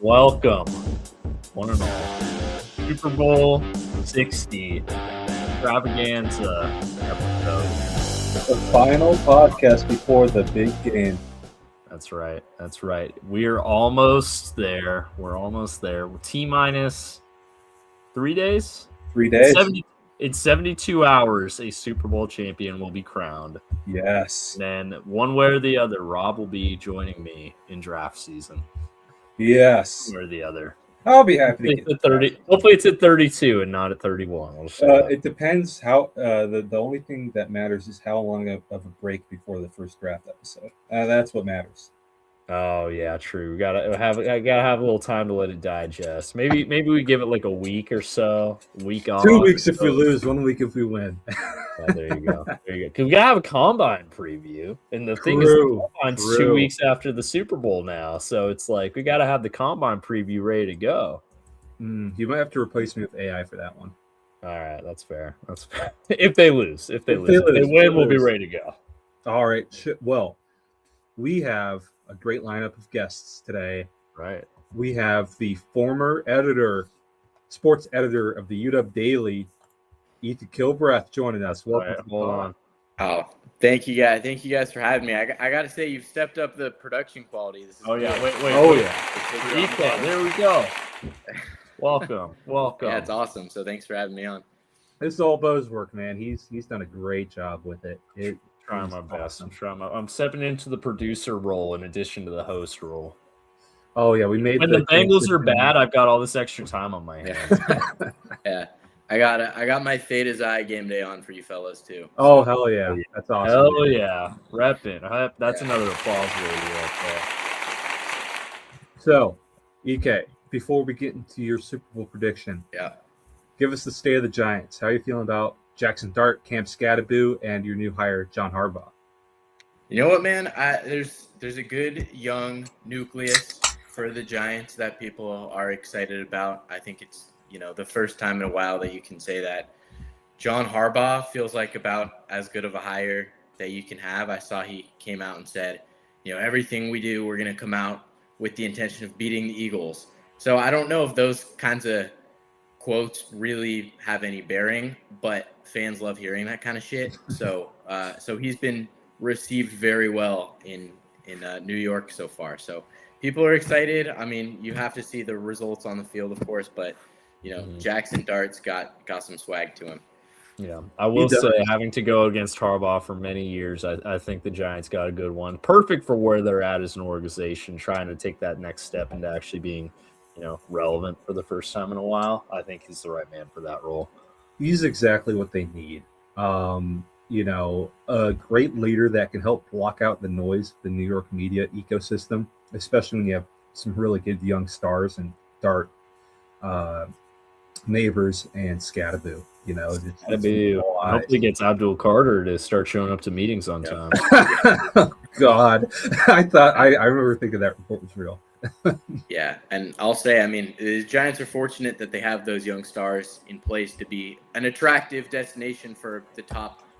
Welcome, one and all, Super Bowl 60 Extravaganza episode. The final podcast before the big game. That's right. That's right. We're almost there. We're almost there. We're T-minus 3 days? 3 days. In 72 hours, a Super Bowl champion will be crowned. Yes. And then one way or the other, Rob will be joining me in draft season. Yes. One way or the other. I'll be happy to get at 30. Hopefully it's at 32 and not at 31. It depends how the only thing that matters is how long of a break before the first draft episode. That's what matters. Oh yeah, true. I gotta have a little time to let it digest. Maybe we give it like a week or so. A week off. 2 weeks if we lose, 1 week if we win. Oh, there you go. There you go. Because we gotta have a combine preview, and the thing is, the combine's 2 weeks after the Super Bowl now, so it's like we gotta have the combine preview ready to go. You might have to replace me with AI for that one. All right, that's fair. That's fair. If they lose, if they win, we'll be ready to go. All right. Well, we have a great lineup of guests today. Right. We have the former sports editor of the UW Daily, Ethan Kilbreth, joining us. Welcome. Right, hold on. Oh, thank you guys. Thank you guys for having me. I got to say, you've stepped up the production quality. This is Wait. Oh, yeah. Ethan, there we go. Welcome. Yeah, it's awesome. So thanks for having me on. This is all Bo's work, man. He's done a great job with it. Trying my best. I'm stepping into the producer role in addition to the host role. Oh yeah, we made. When the Bengals are bad, I've got all this extra time on my hands. Yeah, I got my Theda's Eye game day on for you fellas too. Oh hell yeah, that's awesome. Hell yeah, repping. That's another applause radio right there. So, EK, before we get into your Super Bowl prediction, give us the state of the Giants. How are you feeling about Jackson Dart, Cam Scadaboo, and your new hire, John Harbaugh? You know what, man? There's a good young nucleus for the Giants that people are excited about. I think it's the first time in a while that you can say that. John Harbaugh feels like about as good of a hire that you can have. I saw he came out and said, everything we do, we're going to come out with the intention of beating the Eagles. So I don't know if those kinds of quotes really have any bearing, but fans love hearing that kind of shit. So he's been received very well in New York so far. So people are excited. I mean, you have to see the results on the field, of course, but Jackson Dart's got some swag to him. Yeah, I will say, having to go against Harbaugh for many years, I think the Giants got a good one. Perfect for where they're at as an organization, trying to take that next step into actually being relevant for the first time in a while. I think he's the right man for that role. He's exactly what they need. A great leader that can help block out the noise of the New York media ecosystem, especially when you have some really good young stars and Dart, Neighbors, and Scadaboo. Hopefully gets Abdul Carter to start showing up to meetings on time. God, I remember thinking that report was real. Yeah, and I'll say, I mean, the Giants are fortunate that they have those young stars in place to be an attractive destination for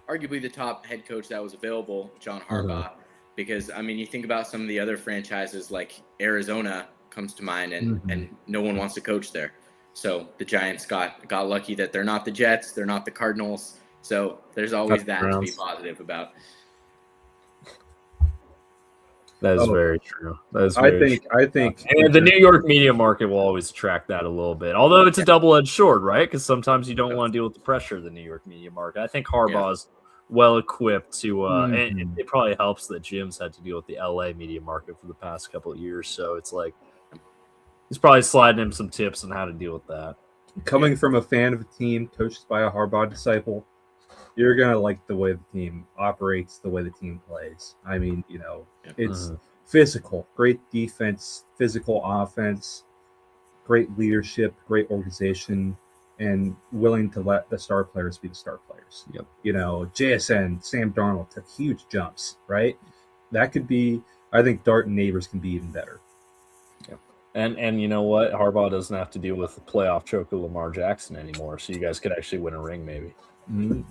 arguably the top head coach that was available, John Harbaugh. Because, I mean, you think about some of the other franchises like Arizona comes to mind, and no one wants to coach there. So the Giants got lucky that they're not the Jets, they're not the Cardinals. So there's always that to be positive about. That is very true. I think and the New York media market will always attract that a little bit. Although it's a double-edged sword, right? Because sometimes you don't want to deal with the pressure of the New York media market. I think Harbaugh's well equipped to, and it probably helps that Jim's had to deal with the LA media market for the past couple of years. So it's like he's probably sliding him some tips on how to deal with that. Coming from a fan of a team coached by a Harbaugh disciple, you're going to like the way the team operates, the way the team plays. I mean, it's physical, great defense, physical offense, great leadership, great organization, and willing to let the star players be the star players. Yep. JSN, Sam Darnold took huge jumps, right? That could be, I think Dart and Neighbors can be even better. Yep. And you know what? Harbaugh doesn't have to deal with the playoff choke of Lamar Jackson anymore, so you guys could actually win a ring maybe. Mm-hmm.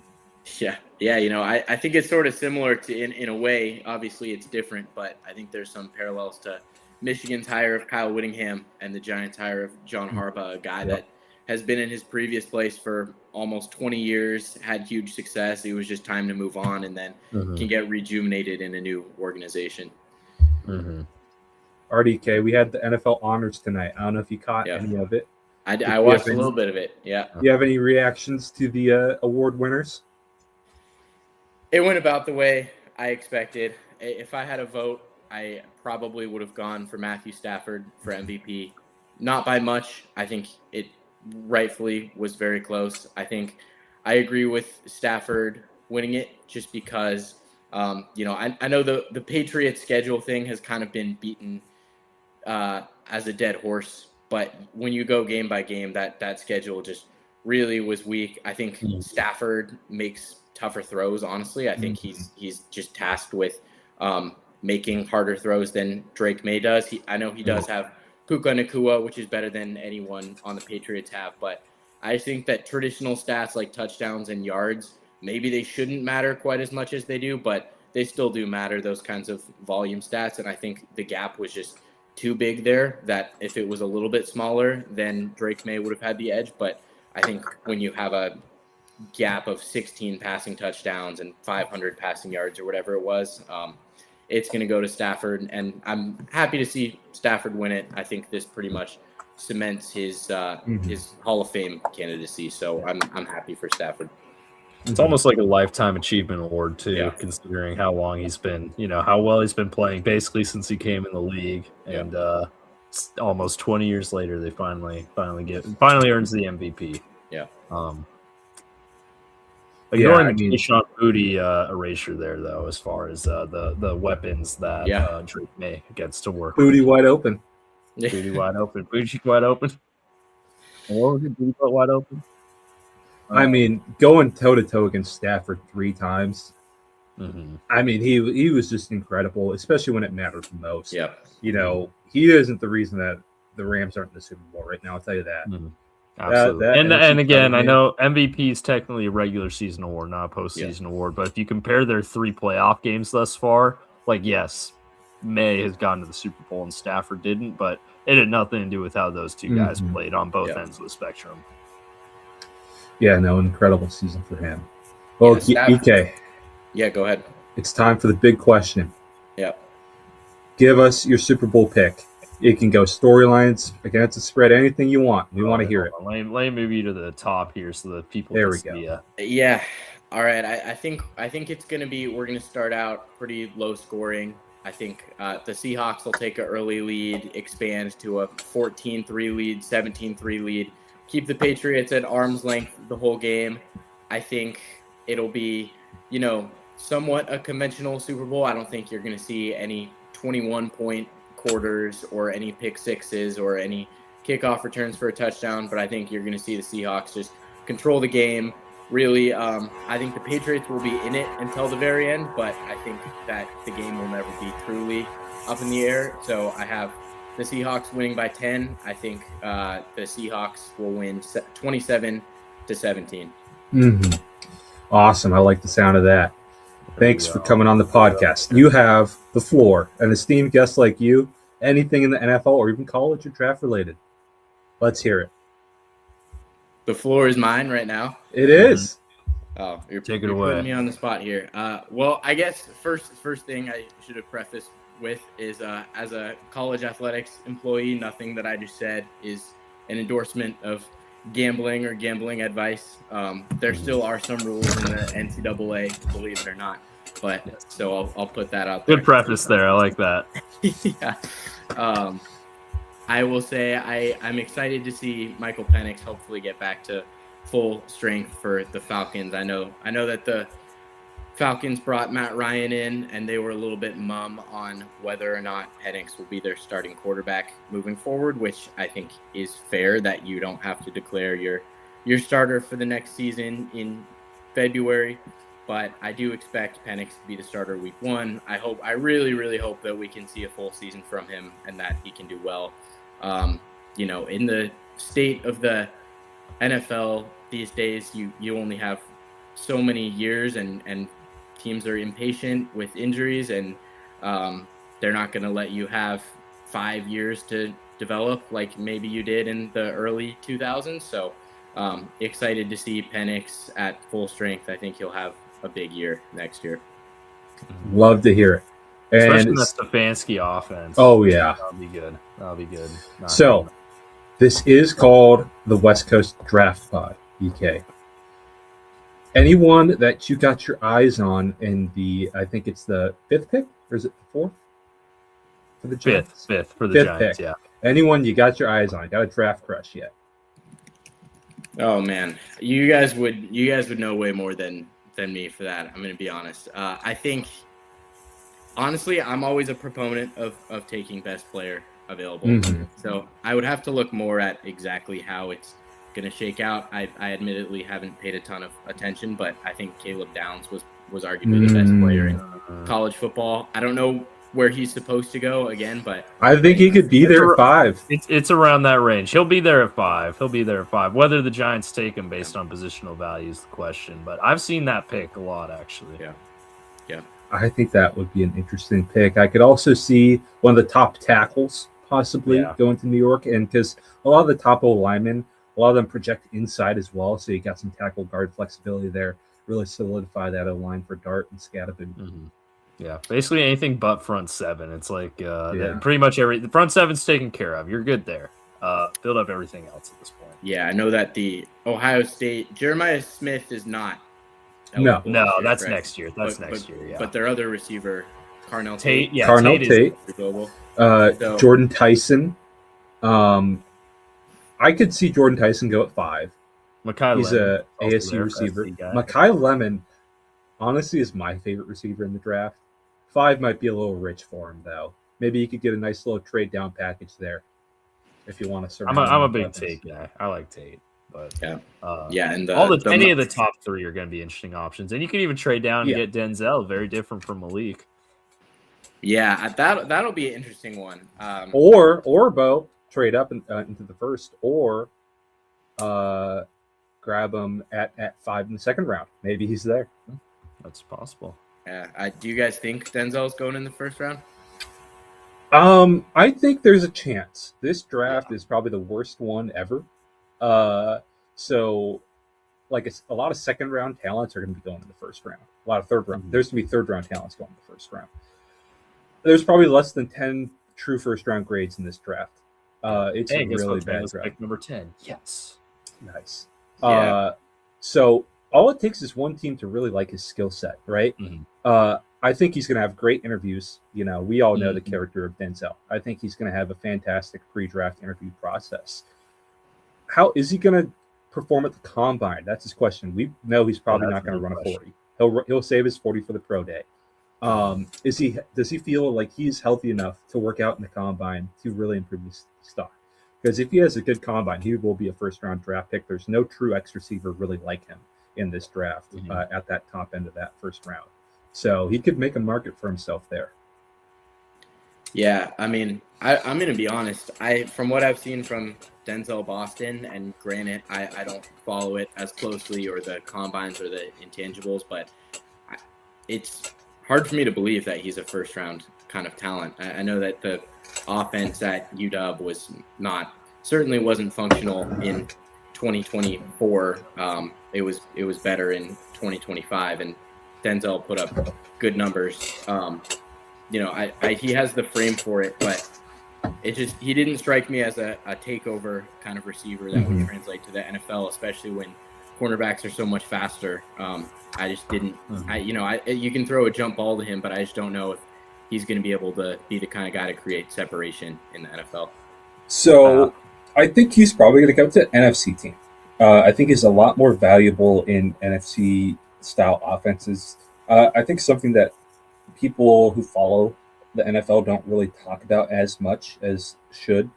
Yeah. I think it's sort of similar to in a way. Obviously, it's different, but I think there's some parallels to Michigan's hire of Kyle Whittingham and the Giants' hire of John Harbaugh, a guy that has been in his previous place for almost 20 years, had huge success. It was just time to move on and then can get rejuvenated in a new organization. RDK, we had the NFL honors tonight. I don't know if you caught any of it. I watched a little bit of it, yeah. Do you have any reactions to the award winners? It went about the way I expected. If I had a vote, I probably would have gone for Matthew Stafford for MVP. Not by much. I think it rightfully was very close. I think I agree with Stafford winning it just because, I know the Patriots schedule thing has kind of been beaten as a dead horse. But when you go game by game, that schedule just really was weak. I think Stafford makes tougher throws, honestly. I think he's just tasked with making harder throws than Drake Maye does. I know he does have Puka Nacua, which is better than anyone on the Patriots have, but I think that traditional stats like touchdowns and yards, maybe they shouldn't matter quite as much as they do, but they still do matter, those kinds of volume stats, and I think the gap was just too big there, that if it was a little bit smaller, then Drake Maye would have had the edge, but I think when you have a gap of 16 passing touchdowns and 500 passing yards or whatever it was, it's going to go to Stafford, and I'm happy to see Stafford win it. I think this pretty much cements his Hall of Fame candidacy, so I'm happy for Stafford. It's almost like a lifetime achievement award too, considering how long he's been, how well he's been playing, basically since he came in the league, and almost 20 years later, they finally earns the MVP. Yeah. Ignoring the Keyshawn Booty erasure there, though, as far as the weapons that Drake Maye gets to work. Booty wide open. Booty wide open. Booty wide open. What was it? Booty butt wide open. I mean, going toe to toe against Stafford 3 times. I mean, he was just incredible, especially when it mattered the most. Yeah. He isn't the reason that the Rams aren't in the Super Bowl right now. I'll tell you that. Absolutely. And again, I know MVP is technically a regular season award, not a postseason award. But if you compare their 3 playoff games thus far, yes, Maye has gotten to the Super Bowl and Stafford didn't, but it had nothing to do with how those two guys played on both ends of the spectrum. Yeah, no, incredible season for him. Well, EK. Yeah, go ahead. It's time for the big question. Yeah. Give us your Super Bowl pick. It can go storylines, against the spread, anything you want. We want to hear it. Let me move you to the top here so that people can see. Yeah. All right. I think it's going to be, we're going to start out pretty low scoring. I think the Seahawks will take an early lead, expand to a 14-3 lead, 17-3 lead, keep the Patriots at arm's length the whole game. I think it'll be, somewhat a conventional Super Bowl. I don't think you're going to see any 21-point quarters or any pick sixes or any kickoff returns for a touchdown, but I think you're going to see the Seahawks just control the game. Really, I think the Patriots will be in it until the very end, but I think that the game will never be truly up in the air. So I have the Seahawks winning by 10. I think the Seahawks will win 27-17. Awesome. I like the sound of that. Thanks for coming on the podcast. You have the floor. An esteemed guest like you, anything in the NFL or even college or draft related. Let's hear it. The floor is mine right now. It is. Oh, you're Take it away. Putting me on the spot here. Well, I guess first thing I should have prefaced with is as a college athletics employee, nothing that I just said is an endorsement of gambling or gambling advice. There still are some rules in the NCAA, believe it or not. But so I'll put that out there. Good preface there. I like that. Yeah. I will say I'm excited to see Michael Penix hopefully get back to full strength for the Falcons. I know that the Falcons brought Matt Ryan in, and they were a little bit mum on whether or not Penix will be their starting quarterback moving forward, which I think is fair that you don't have to declare your starter for the next season in February. But I do expect Penix to be the starter week 1. I really, really hope that we can see a full season from him and that he can do well. In the state of the NFL these days, you only have so many years and teams are impatient with injuries and they're not going to let you have 5 years to develop, like maybe you did in the early 2000s. So excited to see Penix at full strength. I think he'll have a big year next year. Love to hear it. Especially in that Stefanski offense. Oh, yeah. That'll be good. That'll be good. So, this is called the West Coast Draft Pod, EK. Anyone that you got your eyes on in I think it's the 5th pick, or is it the 4th? For the Giants? Fifth for the Giants, pick. yeah. Anyone you got your eyes on, got a draft crush yet? Oh man, you guys would know way more than me for that. I'm going to be honest. I think, honestly, I'm always a proponent of taking best player available. Mm-hmm. So I would have to look more at exactly how it's going to shake out. I admittedly haven't paid a ton of attention, but I think Caleb Downs was arguably the best player in college football. I don't know where he's supposed to go again, but I think he could be there at 5. It's around that range. He'll be there at 5. Whether the Giants take him based on positional value is the question, but I've seen that pick a lot, actually. Yeah. I think that would be an interesting pick. I could also see one of the top tackles possibly going to New York, and because a lot of the top O linemen, a lot of them project inside as well, so you got some tackle guard flexibility there. Really solidify that O line for Dart and Scatterboot. Mm-hmm. Yeah, basically anything but front 7. It's like pretty much the front 7's taken care of. You're good there. Build up everything else at this point. Yeah, I know that the Ohio State Jeremiah Smith is not. No, that's next year. Next year. Yeah, but their other receiver, Carnell Tate. Yeah, Carnell Tate. Jordan Tyson. I could see Jordan Tyson go at 5. He's a ASU receiver. Mekhi Lemon, honestly, is my favorite receiver in the draft. 5 might be a little rich for him, though. Maybe you could get a nice little trade down package there if you want to surround. I'm a big Tate guy. I like Tate, but and any of the top 3 are going to be interesting options, and you can even trade down and get Denzel. Very different from Malik. Yeah, that'll be an interesting one. Or Bo trade up into the first, or grab him at 5 in the second round. Maybe he's there. That's possible. Yeah. Do you guys think Denzel's going in the first round? I think there's a chance. This draft is probably the worst one ever. So, like, a lot of second round talents are going to be going in the first round. A lot of third round. There's going to be third round talents going in the first round. There's probably less than 10 true first round grades in this draft. It's a really bad draft. Pick number 10. Yes. Nice. Yeah. So all it takes is one team to really like his skill set, right? Mm-hmm. I think he's going to have great interviews. You know, we all know the character of Denzel. I think he's going to have a fantastic pre-draft interview process. How is he going to perform at the combine? That's his question. We know he's probably not going to run a 40. He'll save his 40 for the pro day. Does he feel like he's healthy enough to work out in the combine to really improve his stock? Because if he has a good combine, he will be a first-round draft pick. There's no true X receiver really like him in this draft at that top end of that first round. So he could make a market for himself there. Yeah, I mean, I'm going to be honest. From what I've seen from Denzel Boston, and granted, I don't follow it as closely, or the combines or the intangibles, but it's hard for me to believe that he's a first-round kind of talent. I know that the offense at UW certainly wasn't functional in 2024. It was better in 2025, and Denzel put up good numbers. He has the frame for it, but he didn't strike me as a takeover kind of receiver that would translate to the NFL, especially when cornerbacks are so much faster. I just didn't. You can throw a jump ball to him, but I just don't know if he's going to be able to be the kind of guy to create separation in the NFL. So I think he's probably going to go to an NFC team. I think he's a lot more valuable in NFC style offenses. I think something that people who follow the NFL don't really talk about as much as should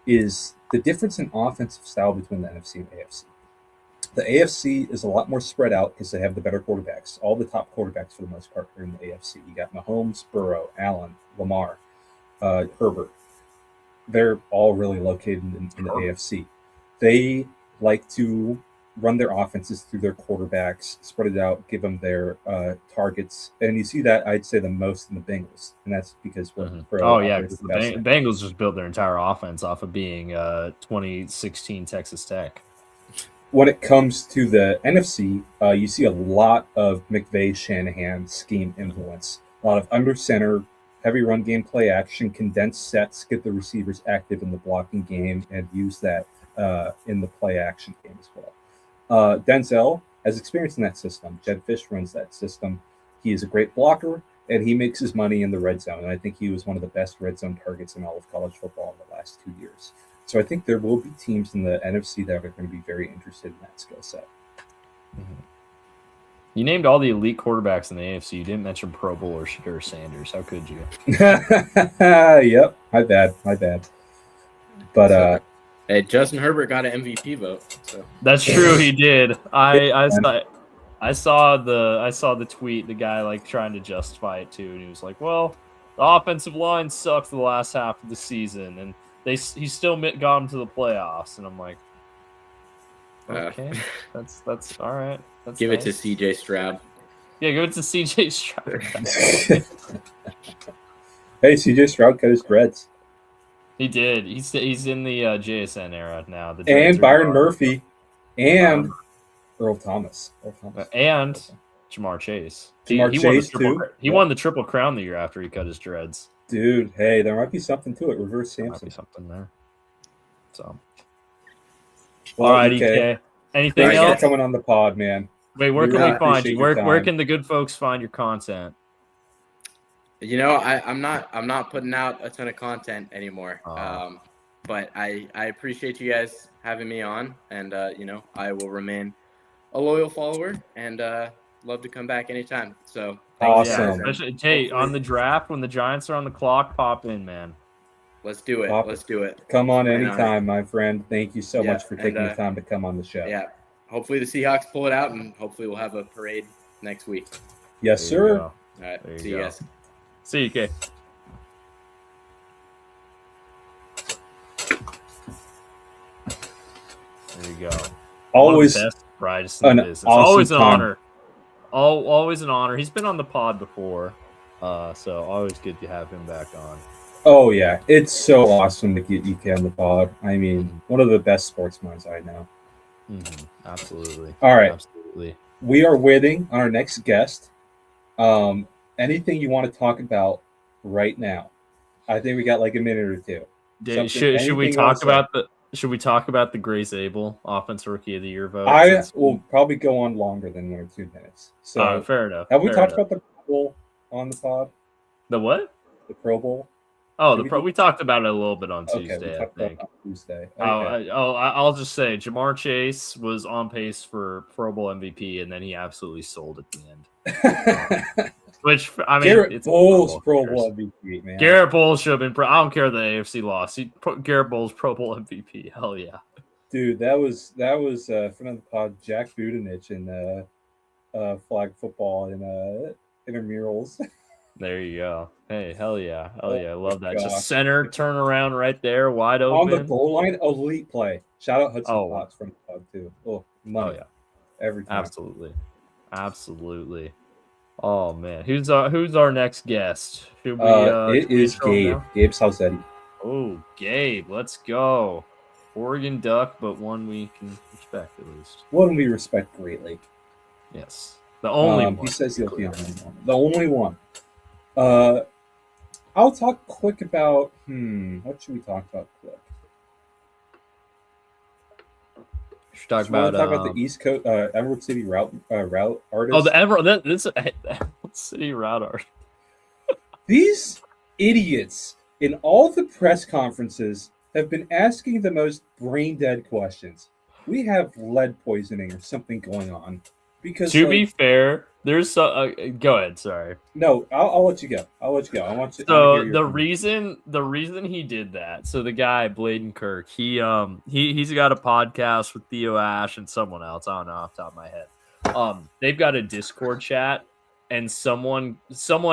is the difference in offensive style between the NFC and AFC. The AFC is a lot more spread out because they have the better quarterbacks. All the top quarterbacks, for the most part, are in the AFC. You got Mahomes, Burrow, Allen, Lamar, Herbert. They're all really located in the AFC. They like to run their offenses through their quarterbacks, spread it out, give them their targets, and you see that I'd say the most in the Bengals, and that's because Oh yeah, because the Bengals just built their entire offense off of being 2016 Texas Tech. When it comes to the NFC, you see a lot of McVay Shanahan scheme influence. A lot of under center, heavy run game, play action, condensed sets, get the receivers active in the blocking game, and use that in the play action game as well. Denzel has experience in that system. Jed Fish runs that system. He is a great blocker, and he makes his money in the red zone. And I think he was one of the best red zone targets in all of college football in the last 2 years. So I think there will be teams in the NFC that are going to be very interested in that skill set. Mm-hmm. You named all the elite quarterbacks in the AFC. You didn't mention Pro Bowl or Shadur Sanders. How could you? Yep, my bad. But hey, Justin Herbert got an MVP vote. So that's true. He did. I saw the tweet. The guy like trying to justify it too, and he was like, "Well, the offensive line sucked the last half of the season, and he still got him to the playoffs." And I'm like, okay, that's all right. That's give nice. It to CJ Stroud. Yeah, give it to CJ Stroud. Hey, CJ Stroud cut his dreads. He did. He's in the JSN era now. And Byron Murphy, and Earl Thomas. And Jamar Chase. He won the Triple Crown the year after he cut his dreads. Dude, hey, there might be something to it. Reverse Samson. Might be something there. So, well, all right, EK. Anything Thanks else? for coming on the pod, man. Wait, where can we find you? Where can the good folks find your content? You know, I'm not putting out a ton of content anymore. But I appreciate you guys having me on, and you know, I will remain a loyal follower and love to come back anytime. So awesome. Yeah, hey, on the draft when the Giants are on the clock, pop in, man. Let's do it. Let's do it. Come on anytime, my friend. Thank you so much for taking the time to come on the show. Yeah. Hopefully the Seahawks pull it out, and hopefully we'll have a parade next week. Yes, sir. All right. See you guys. See you, Kay. There you go. Always best brightest in the business. Awesome always an time. honor. Always an honor. He's been on the pod before, so always good to have him back on. Oh yeah, it's so awesome to get EK on the pod. I mean, one of the best sports minds I know. Mm-hmm. Absolutely. All right. Absolutely. We are waiting on our next guest. Anything you want to talk about right now? I think we got like a minute or two. Should we talk about the Grace Abel Offensive Rookie of the Year vote? I will probably go on longer than 1 or 2 minutes. So fair enough. Have we talked about the Pro Bowl on the pod? The what? The Pro Bowl. Oh, we talked about it a little bit on Tuesday, I think. Tuesday. Okay. I'll just say Jamar Chase was on pace for Pro Bowl MVP, and then he absolutely sold at the end. Which, I mean, Garrett Bowles Pro Bowl MVP, man. Garrett Bowles should have been. I don't care the AFC lost. Garrett Bowles Pro Bowl MVP. Hell yeah, dude. That was friend of the pod, Jack Budenich in flag football and intramurals. There you go. Hey, hell yeah. I love that. Gosh. Just center turnaround right there, wide open. On the goal line, elite play. Shout out Hudson Potts from the pod, too. Money. Yeah. Every time. Absolutely. Oh, man. Who's our next guest? Should we, it is Gabe. Gabe Salzetti. Oh, Gabe. Let's go. Oregon Duck, but one we can respect at least. One we respect greatly. Yes. The only one. He says he'll be on one. The only one. I'll talk quick about what should we talk about quick? Should talk about the East Coast Emerald City route artist. Oh, the Emerald City route art. These idiots in all the press conferences have been asking the most brain dead questions. We have lead poisoning or something going on. Because to be fair, there's go ahead. Sorry. No, I'll let you go. I want to. So the reason he did that. So the guy Bladen Kirk, he's got a podcast with Theo Ash and someone else. I don't know off the top of my head. They've got a Discord chat, and someone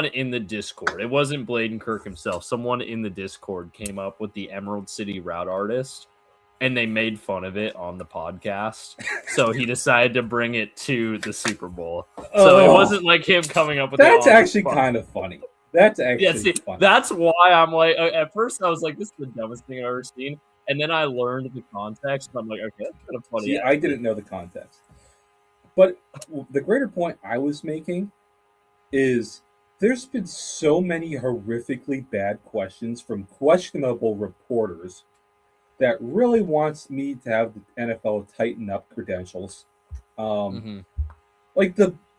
in the Discord. It wasn't Bladen Kirk himself. Someone in the Discord came up with the Emerald City route artist. and they made fun of it on the podcast. So he decided to bring it to the Super Bowl. So it wasn't like him coming up with that's actually kind of funny. That's actually funny. That's why I'm like, at first I was like, this is the dumbest thing I've ever seen. And then I learned the context, and I'm like, okay, that's kind of funny. See, I didn't know the context. But the greater point I was making is there's been so many horrifically bad questions from questionable reporters that really wants me to have the NFL tighten up credentials. Like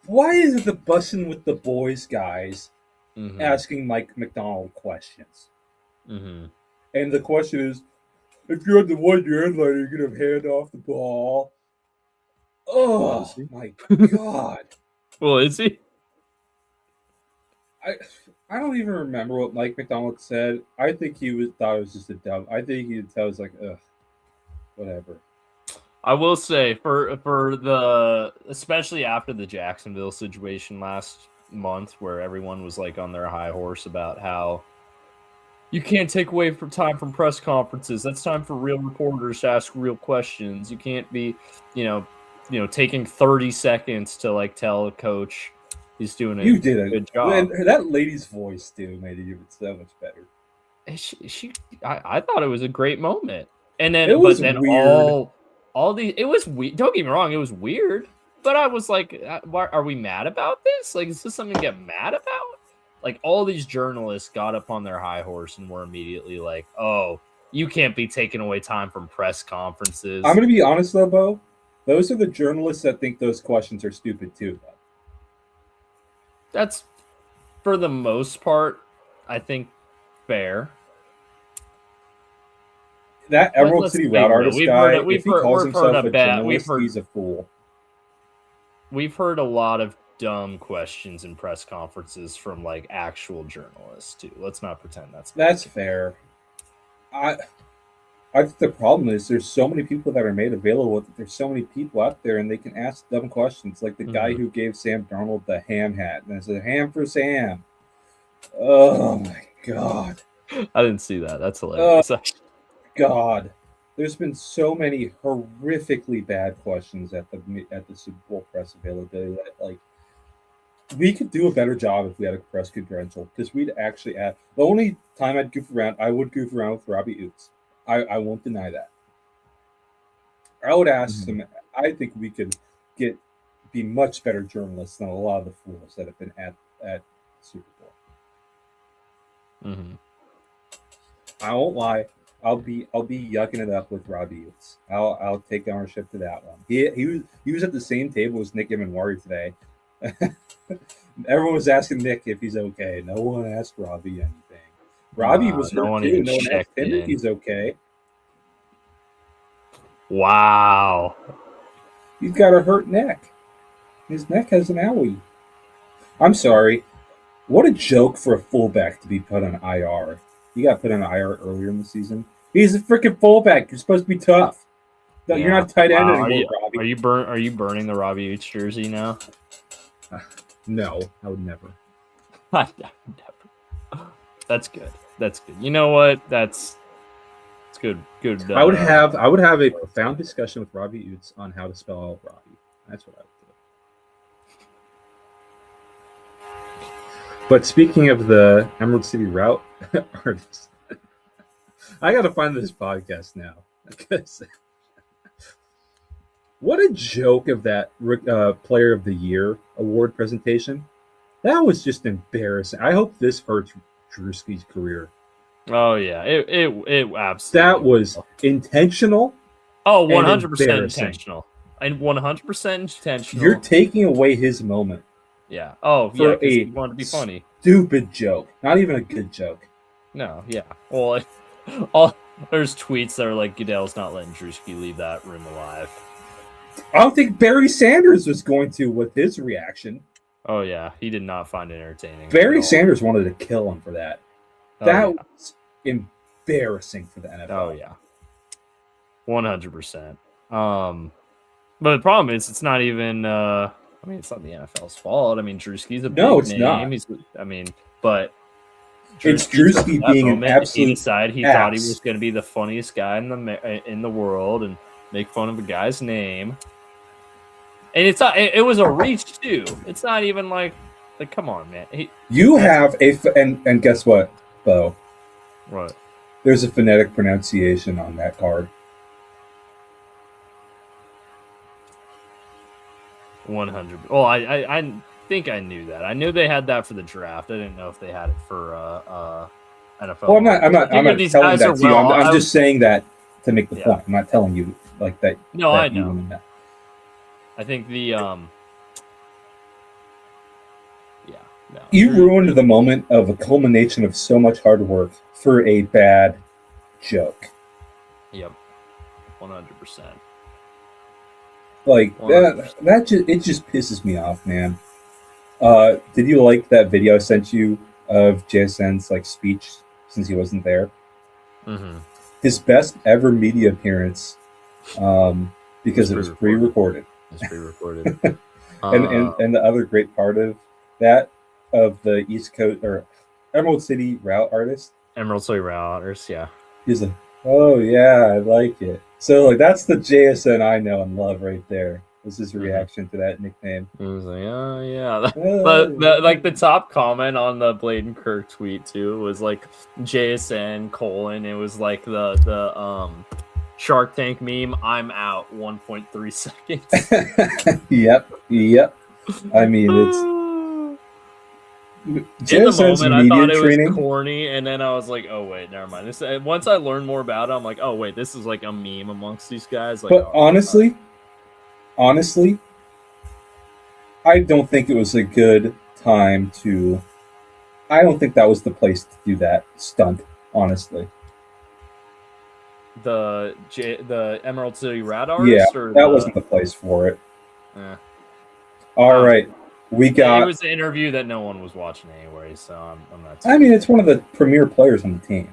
why is it the Bussin' with the Boys guys asking Mike McDonald questions? And the question is, if you're on the 1 yard line, you're gonna hand off the ball. Oh my God! Well, is he? I don't even remember what Mike McDonald said. I think thought it was just a dumb. I think he was like, ugh, whatever. I will say for the especially after the Jacksonville situation last month, where everyone was like on their high horse about how you can't take away from time from press conferences. That's time for real reporters to ask real questions. You can't be, taking 30 seconds to like tell a coach he's doing a good job. And that lady's voice too made it even so much better. I thought it was a great moment. And then, weird. all these, it was weird. Don't get me wrong, it was weird. But I was like, are we mad about this? Like, is this something to get mad about? Like, all these journalists got up on their high horse and were immediately like, oh, you can't be taking away time from press conferences. I'm going to be honest, though, Bo. Those are the journalists that think those questions are stupid, too, though. That's, for the most part, I think, fair. That Emerald City Route Artist guy, if he calls himself a journalist, he's a fool. We've heard a lot of dumb questions in press conferences from like actual journalists too. Let's not pretend that's fair. I think the problem is there's so many people that are made available. There's so many people out there, and they can ask dumb questions. Like the guy who gave Sam Darnold the ham hat, and I said, "Ham for Sam." Oh my God! I didn't see that. That's hilarious. God, there's been so many horrifically bad questions at the Super Bowl press availability that like. We could do a better job if we had a press credential because we'd actually add. The only time I'd goof around, I would goof around with Robbie Oots. I won't deny that. I would ask him. I think we could be much better journalists than a lot of the fools that have been at Super Bowl. I won't lie. I'll be yucking it up with Robbie Oots. I'll take ownership to that one. He was at the same table as Nick Emanwari today. Everyone was asking Nick if he's okay. No one asked Robbie anything. Robbie was hurt too. No one asked him if he's okay. Wow. He's got a hurt neck. His neck has an owie. I'm sorry. What a joke for a fullback to be put on IR. He got put on IR earlier in the season. He's a freaking fullback. You're supposed to be tough. No, you're not tight end anymore, Robbie. Are you burning the Robbie Oots jersey now? No, I would never. Never. That's good. You know what? It's good. Good. I would have a profound discussion with Robbie Oots on how to spell out Robbie. That's what I would do. But speaking of the Emerald City Route Artist, I got to find this podcast now because what a joke of that Player of the Year award presentation. That was just embarrassing. I hope this hurts Drewski's career. Oh yeah, it absolutely. That was intentional. Oh, 100% intentional. And 100% intentional. You're taking away his moment. Yeah. Oh, yeah. He wanted to be funny. Stupid joke. Not even a good joke. No. Yeah. Well, there's tweets that are like Goodell's not letting Drewski leave that room alive. I don't think Barry Sanders was going to with his reaction. Oh yeah, he did not find it entertaining. Barry Sanders wanted to kill him for that. That was embarrassing for the NFL. Oh yeah, 100%. But the problem is, it's not even. It's not the NFL's fault. I mean, Drewski's a big name. Not. But It's Drewski being an absolute. He decided he thought he was going to be the funniest guy in the world and make fun of a guy's name. And it's not. It was a reach too. It's not even like come on, man. You have and guess what, Bo? What? There's a phonetic pronunciation on that card. 100. Well, I think I knew that. I knew they had that for the draft. I didn't know if they had it for NFL. Well, I'm not telling that to you. I'm just saying that to make the point. I'm not telling you like that. No, that I know. I think the you ruined the moment of a culmination of so much hard work for a bad joke. Yep, 100%. Like that just pisses me off, man. Did you like that video I sent you of JSN's like speech since he wasn't there? Mm-hmm. His best ever media appearance, because it was pre-recorded. It's pre-recorded. and the other great part of that, of the East Coast or Emerald City route artist. Emerald City route artist, yeah. He's like, oh yeah, I like it. So like that's the JSN I know and love right there. Was his reaction to that nickname? He was like, oh yeah. Like the top comment on the Bladen Kirk tweet too was like JSN : it was like the Shark Tank meme, I'm out 1.3 seconds. Yep. I mean, it's in the moment I thought it was corny, and then I was like, oh wait, never mind. Once I learned more about it, I'm like, oh wait, this is like a meme amongst these guys. Like, but honestly, I don't think it was a good time to. I don't think that was the place to do that stunt. Honestly. The Emerald City Rat artist? Yeah, that wasn't the place for it. All right. We got. It was an interview that no one was watching anyway, so I'm not. I mean, it's one of the premier players on the team.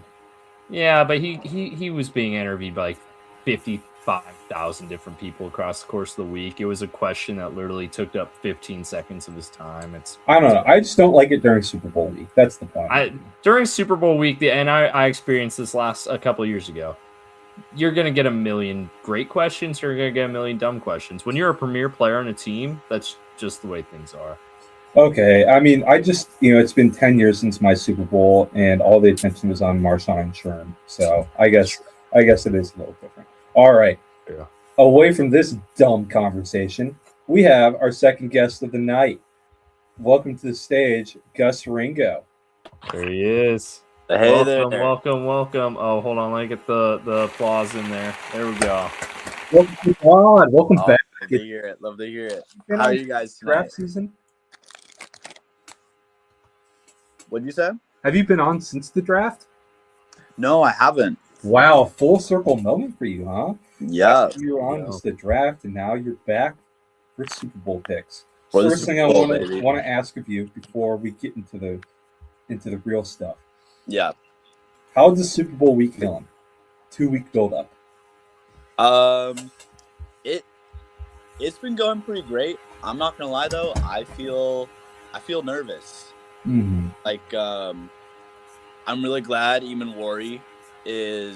Yeah, but he was being interviewed by like 55,000 different people across the course of the week. It was a question that literally took up 15 seconds of his time. I don't know. I just don't like it during Super Bowl week. That's the point. During Super Bowl week, and I experienced this a couple of years ago. You're going to get a million great questions. You're going to get a million dumb questions. When you're a premier player on a team, that's just the way things are. Okay. I mean, I just, it's been 10 years since my Super Bowl, and all the attention was on Marshawn and Sherm. So I guess it is a little different. All right. Yeah. Away from this dumb conversation, we have our second guest of the night. Welcome to the stage, Gus Ringo. There he is. Hey, welcome. Oh, hold on. Let me get the applause in there. There we go. Welcome back. Love to hear it. How are you guys tonight? Draft season? What'd you say? Have you been on since the draft? No, I haven't. Wow, full circle moment for you, huh? Yeah. You were on just the draft, and now you're back for Super Bowl picks. For First thing I want to ask of you before we get into the real stuff. Yeah. How's the Super Bowl week going? 2-week build up. It's been going pretty great. I'm not gonna lie though. I feel nervous. Mm-hmm. Like I'm really glad Eamon Worry it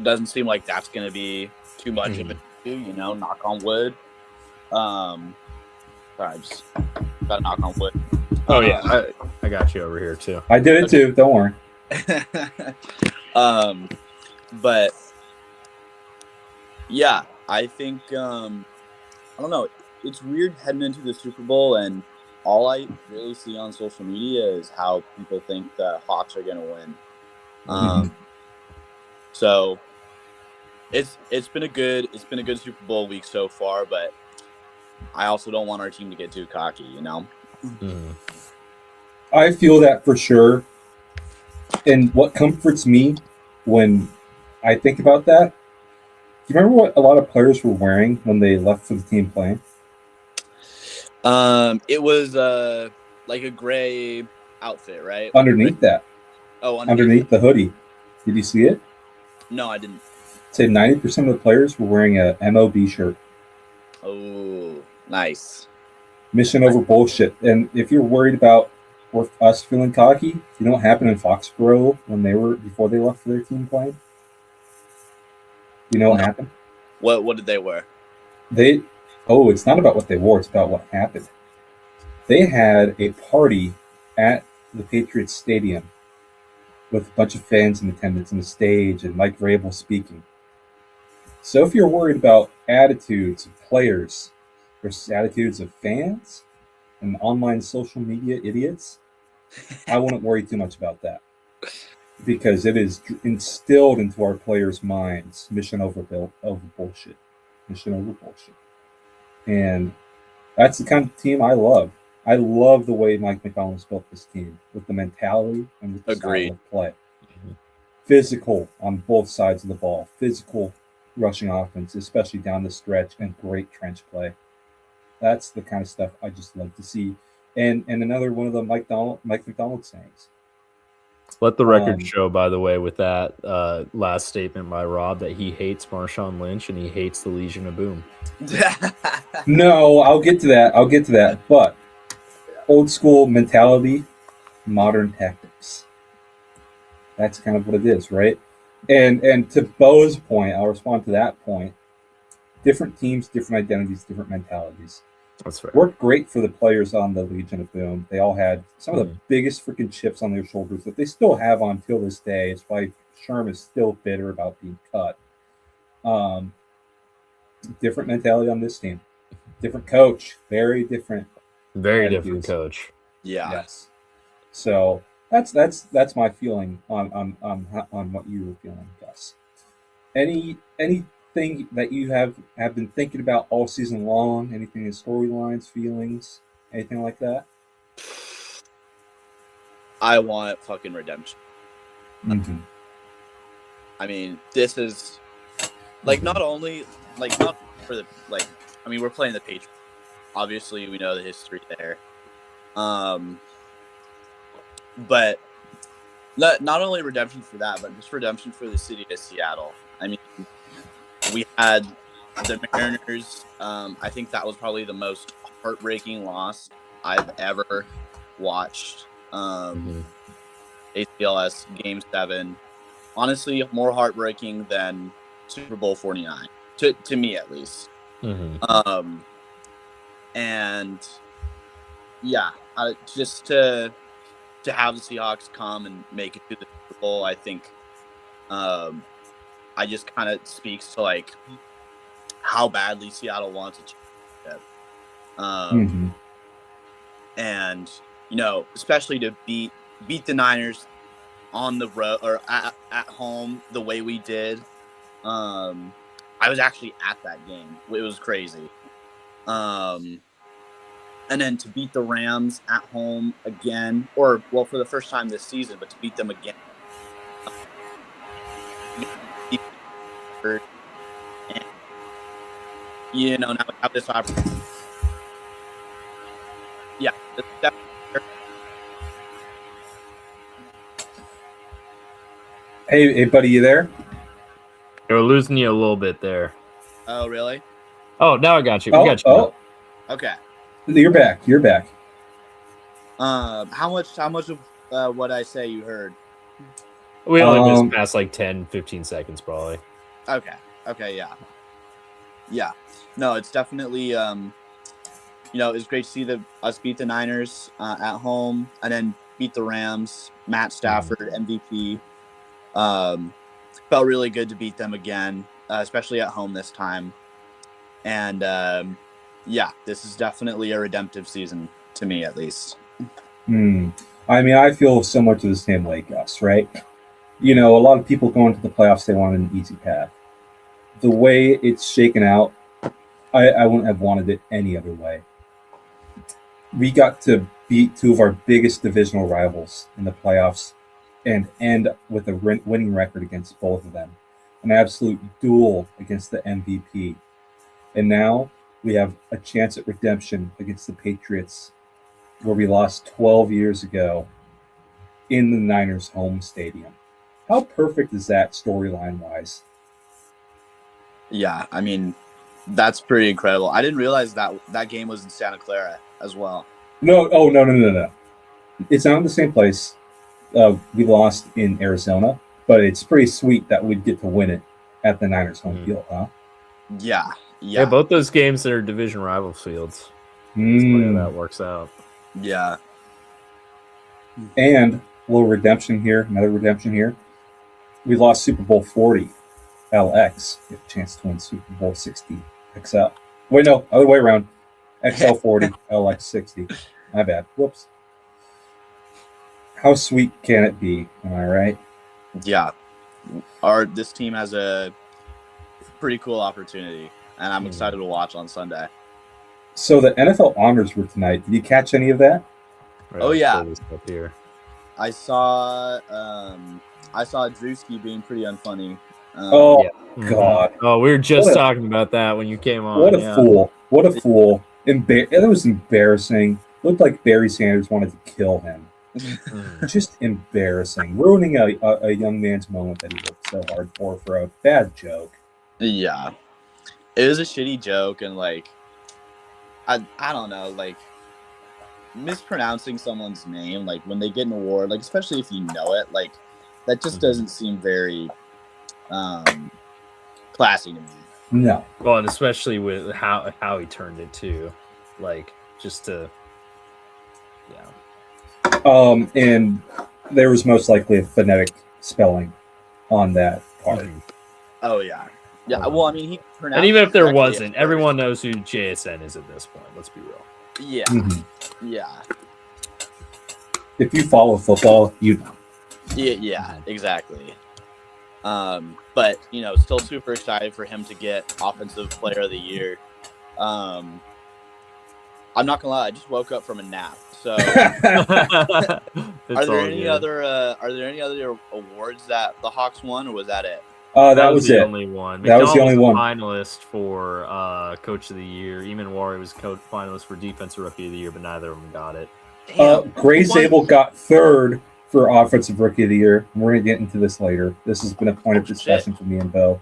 doesn't seem like that's gonna be too much of an issue. Knock on wood. Sorry, I just gotta knock on wood. Oh yeah, I got you over here too. I did it too. Don't worry. But yeah, I think I don't know. It's weird heading into the Super Bowl, and all I really see on social media is how people think the Hawks are going to win. So it's been a good Super Bowl week so far, but I also don't want our team to get too cocky, I feel that for sure. And what comforts me when I think about that, do you remember what a lot of players were wearing when they left for the team playing? It was like a gray outfit, right? Underneath that. Oh, underneath the hoodie. Did you see it? No, I didn't. Say 90% of the players were wearing a MOB shirt. Oh, nice. Mission over bullshit. And if you're worried about for us feeling cocky. You know what happened in Foxborough before they left for their team playing? You know what happened? What did they wear? It's not about what they wore, it's about what happened. They had a party at the Patriots Stadium with a bunch of fans in attendance on the stage and Mike Vrabel speaking. So if you're worried about attitudes of players versus attitudes of fans and online social media idiots, I wouldn't worry too much about that, because it is instilled into our players' minds mission over bullshit. Mission over bullshit. And that's the kind of team I love. I love the way Mike McDonald's built this team, with the mentality and with the style of play. Physical on both sides of the ball. Physical rushing offense, especially down the stretch, and great trench play. That's the kind of stuff I just love to see. And another one of the Mike McDonald sayings. Let the record show, by the way, with that last statement by Rob, that he hates Marshawn Lynch and he hates the Legion of Boom. No, I'll get to that. But old school mentality, modern tactics. That's kind of what it is, right? And to Bo's point, I'll respond to that point. Different teams, different identities, different mentalities. That's right. Worked great for the players on the Legion of Boom. They all had some of the biggest freaking chips on their shoulders that they still have on till this day. It's why Sherm is still bitter about being cut. Different mentality on this team. Different coach. Very different. Very different coach. Yeah. Yes. So that's my feeling on what you were feeling, Gus. Anything that you have been thinking about all season long? Anything in storylines, feelings, anything like that? I want fucking redemption. Mm-hmm. I mean, this is like not for the we're playing the Patriots. Obviously, we know the history there. But not only redemption for that, but just redemption for the city of Seattle. I mean, we had the Mariners. I think that was probably the most heartbreaking loss I've ever watched. ACLS Game 7. Honestly, more heartbreaking than Super Bowl 49, to me at least. And yeah, just to have the Seahawks come and make it to the Super Bowl, I think I just kind of speaks to like how badly Seattle wants a championship. And especially to beat the Niners on the road or at home the way we did. I was actually at that game. It was crazy. And then to beat the Rams at home again, for the first time this season, but to beat them again. And, now we have this opportunity. Yeah. Hey, buddy, you there? We're losing you a little bit there. Oh, really? Oh, now I got you. We got you. Oh. Okay. You're back. How much of what I say you heard? We only missed past like 10, 15 seconds probably. Okay, yeah. No, it's definitely it's great to see us beat the Niners at home and then beat the Rams. Matt Stafford, MVP. Felt really good to beat them again, especially at home this time. And yeah, this is definitely a redemptive season to me, at least. I mean, I feel similar to the same way, Gus, right? A lot of people going to the playoffs, they want an easy path. The way it's shaken out, I wouldn't have wanted it any other way. We got to beat two of our biggest divisional rivals in the playoffs and end with a winning record against both of them. An absolute duel against the MVP. And now we have a chance at redemption against the Patriots, where we lost 12 years ago in the Niners' home stadium. How perfect is that storyline-wise? Yeah, I mean, that's pretty incredible. I didn't realize that game was in Santa Clara as well. No. It's not in the same place. We lost in Arizona, but it's pretty sweet that we'd get to win it at the Niners home field, huh? Yeah. Yeah, both those games are division rival fields. That's funny how that works out. Yeah. And a little redemption here, another redemption here. We lost Super Bowl 40 LX. We have a chance to win Super Bowl 60 XL. Wait, no, other way around. XL 40, LX 60. My bad. Whoops. How sweet can it be? Am I right? Yeah. This team has a pretty cool opportunity, and I'm excited to watch on Sunday. So the NFL honors were tonight. Did you catch any of that? Right, Oh yeah. Up here. I saw Drewski being pretty unfunny. God. Oh, we were just talking about that when you came on. What a fool. What a fool. That was embarrassing. Looked like Barry Sanders wanted to kill him. Just embarrassing. Ruining a young man's moment that he worked so hard for a bad joke. Yeah. It was a shitty joke, and like I don't know, like mispronouncing someone's name, like when they get an award, like especially if you know it, like that just doesn't seem very classy to me. No. Well, and especially with how he turned it too, like just to, yeah. And there was most likely a phonetic spelling on that part. Oh yeah, yeah. Well, I mean, he pronounced. And even if there wasn't, everyone knows who JSN is at this point. Let's be real. Yeah, yeah. If you follow football, you know. Yeah, exactly. But still super excited for him to get Offensive Player of the Year. I'm not gonna lie, I just woke up from a nap. So, are there any other awards that the Hawks won, or was that it? That was the it. Only one. That was the only one. Finalist for Coach of the Year. Eamon Wari was finalist for Defensive Rookie of the Year, but neither of them got it. Gray Zabel got third for Offensive Rookie of the Year. We're going to get into this later. This has been a point of discussion for me and Bo.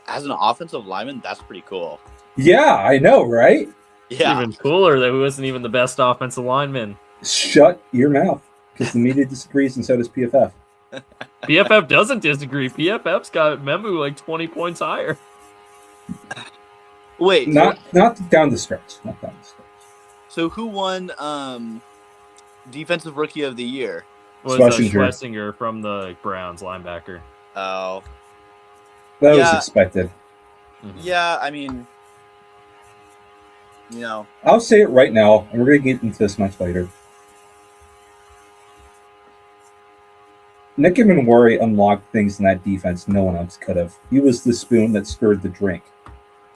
As an offensive lineman, that's pretty cool. Yeah, I know, right? Yeah. Even cooler that he wasn't even the best offensive lineman. Shut your mouth, because the media disagrees, and so does PFF. PFF doesn't disagree. PFF's got Memu like 20 points higher. Wait, not down the stretch. Not down the stretch. So who won Defensive Rookie of the Year? Was Schlesinger from the Browns, linebacker. Oh, that was expected. Yeah, I mean, I'll say it right now, and we're going to get into this much later. Nick Eamon unlocked things in that defense no one else could have. He was the spoon that stirred the drink.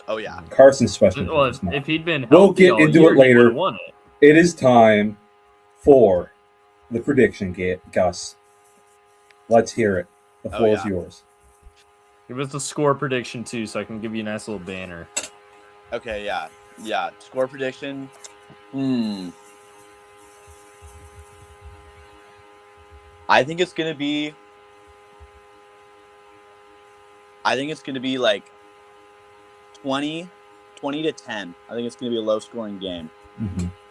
Oh yeah, Carson's special. Well, if he'd been healthy, we'll get into year, it later. Won it. It is time for the prediction, Gus. Let's hear it. The floor is yours. Give us the score prediction too, so I can give you a nice little banner. Okay, yeah. Score prediction. I think it's gonna be like 20 to 10. I think it's gonna be a low scoring game.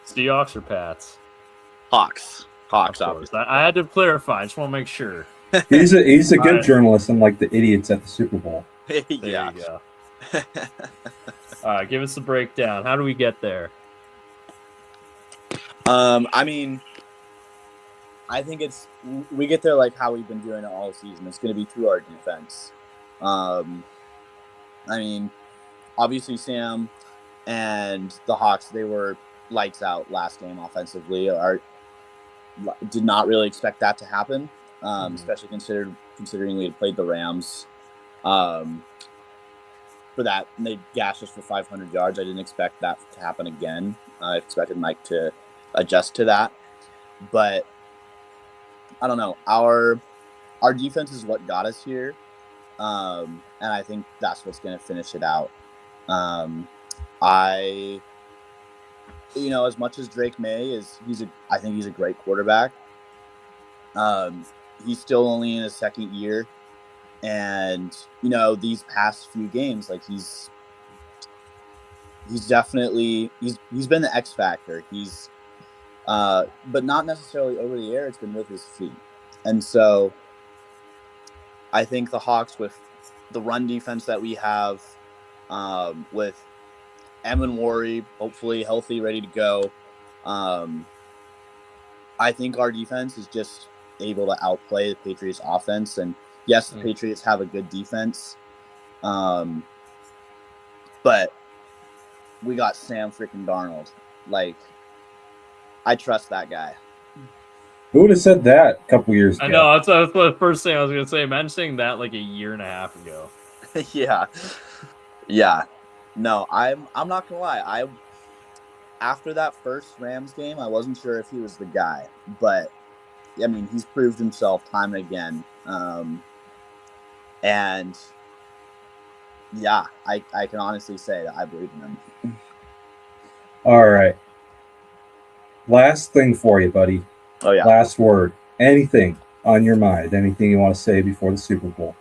Seahawks or Pats? Hawks, obviously. I had to clarify. I just want to make sure. He's a good journalist, unlike the idiots at the Super Bowl. There you go. All right, give us the breakdown. How do we get there? I mean, I think we get there like how we've been doing it all season. It's going to be through our defense. I mean, obviously Sam and the Hawks, they were lights out last game offensively. Did not really expect that to happen, especially considering we had played the Rams. For that, and they gashed us for 500 yards. I didn't expect that to happen again. I expected Mike to adjust to that, but I don't know. Our defense is what got us here, and I think that's what's going to finish it out. As much as Drake Maye I think he's a great quarterback. He's still only in his second year. And these past few games, like he's definitely he's been the X factor. He's but not necessarily over the air. It's been with his feet. And so I think the Hawks, with the run defense that we have, with Emin Wari hopefully healthy, ready to go, I think our defense is just able to outplay the Patriots offense. And yes, the Patriots have a good defense, but we got Sam freaking Darnold. Like, I trust that guy. Who would have said that a couple years ago? I know, that's the first thing I was going to say. Imagine saying that like a year and a half ago. Yeah. No, I'm not going to lie. After that first Rams game, I wasn't sure if he was the guy. But, I mean, he's proved himself time and again. And, yeah, I can honestly say that I believe in him. All right. Last thing for you, buddy. Oh, yeah. Last word. Anything on your mind? Anything you want to say before the Super Bowl?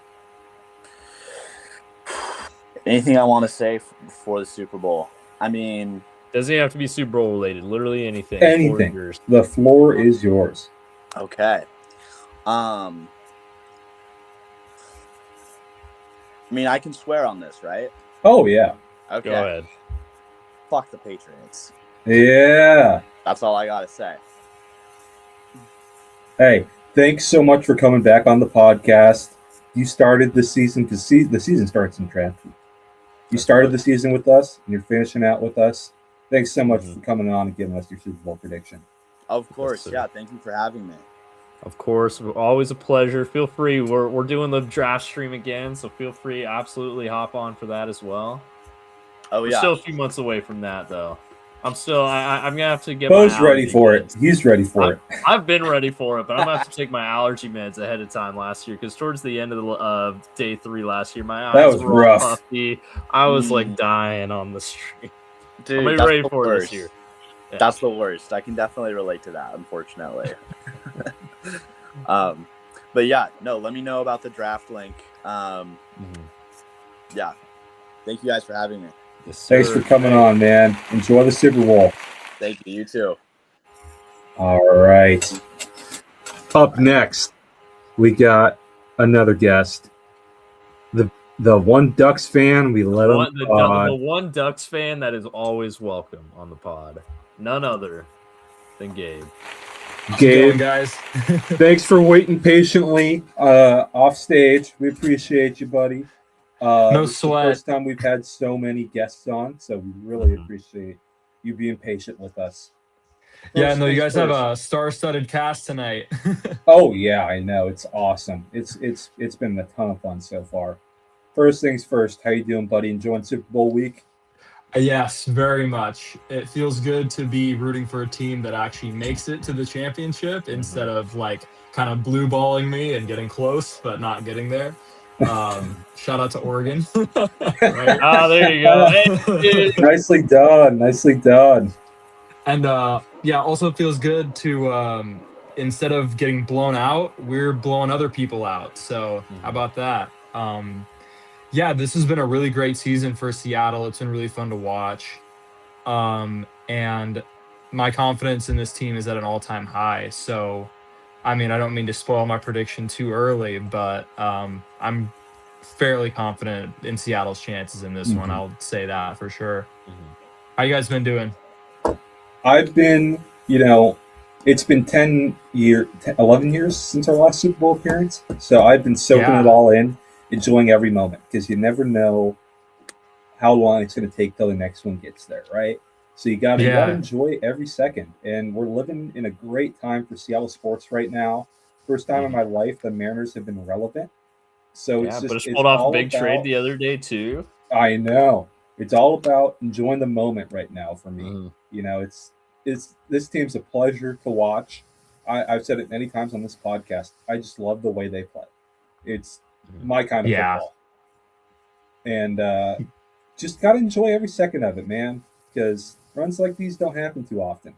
Anything I want to say before the Super Bowl? I mean, doesn't have to be Super Bowl related. Literally anything. Anything. The floor is yours. Okay. I mean, I can swear on this, right? Oh, yeah. Okay. Go ahead. Fuck the Patriots. Yeah. That's all I got to say. Hey, thanks so much for coming back on the podcast. You started the season, because the season starts in draft week. You started the season with us, and you're finishing out with us. Thanks so much for coming on and giving us your Super Bowl prediction. Of course, yeah. Thank you for having me. Of course, always a pleasure. Feel free. We're doing the draft stream again, so feel free. Absolutely hop on for that as well. Oh, yeah. We're still a few months away from that, though. I'm gonna have to get. Bo's ready for it. He's ready for it. I've been ready for it, but I'm gonna have to take my allergy meds ahead of time last year, because towards the end of day 3 last year, my eyes were rough. Puffy. I was like dying on the street. Dude, I'm ready for it this year. Yeah. That's the worst. I can definitely relate to that, unfortunately. But yeah, no. Let me know about the draft link. Yeah. Thank you guys for having me. Yes, thanks for coming on, man. Enjoy the Super Bowl. Thank you. You too. All right. Up next, we got another guest. The one Ducks fan. We let him. The one Ducks fan that is always welcome on the pod. None other than Gabe. Gabe, guys. Thanks for waiting patiently off stage. We appreciate you, buddy. No sweat. It's the first time we've had so many guests on, so we really appreciate you being patient with us. Yeah, no, you guys have a star-studded cast tonight. Oh yeah, I know. It's awesome. It's been a ton of fun so far. First things first, how you doing, buddy? Enjoying Super Bowl week? Yes, very much. It feels good to be rooting for a team that actually makes it to the championship instead of like kind of blue balling me and getting close but not getting there. Shout out to Oregon. Right? Oh, there you go. Hey, nicely done. And yeah, also feels good to instead of getting blown out, we're blowing other people out. So how about that? Yeah, this has been a really great season for Seattle. It's been really fun to watch. And my confidence in this team is at an all-time high. So, I mean, I don't mean to spoil my prediction too early, but I'm fairly confident in Seattle's chances in this one. I'll say that for sure. How you guys been doing? I've been, it's been 11 years since our last Super Bowl appearance. So I've been soaking it all in, enjoying every moment, because you never know how long it's going to take till the next one gets there, right? So you got to enjoy every second. And we're living in a great time for Seattle sports right now. First time in my life the Mariners have been relevant. So it's just, but it's pulled off a big trade the other day too. I know. It's all about enjoying the moment right now for me. It's this team's a pleasure to watch. I've said it many times on this podcast. I just love the way they play. It's my kind of football. And just got to enjoy every second of it, man, because runs like these don't happen too often.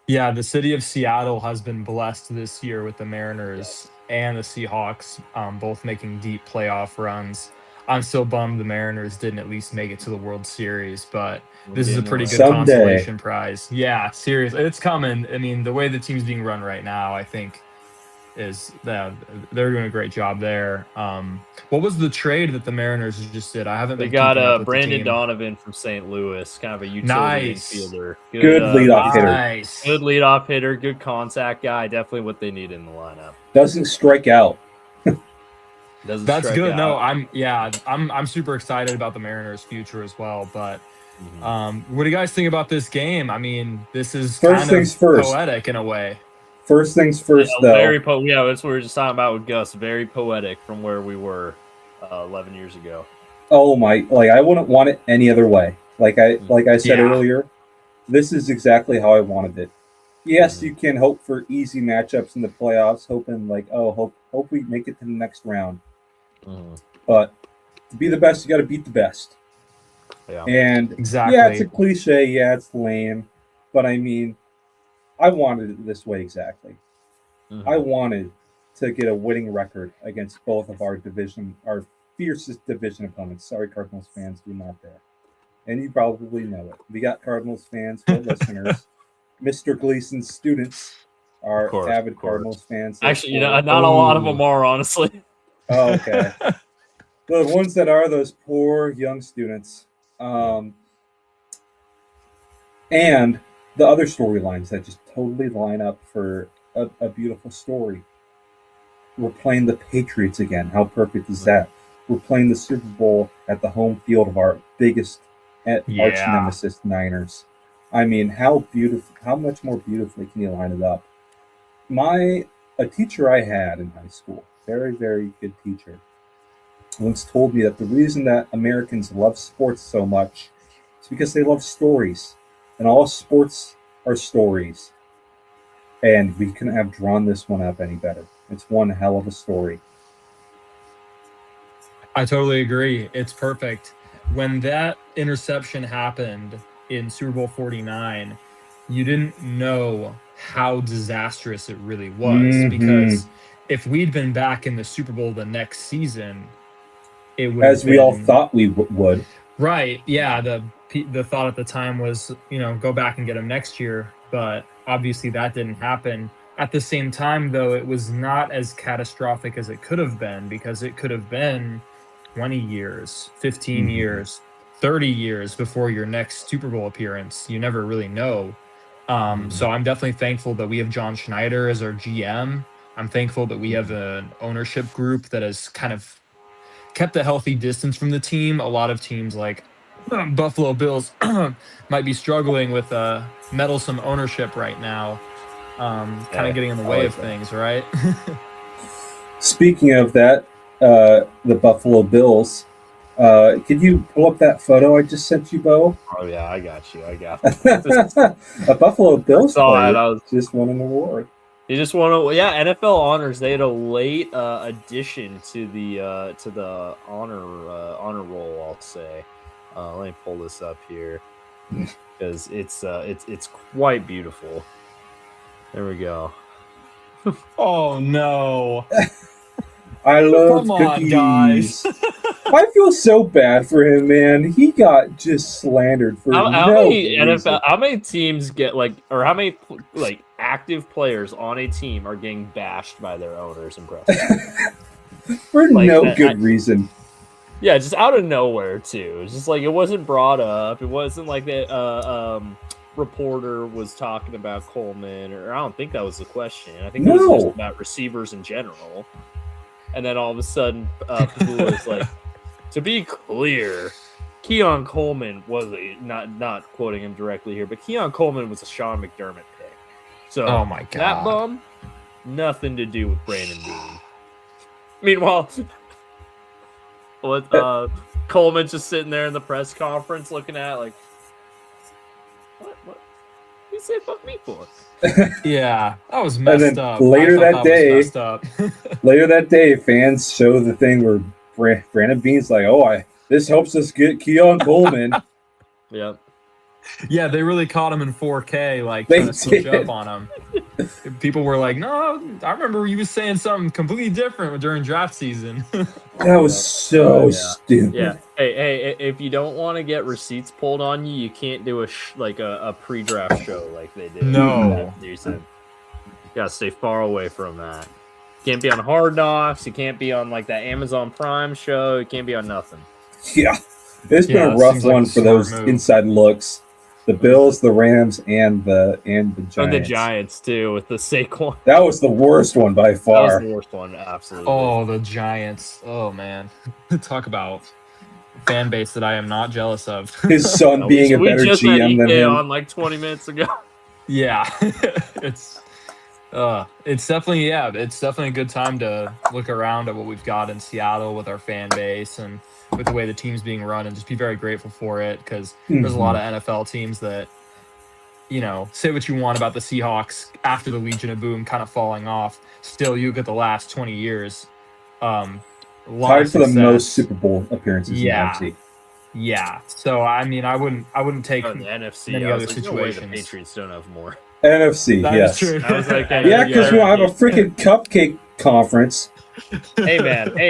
Yeah, the city of Seattle has been blessed this year with the Mariners and the Seahawks both making deep playoff runs. I'm still bummed the Mariners didn't at least make it to the World Series, but We're this is a getting pretty there. good Someday. consolation prize. Yeah, seriously, it's coming. I mean, the way the team's being run right now, I think, is that they're doing a great job there. What was the trade that the Mariners just did? I haven't They been got keeping up with the Brandon team. Donovan from St. Louis, kind of a utility Nice. infielder. Good leadoff hitter. Nice. Good leadoff hitter, good contact guy. Definitely what they need in the lineup. Doesn't strike out. Doesn't That's strike good. out. No, I'm super excited about the Mariners' future as well. But what do you guys think about this game? I mean, this is First kind things of first. poetic in a way. First things first, Yeah, though. very yeah, that's what we were just talking about with Gus. Very poetic from where we were 11 years ago. Oh my! Like I wouldn't want it any other way. Like I said Yeah. earlier, this is exactly how I wanted it. Yes, you can hope for easy matchups in the playoffs, hoping like, hope we make it to the next round. But to be the best, you got to beat the best. Yeah. And Exactly. yeah, it's a cliche. Yeah, it's lame. But I mean, I wanted it this way exactly. I wanted to get a winning record against both of our fiercest division opponents. Sorry, Cardinals fans, we're not there. And you probably know it. We got Cardinals fans, for listeners. Mr. Gleason's students are avid Cardinals fans. Actually, not a lot of them are, honestly. Oh, okay. The ones that are those poor young students. And the other storylines that just totally line up for a beautiful story. We're playing the Patriots again. How perfect is that? We're playing the Super Bowl at the home field of our biggest arch nemesis, Niners. I mean, how much more beautifully can you line it up? A teacher I had in high school, very, very good teacher, once told me that the reason that Americans love sports so much is because they love stories. And all sports are stories. And we couldn't have drawn this one up any better. It's one hell of a story. I totally agree. It's perfect. When that interception happened in Super Bowl 49, you didn't know how disastrous it really was, because if we'd been back in the Super Bowl the next season, it would as we all thought we would. Right. Yeah. The thought at the time was, go back and get him next year. But obviously that didn't happen. At the same time, though, it was not as catastrophic as it could have been, because it could have been 20 years, 15 years, 30 years before your next Super Bowl appearance. You never really know. So I'm definitely thankful that we have John Schneider as our GM. I'm thankful that we have an ownership group that has kind of kept a healthy distance from the team. A lot of teams like Buffalo Bills might be struggling with meddlesome ownership right now, kind of getting in the way of things, right? Speaking of that, the Buffalo Bills, could you pull up that photo I just sent you, Bo? Oh, yeah, I got you. A Buffalo Bills player just won an award. They just won NFL honors. They had a late addition to the honor roll, I'll say. Let me pull this up here because it's quite beautiful. There we go. Oh no! I love cookies. Guys. I feel so bad for him, man. He got just slandered for how many reason. How many teams get how many active players on a team are getting bashed by their owners and presidents for no good reason? Yeah, just out of nowhere too. It's just it wasn't brought up. It wasn't like that. Reporter was talking about Coleman, or I don't think that was the question. I think it was just about receivers in general. And then all of a sudden, Pagula is like, to be clear, Keon Coleman was not quoting him directly here, but Keon Coleman was a Sean McDermott pick. So oh my God. That bum, nothing to do with Brandon Beane. Meanwhile, Coleman's just sitting there in the press conference looking at what you say fuck me for? Yeah, that was messed up. Later that day, fans show the thing where Brandon Beane's like, this helps us get Keon Coleman. Yep. Yeah, they really caught him in 4K, trying to switch up on him. People were like, "No, I remember you was saying something completely different during draft season." That was so stupid. Yeah. Hey, if you don't want to get receipts pulled on you, you can't do a pre-draft show like they did. No. You gotta stay far away from that. You can't be on Hard Knocks. You can't be on like that Amazon Prime show. You can't be on nothing. Yeah, it's been a rough one for those inside looks. The Bills, the Rams, and the Giants. And the Giants too, with the Saquon. That was the worst one by far. That was the worst one, absolutely. Oh, the Giants. Oh man, talk about fan base that I am not jealous of. His son being a better GM than him. On like 20 minutes ago. Yeah, it's definitely a good time to look around at what we've got in Seattle with our fan base and with the way the team's being run, and just be very grateful for it, because there's a lot of NFL teams that, say what you want about the Seahawks after the Legion of Boom kind of falling off. Still, you get the last 20 years. Tied for the most Super Bowl appearances in the NFC. Yeah. So I mean, I wouldn't take the NFC. many other situations. No way the Patriots don't have more. NFC, that yes. Is true. I was like, yeah, because we'll have a freaking cupcake conference. Hey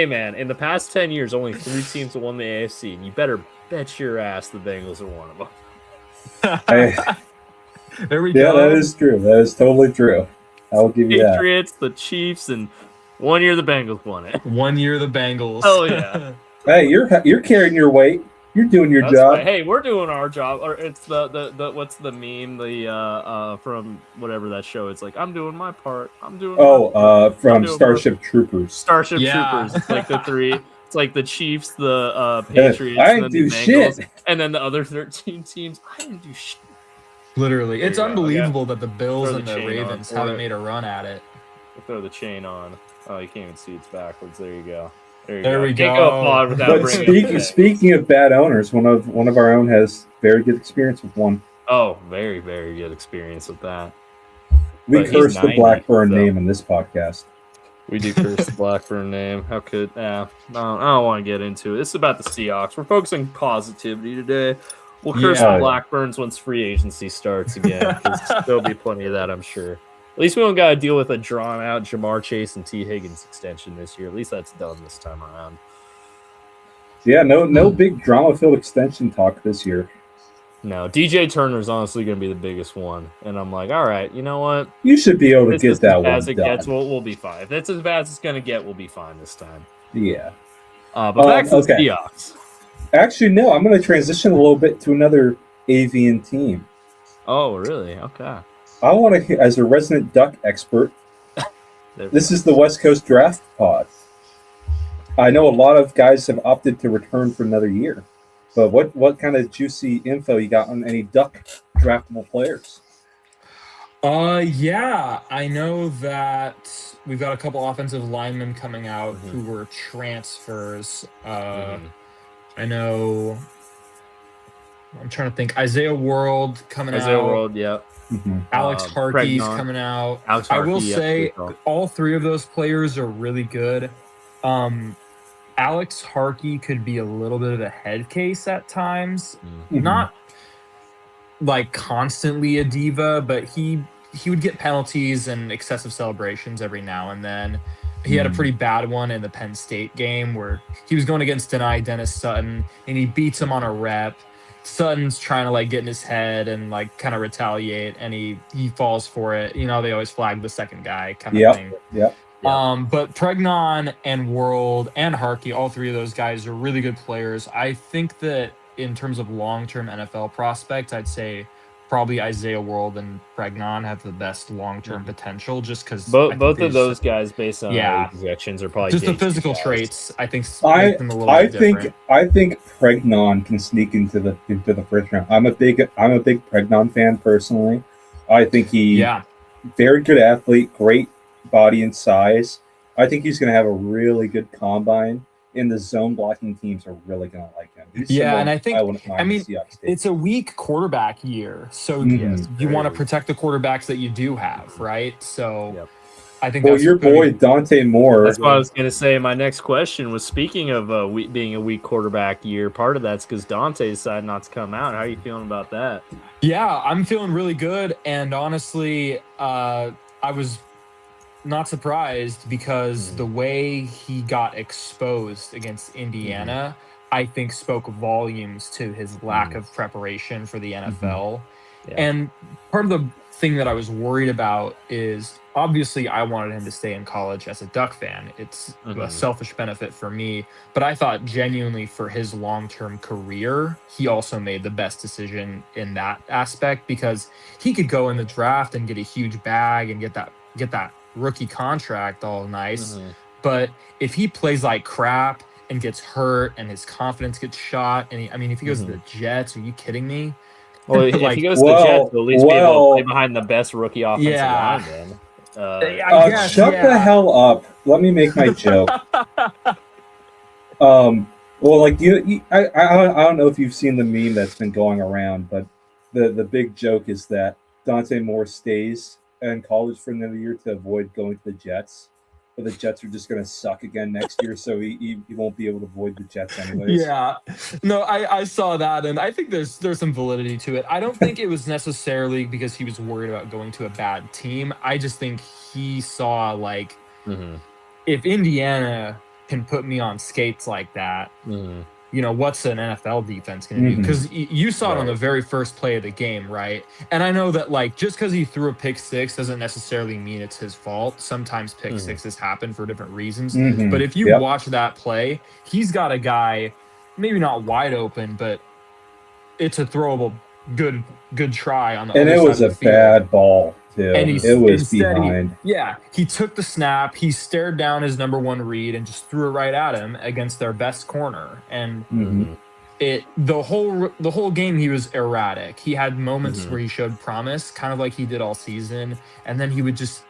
man! In the past 10 years, only 3 teams have won the AFC, and you better bet your ass the Bengals are one of them. There we go. Yeah, that is true. That is totally true. I will give you that. Patriots, the Chiefs, and one year the Bengals won it. One year the Bengals. Oh yeah. Hey, you're carrying your weight. You're doing your job. Right. Hey, we're doing our job. Or it's the what's the meme? From whatever that show. It's like, I'm doing my part. I'm doing. From Starship Troopers. Starship Troopers. It's like the 3. It's like the Chiefs, the Patriots, I and then didn't do the Bengals, shit. and then the other 13 teams. I didn't do shit. Literally, it's unbelievable that the Bills and the Ravens haven't made a run at it. We'll throw the chain on. Oh, you can't even see it's backwards. There you go. There we go. Can't go applaud without but speaking of bad owners, one of our own has very good experience with one. Oh, very, very good experience with that. We curse the Blackburn name in this podcast. We do curse the Blackburn name. How could? I don't want to get into it. This is about the Seahawks. We're focusing positivity today. We'll curse the Blackburns once free agency starts again. There'll be plenty of that, I'm sure. At least we don't got to deal with a drawn-out Jamar Chase and T. Higgins extension this year. At least that's done this time around. Yeah, no big drama-filled extension talk this year. No, DJ Turner's honestly going to be the biggest one. And I'm like, all right, you know what? You should be able to get that one as it done. gets, we'll be fine. If it's as bad as it's going to get, we'll be fine this time. Yeah. But back to the Seahawks. Actually, no, I'm going to transition a little bit to another avian team. Oh, really? Okay. I want to, as a resident duck expert, this is the West Coast Draft Pod. I know a lot of guys have opted to return for another year, but what kind of juicy info you got on any duck draftable players? Yeah, I know that we've got a couple offensive linemen coming out who were transfers. I know. I'm trying to think. Isaiah World coming out. Isaiah World, yeah. Alex Harkey's coming out. I will say all 3 of those players are really good. Alex Harkey could be a little bit of a head case at times. Not like constantly a diva, but he would get penalties and excessive celebrations every now and then. He had a pretty bad one in the Penn State game where he was going against Dennis Sutton and he beats him on a rep. Sutton's trying to like get in his head and like kind of retaliate, and he falls for it. They always flag the second guy kind of thing. Yeah. But Pregnon and World and Harkey, all 3 of those guys are really good players. I think that in terms of long-term NFL prospects, I'd say probably Isaiah World and Pregnon have the best long-term potential, just because both of those guys, based on projections, are probably just the physical traits. I think make them a little bit different. I think Pregnon can sneak into the first round. I'm a big Pregnon fan personally. I think very good athlete, great body and size. I think he's going to have a really good combine, and the zone blocking teams are really going to like him. And I think it's a weak quarterback year, so you want to protect the quarterbacks that you do have, right? So I think that's your boy Dante Moore. That's what I was going to say. My next question was, speaking of being a weak quarterback year, part of that's because Dante decided not to come out. How are you feeling about that? Yeah, I'm feeling really good, and honestly, I was not surprised because the way he got exposed against Indiana, I think spoke volumes to his lack of preparation for the NFL. Yeah. And part of the thing that I was worried about is obviously I wanted him to stay in college as a Duck fan. It's a selfish benefit for me, but I thought genuinely for his long-term career, he also made the best decision in that aspect because he could go in the draft and get a huge bag and get that rookie contract all nice. But if he plays like crap and gets hurt and his confidence gets shot, and if he goes to the Jets, are you kidding me? Well, if he goes to the Jets, he'll at least be able to play behind the best rookie offensive line, then. Shut the hell up. Let me make my joke. Well, like I don't know if you've seen the meme that's been going around, but the big joke is that Dante Moore stays in college for another year to avoid going to the Jets. But the Jets are just going to suck again next year, so he won't be able to avoid the Jets anyways. Yeah. No, I saw that, and I think there's some validity to it. I don't think it was necessarily because he was worried about going to a bad team. I just think he saw, like, if Indiana can put me on skates like that, what's an NFL defense going to do? Because you saw it on the very first play of the game, right? And I know that, like, just because he threw a pick six doesn't necessarily mean it's his fault. Sometimes pick sixes happen for different reasons. But if you watch that play, he's got a guy, maybe not wide open, but it's a throwable good try on the other side of the field. And it was a bad ball, too. And it was behind. He took the snap, he stared down his number one read and just threw it right at him against their best corner. And the whole game he was erratic. He had moments where he showed promise, kind of like he did all season, and then he would just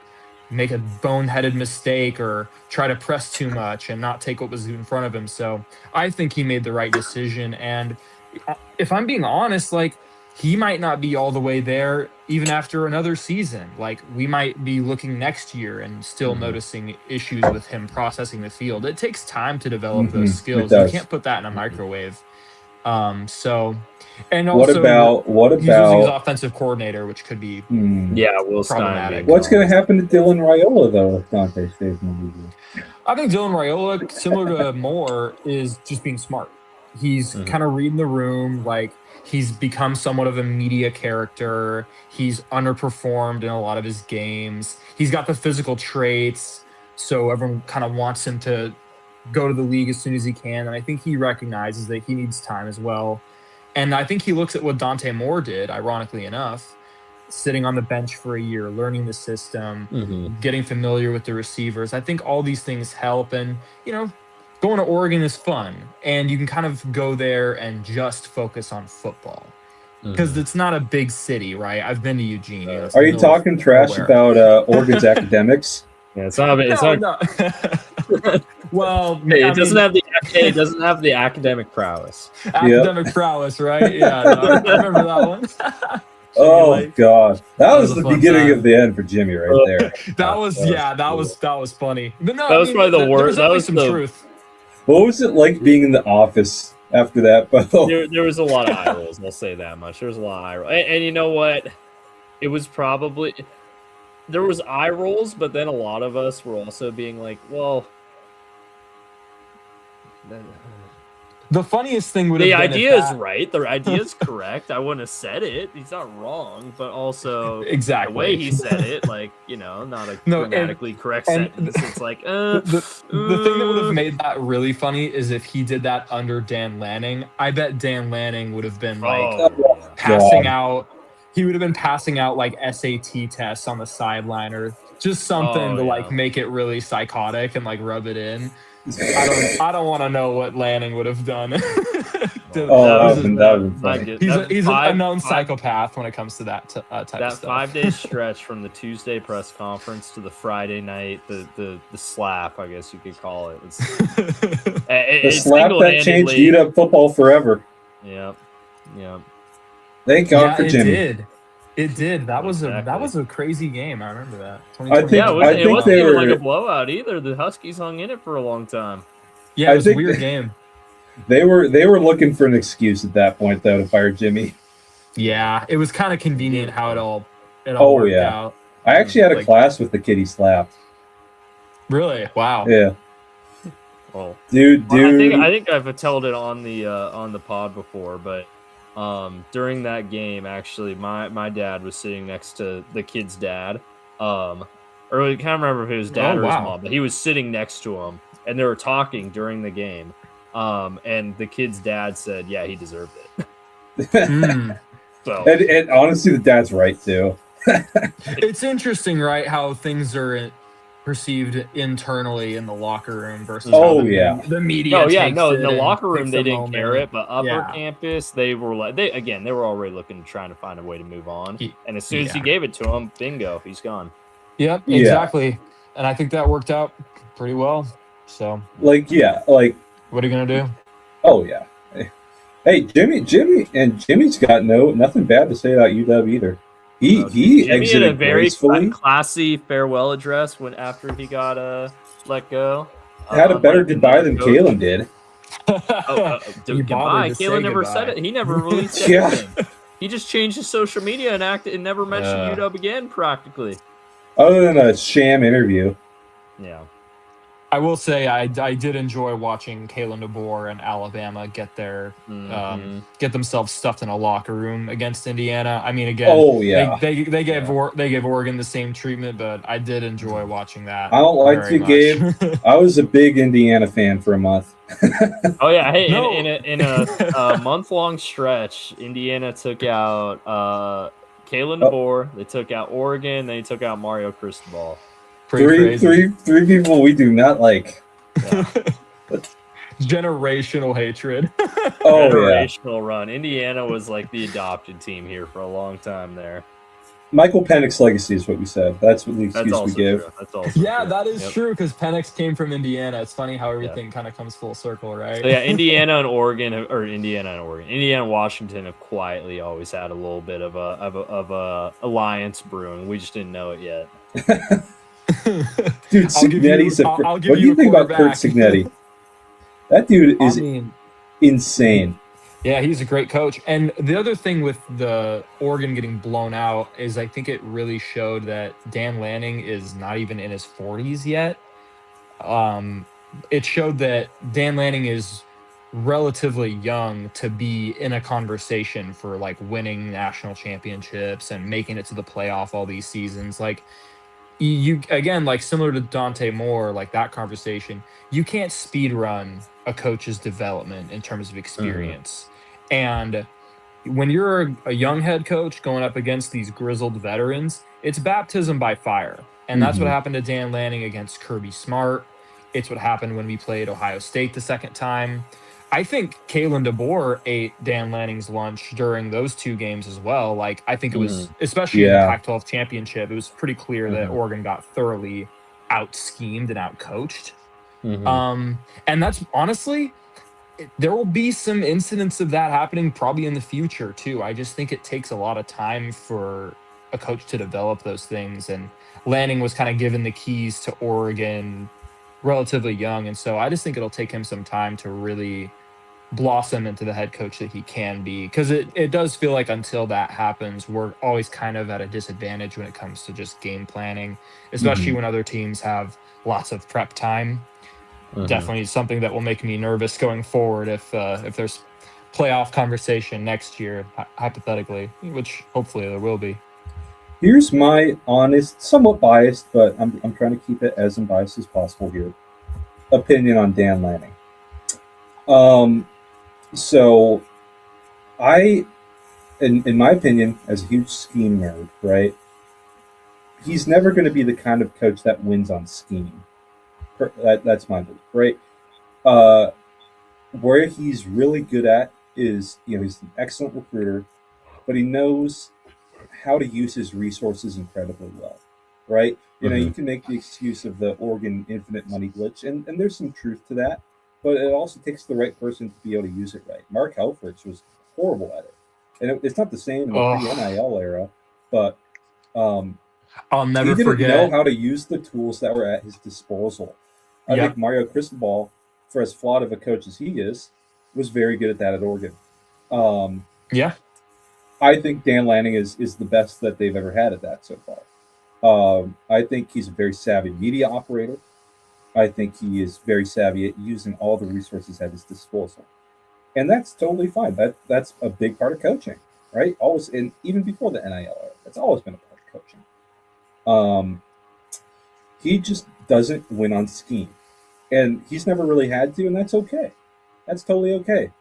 make a boneheaded mistake or try to press too much and not take what was in front of him. So I think he made the right decision. And if I'm being honest, like, he might not be all the way there even after another season. Like, we might be looking next year and still noticing issues with him processing the field. It takes time to develop those skills. You can't put that in a microwave. And also what about he's losing his offensive coordinator, which could be Will problematic. What's going to happen to Dylan Raiola though if Dante stays in the league? I think Dylan Raiola, similar to Moore, is just being smart. He's kind of reading the room. Like, he's become somewhat of a media character. He's underperformed in a lot of his games. He's got the physical traits, so everyone kind of wants him to go to the league as soon as he can. And I think he recognizes that he needs time as well. And I think he looks at what Dante Moore did, ironically enough, sitting on the bench for a year, learning the system, getting familiar with the receivers. I think all these things help. And, going to Oregon is fun, and you can kind of go there and just focus on football because it's not a big city, right? I've been to Eugene. Are you talking trash about Oregon's academics? Yeah, it's not. No. Well, it doesn't have the academic prowess. Academic prowess, right? Yeah, I remember that one. Oh God, that was the beginning of the end for Jimmy right there. That was funny. But no, that was probably the worst. That was some truth. What was it like being in the office after that? There was a lot of eye rolls. I'll say that much. There was a lot of eye rolls, and you know what? It was probably there was eye rolls, but then a lot of us were also being like, well. The funniest thing would have been the idea is right. The idea is correct. I wouldn't have said it. He's not wrong, but also exactly the way he said it, like, not a grammatically correct sentence. It's like the thing that would have made that really funny is if he did that under Dan Lanning. I bet Dan Lanning would have been like passing out. He would have been passing out like SAT tests on the sideline or just something to like make it really psychotic and like rub it in. I don't want to know what Lanning would have done. That was funny. He's a known psychopath when it comes to that type of stuff. That 5-day stretch from the Tuesday press conference to the Friday night, the slap, I guess you could call it. The slap that changed UW football forever. Yep. Thank God for Jimmy. It did. That was a crazy game. I remember that. It wasn't even like a blowout either. The Huskies hung in it for a long time. Yeah, it was a weird game. They were looking for an excuse at that point, though, to fire Jimmy. Yeah, it was kind of convenient how it all worked out. I actually had a class with the kid he slapped. Really? Wow. Yeah. Well, dude. I think I've told it on the pod before, but during that game, actually, my dad was sitting next to the kid's dad. Or I can't remember if it was dad or his mom, but he was sitting next to him, and they were talking during the game. And the kid's dad said, "Yeah, he deserved it." So, and honestly, the dad's right too. It's interesting, right? How things are perceived internally in the locker room versus the media. In the locker room they didn't care it, but upper campus they were like they were already trying to find a way to move on. And as soon as he gave it to him, bingo, he's gone. Yep, exactly. And I think that worked out pretty well. So what are you gonna do? Oh yeah. Hey, Jimmy's got nothing bad to say about UW either. He exited had a very gracefully. Classy farewell address after he got let go. Had a better goodbye than Kalen did. Goodbye. Kalen never said it. He never released anything. He just changed his social media and never mentioned UW again, practically. Other than a sham interview. Yeah. I will say I did enjoy watching Kalen DeBoer and Alabama get themselves stuffed in a locker room against Indiana. I mean, again, they gave Oregon the same treatment, but I did enjoy watching that. I don't like you, Gabe. I was a big Indiana fan for a month. Oh yeah, hey, in a month-long stretch, Indiana took out Kalen DeBoer. They took out Oregon. They took out Mario Cristobal. Three people we do not like. Yeah. Generational hatred. Generational run. Indiana was like the adopted team here for a long time there. Michael Penix's legacy is what we said. That's what the excuse we give. True. That's also true. That is true because Penix came from Indiana. It's funny how everything kind of comes full circle, right? So Indiana and Washington have quietly always had a little bit of a alliance brewing. We just didn't know it yet. Dude, Cignetti's what do you think about Kirk Cignetti? That dude is insane. Yeah, he's a great coach. And the other thing with the Oregon getting blown out is I think it really showed that Dan Lanning is not even in his 40s yet. It showed that Dan Lanning is relatively young to be in a conversation for like winning national championships and making it to the playoff all these seasons. Like, you again, like similar to Dante Moore, like that conversation, you can't speed run a coach's development in terms of experience. And when you're a young head coach going up against these grizzled veterans, it's baptism by fire. And that's what happened to Dan Lanning against Kirby Smart. It's what happened when we played Ohio State the second time. I think Kalen DeBoer ate Dan Lanning's lunch during those two games as well. Like, I think it was, especially in the Pac-12 championship, it was pretty clear that Oregon got thoroughly out-schemed and out-coached. And that's honestly, there will be some incidents of that happening probably in the future too. I just think it takes a lot of time for a coach to develop those things. And Lanning was kind of given the keys to Oregon relatively young. And so I just think it'll take him some time to really blossom into the head coach that he can be, because it does feel like until that happens, we're always kind of at a disadvantage when it comes to just game planning, especially when other teams have lots of prep time. Definitely something that will make me nervous going forward if there's playoff conversation next year, hypothetically, which hopefully there will be. Here's my honest, somewhat biased, but I'm trying to keep it as unbiased as possible here, opinion on Dan Lanning. So in my opinion, as a huge scheme nerd, right, he's never going to be the kind of coach that wins on scheme. That's my belief, right? Where he's really good at is, he's an excellent recruiter, but he knows how to use his resources incredibly well, right? You can make the excuse of the Oregon infinite money glitch, and there's some truth to that, but it also takes the right person to be able to use it right. Mark Helfrich was horrible at it, and it's not the same in the pre-NIL era, but I'll never he forget. didn't know how to use the tools that were at his disposal. I think Mario Cristobal, for as flawed of a coach as he is, was very good at that at Oregon. I think Dan Lanning is the best that they've ever had at that so far. I think he's a very savvy media operator. I think he is very savvy at using all the resources at his disposal, and that's totally fine. That's a big part of coaching, right? Always, and even before the NIL era, that's always been a part of coaching. He just doesn't win on scheme, and he's never really had to, and that's okay. That's totally okay.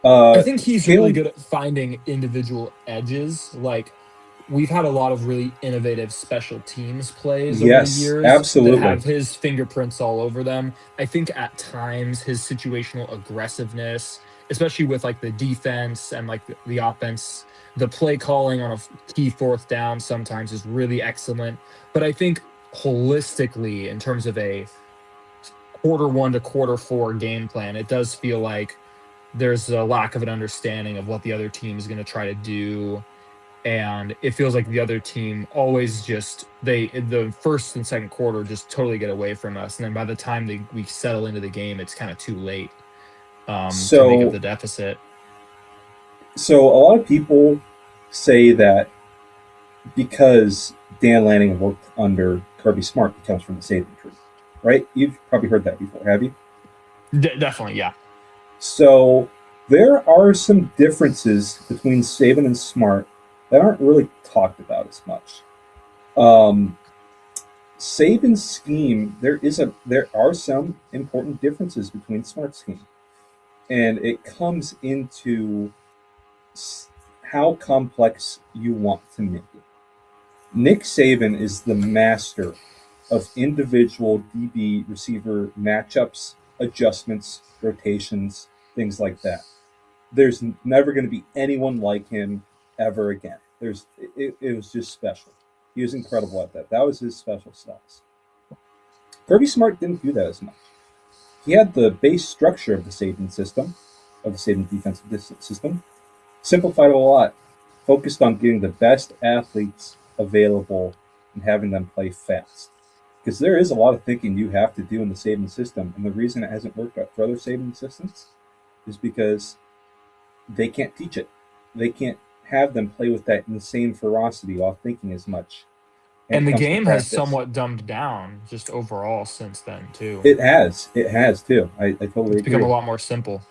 I think he's really good at finding individual edges. Like, we've had a lot of really innovative special teams plays over the years absolutely. that have his fingerprints all over them. I think at times his situational aggressiveness, especially with like the defense and like the offense, the play calling on a key fourth down sometimes is really excellent. But I think holistically, in terms of a quarter one to quarter four game plan, it does feel like there's a lack of an understanding of what the other team is going to try to do. And it feels like the other team always just, the first and second quarter just totally get away from us. And then by the time we settle into the game, it's kind of too late to make up the deficit. So a lot of people say that because Dan Lanning worked under Kirby Smart, he comes from the Saban tree, right? You've probably heard that before, have you? Definitely, yeah. So there are some differences between Saban and Smart that aren't really talked about as much. Saban's scheme, there are some important differences between Smart's scheme, and it comes into how complex you want to make it. Nick Saban is the master of individual DB receiver matchups, adjustments, rotations, things like that. There's never going to be anyone like him ever again. It was just special. He was incredible at that. That was his special sauce. Kirby Smart didn't do that as much. He had the base structure of the Saban system, of the Saban defensive system, simplified it a lot, focused on getting the best athletes available and having them play fast. Because there is a lot of thinking you have to do in the Saban system, and the reason it hasn't worked out for other Saban systems is because they can't teach it. They can't have them play with that insane ferocity while thinking as much. And the game has somewhat dumbed down just overall since then, too. It has too. I totally agree. It's become a lot more simple.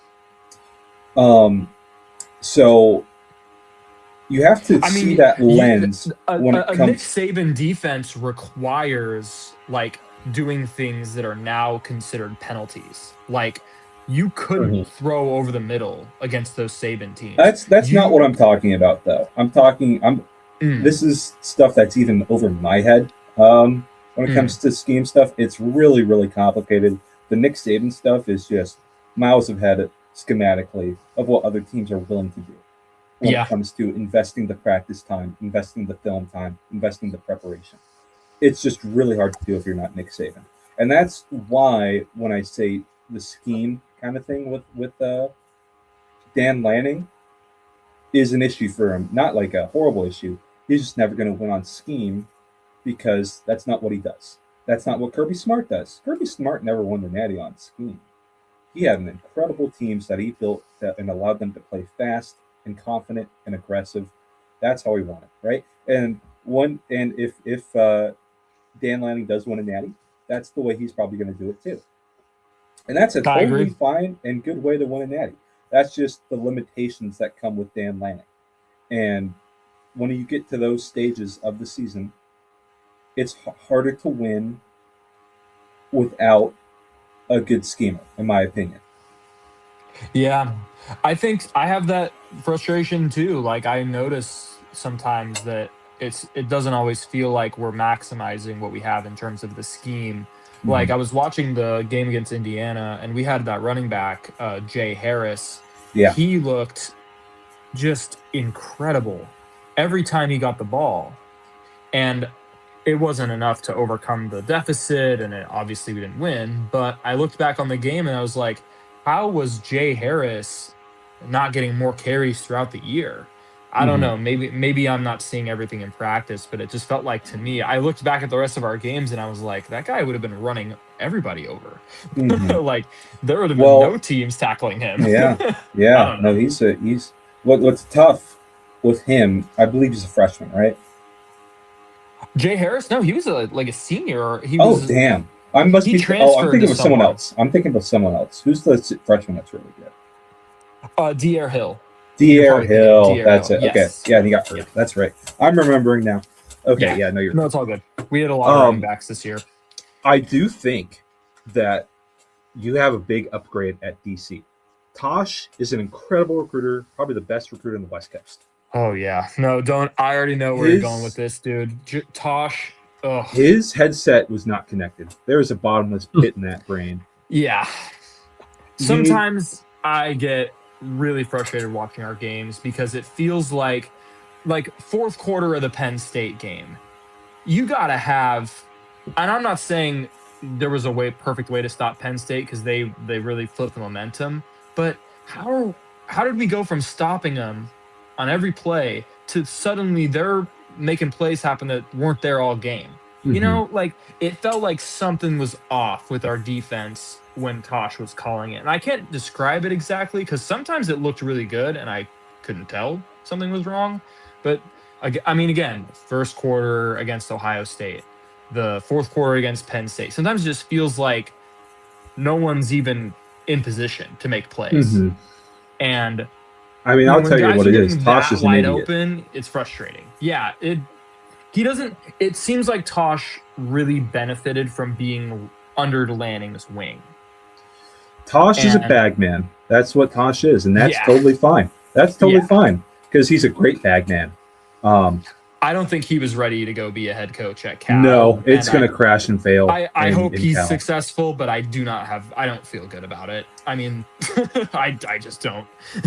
So you have to see that lens when it comes. A Nick Saban defense requires like doing things that are now considered penalties. Like, you couldn't throw over the middle against those Saban teams. That's not what I'm talking about, though. This is stuff that's even over my head. When it comes to scheme stuff, it's really, really complicated. The Nick Saban stuff is just miles ahead schematically of what other teams are willing to do when it comes to investing the practice time, investing the film time, investing the preparation. It's just really hard to do if you're not Nick Saban. And that's why when I say the scheme kind of thing with Dan Lanning is an issue for him. Not like a horrible issue. He's just never going to win on scheme because that's not what he does. That's not what Kirby Smart does. Kirby Smart never won the Natty on scheme. He had an incredible teams that he built and allowed them to play fast and confident and aggressive. That's how he won it, right? And if Dan Lanning does win a Natty, that's the way he's probably going to do it too. And that's a totally fine and good way to win a Natty. That's just the limitations that come with Dan Lanning. And when you get to those stages of the season, it's harder to win without a good schemer, in my opinion. Yeah, I think I have that frustration too. Like, I notice sometimes that it doesn't always feel like we're maximizing what we have in terms of the scheme. Like, I was watching the game against Indiana, and we had that running back, Jay Harris. Yeah. He looked just incredible every time he got the ball. And it wasn't enough to overcome the deficit, and obviously we didn't win. But I looked back on the game, and I was like, how was Jay Harris not getting more carries throughout the year? I don't know. Maybe I'm not seeing everything in practice, but it just felt like, to me, I looked back at the rest of our games and I was like, that guy would have been running everybody over. Like, there would have been no teams tackling him. Yeah. No, he's what's tough with him. I believe he's a freshman, right? Jay Harris? No, he was like a senior. Oh, damn. I'm thinking of someone else. I'm thinking of someone else. Who's the freshman that's really good? D'Air Hill. D'Air Hill. That's it. Yes. Okay. Yeah, he got hurt. Yeah. That's right. I'm remembering now. Okay. Yeah. No, you're. No, it's all good. We had a lot of running backs this year. I do think that you have a big upgrade at DC. Tosh is an incredible recruiter, probably the best recruiter in the West Coast. Oh yeah. No, don't. I already know where you're going with this, dude. Tosh. Ugh. His headset was not connected. There was a bottomless pit in that brain. Yeah. Sometimes I get really frustrated watching our games because it feels like fourth quarter of the Penn State game. You gotta have, and I'm not saying there was a perfect way to stop Penn State because they really flipped the momentum, but how did we go from stopping them on every play to suddenly they're making plays happen that weren't there all game? You know, like it felt like something was off with our defense when Tosh was calling it. And I can't describe it exactly because sometimes it looked really good and I couldn't tell something was wrong. But I mean, again, first quarter against Ohio State, the fourth quarter against Penn State, sometimes it just feels like no one's even in position to make plays. And I mean, I'll tell you what it is. Tosh is an idiot. Open, it's frustrating. Yeah, it seems like Tosh really benefited from being under Lanning's wing. Tosh is a bag man. That's what Tosh is, and that's totally fine. That's totally fine because he's a great bag man. I don't think he was ready to go be a head coach at Cal. No, it's going to crash and fail. I hope he's successful, but I don't feel good about it. I mean, I just don't.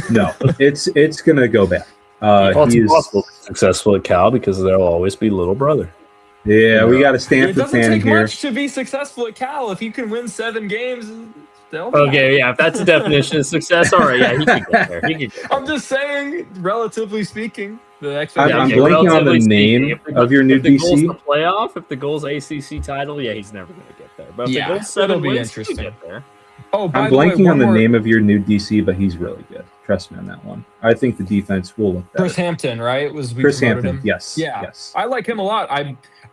No, it's going to go bad. It's impossible to be successful at Cal because there'll always be little brother. Yeah, we got to stand for fan here. It doesn't take much to be successful at Cal. If you can win 7 games, if that's the definition of success, all right, yeah, he can get there. I'm just saying, relatively speaking, I'm blanking on the name of your new DC. If the goal's the playoff, if the goal's ACC title, yeah, he's never going to get there. But if the goal's 7 wins, he can get there. I'm blanking on the name of your new DC, but he's really good. Trust me on that one. I think the defense will look better. Chris Hampton, right? Chris Hampton, yes. Yeah. Yes. I like him a lot.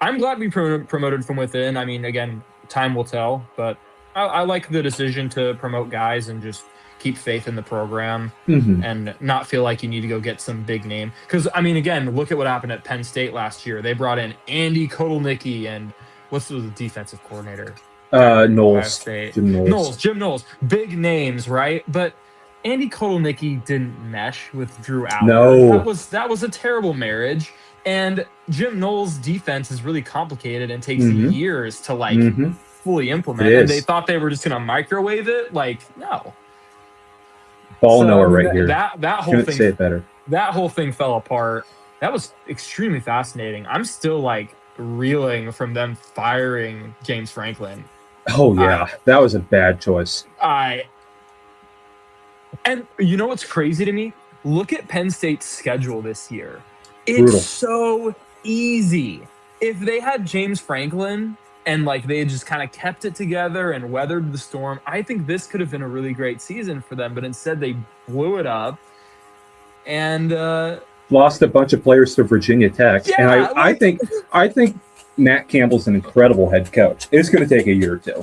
I'm glad we promoted from within. I mean, again, time will tell, but I like the decision to promote guys and just keep faith in the program and not feel like you need to go get some big name. Because, I mean, again, look at what happened at Penn State last year. They brought in Andy Kotelnicki and what's the defensive coordinator? Knowles. Jim Knowles. Big names, right? But Andy Kotelnicki didn't mesh with Drew Allen. No. That was a terrible marriage. And Jim Knowles' defense is really complicated and takes years to fully implement. And they thought they were just going to microwave it. Like, no. Ball knower right here. That whole Couldn't thing. Say it better. That whole thing fell apart. That was extremely fascinating. I'm still like reeling from them firing James Franklin. Oh yeah, that was a bad choice. And you know what's crazy to me? Look at Penn State's schedule this year. It's brutal. So easy. If they had James Franklin and like they just kind of kept it together and weathered the storm, I think this could have been a really great season for them. But instead, they blew it up and lost a bunch of players to Virginia Tech. Yeah, and I think Matt Campbell's an incredible head coach. It's going to take a year or two.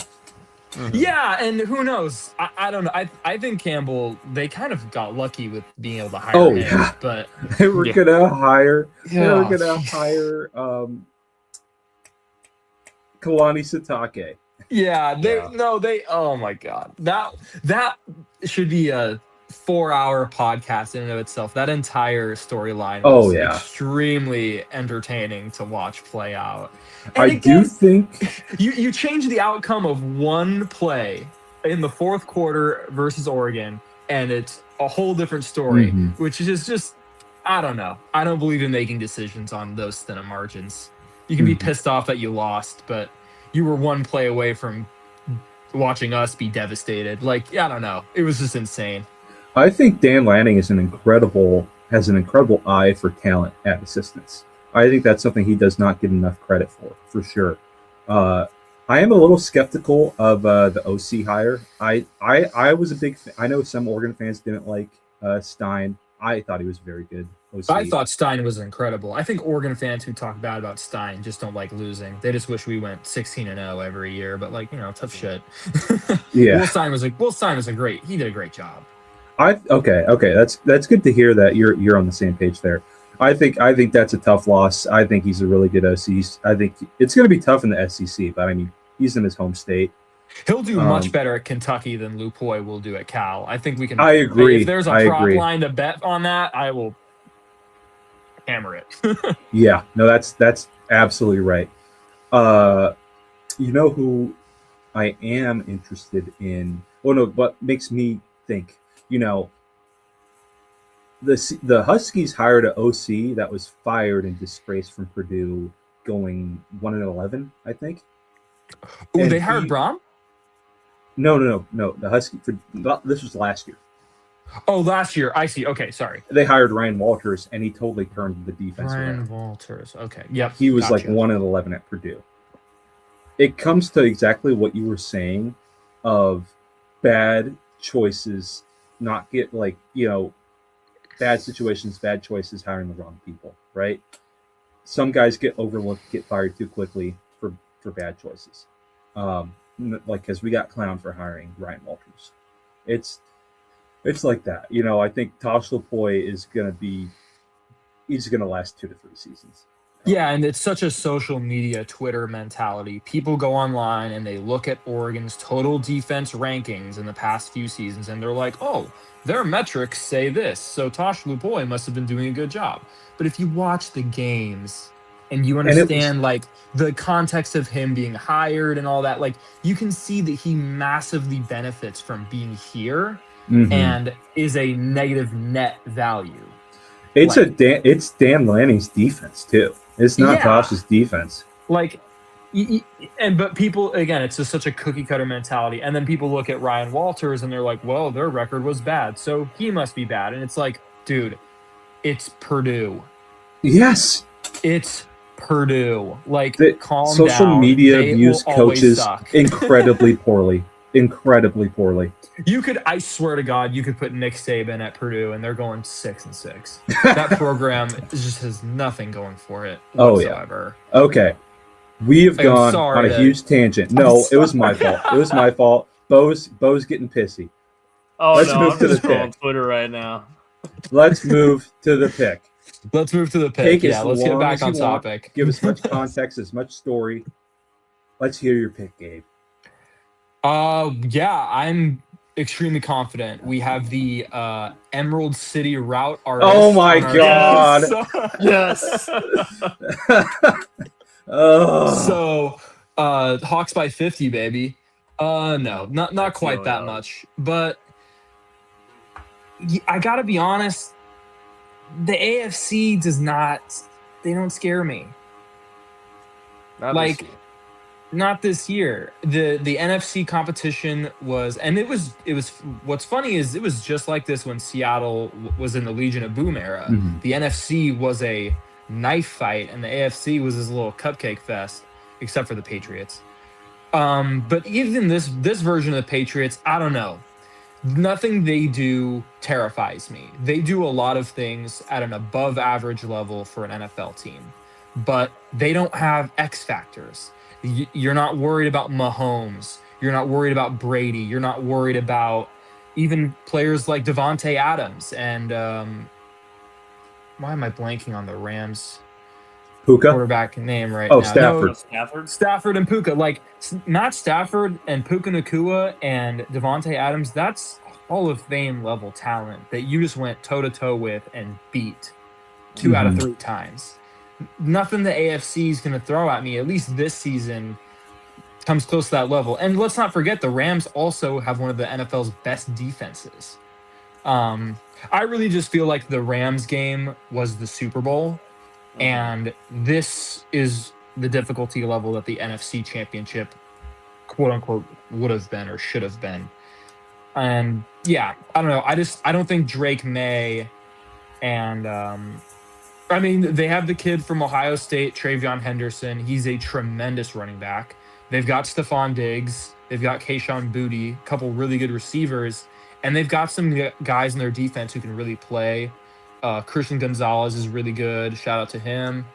Yeah, and who knows? I don't know. I think Campbell, they kind of got lucky with being able to hire him, but they were gonna hire. They were gonna hire Kalani Sitake. Yeah, they. Oh my God, that should be a 4-hour podcast in and of itself. That entire storyline was extremely entertaining to watch play out. And I do think you change the outcome of one play in the fourth quarter versus Oregon, and it's a whole different story, which is just, I don't know. I don't believe in making decisions on those thin of margins. You can be pissed off that you lost, but you were one play away from watching us be devastated. Like, I don't know. It was just insane. I think Dan Lanning has an incredible eye for talent at assistants. I think that's something he does not get enough credit for sure. I am a little skeptical of the OC hire. I was a big fan. I know some Oregon fans didn't like Stein. I thought he was very good. OC. I thought Stein was incredible. I think Oregon fans who talk bad about Stein just don't like losing. They just wish we went 16-0 every year. But tough shit. Yeah. Will Stein was a great. He did a great job. Okay. That's good to hear that you're on the same page there. I think that's a tough loss. I think he's a really good OC. I think it's going to be tough in the SEC, but I mean, he's in his home state. He'll do much better at Kentucky than Lupoy will do at Cal. I think we can. I agree. If there's a prop line to bet on that, I will hammer it. Yeah, no, that's absolutely right. You know who I am interested in? Well, no, what makes me think? The Huskies hired an OC that was fired and disgraced from Purdue, going 1-11, I think. Oh, they hired Brom? No. The Husky. This was last year. Oh, last year. I see. Okay, sorry. They hired Ryan Walters, and he totally turned the defense around. Ryan Walters. Okay. Yep. He was like 1-11 at Purdue. It comes to exactly what you were saying of bad choices, bad situations, bad choices, hiring the wrong people, right? Some guys get overlooked, get fired too quickly for bad choices. Because we got clowned for hiring Ryan Walters. It's like that. I think Tosh Lupoy he's going to last 2 to 3 seasons. Yeah, and it's such a social media Twitter mentality. People go online and they look at Oregon's total defense rankings in the past few seasons, and they're like, oh, their metrics say this, so Tosh Lupoy must have been doing a good job. But if you watch the games and you understand the context of him being hired and all that, you can see that he massively benefits from being here and is a negative net value. It's Dan Lanning's defense too. It's not Tosh's defense. But people, again, it's just such a cookie cutter mentality. And then people look at Ryan Walters and they're like, well, their record was bad, so he must be bad. And it's like, dude, it's Purdue. Yes. It's Purdue. Calm down. Social media views coaches incredibly poorly. Incredibly poorly. I swear to God, you could put Nick Saban at Purdue and they're going 6-6. That program just has nothing going for it whatsoever. Oh, yeah. Okay. We have gone on a huge tangent. No, it was my fault. It was my fault. Bo's getting pissy. Oh, let's move to the pick. On Twitter right now. Let's move to the pick. Let's move to the pick. Yeah, let's get back on topic. Give as much context, as much story. Let's hear your pick, Gabe. Yeah, I'm extremely confident. We have the Emerald City route artist. Oh my God! Yes. So, Hawks by 50, baby. No, not quite that much. But I gotta be honest, the AFC they don't scare me. Not this year. The NFC competition was what's funny is it was just like this when Seattle was in the Legion of Boom era. Mm-hmm. The NFC was a knife fight and the AFC was this little cupcake fest, except for the Patriots. But even this version of the Patriots, I don't know. Nothing they do terrifies me. They do a lot of things at an above average level for an NFL team, but they don't have X factors. You're not worried about Mahomes. You're not worried about Brady. You're not worried about even players like Devontae Adams and why am I blanking on the Rams Puka quarterback name right now? Oh, Stafford. No, Stafford and Puka. Matt Stafford and Puka Nacua and Devontae Adams, that's Hall of Fame level talent that you just went toe-to-toe with and beat 2 out of 3 times. Nothing the AFC is going to throw at me, at least this season, comes close to that level. And let's not forget, the Rams also have one of the NFL's best defenses. I really just feel like the Rams game was the Super Bowl, and this is the difficulty level that the NFC Championship, quote-unquote, would have been or should have been. And, yeah, I don't know. I don't think Drake Maye and they have the kid from Ohio State, Travion Henderson. He's a tremendous running back. They've got Stephon Diggs. They've got Kayshon Boutte, a couple really good receivers. And they've got some guys in their defense who can really play. Christian Gonzalez is really good. Shout out to him.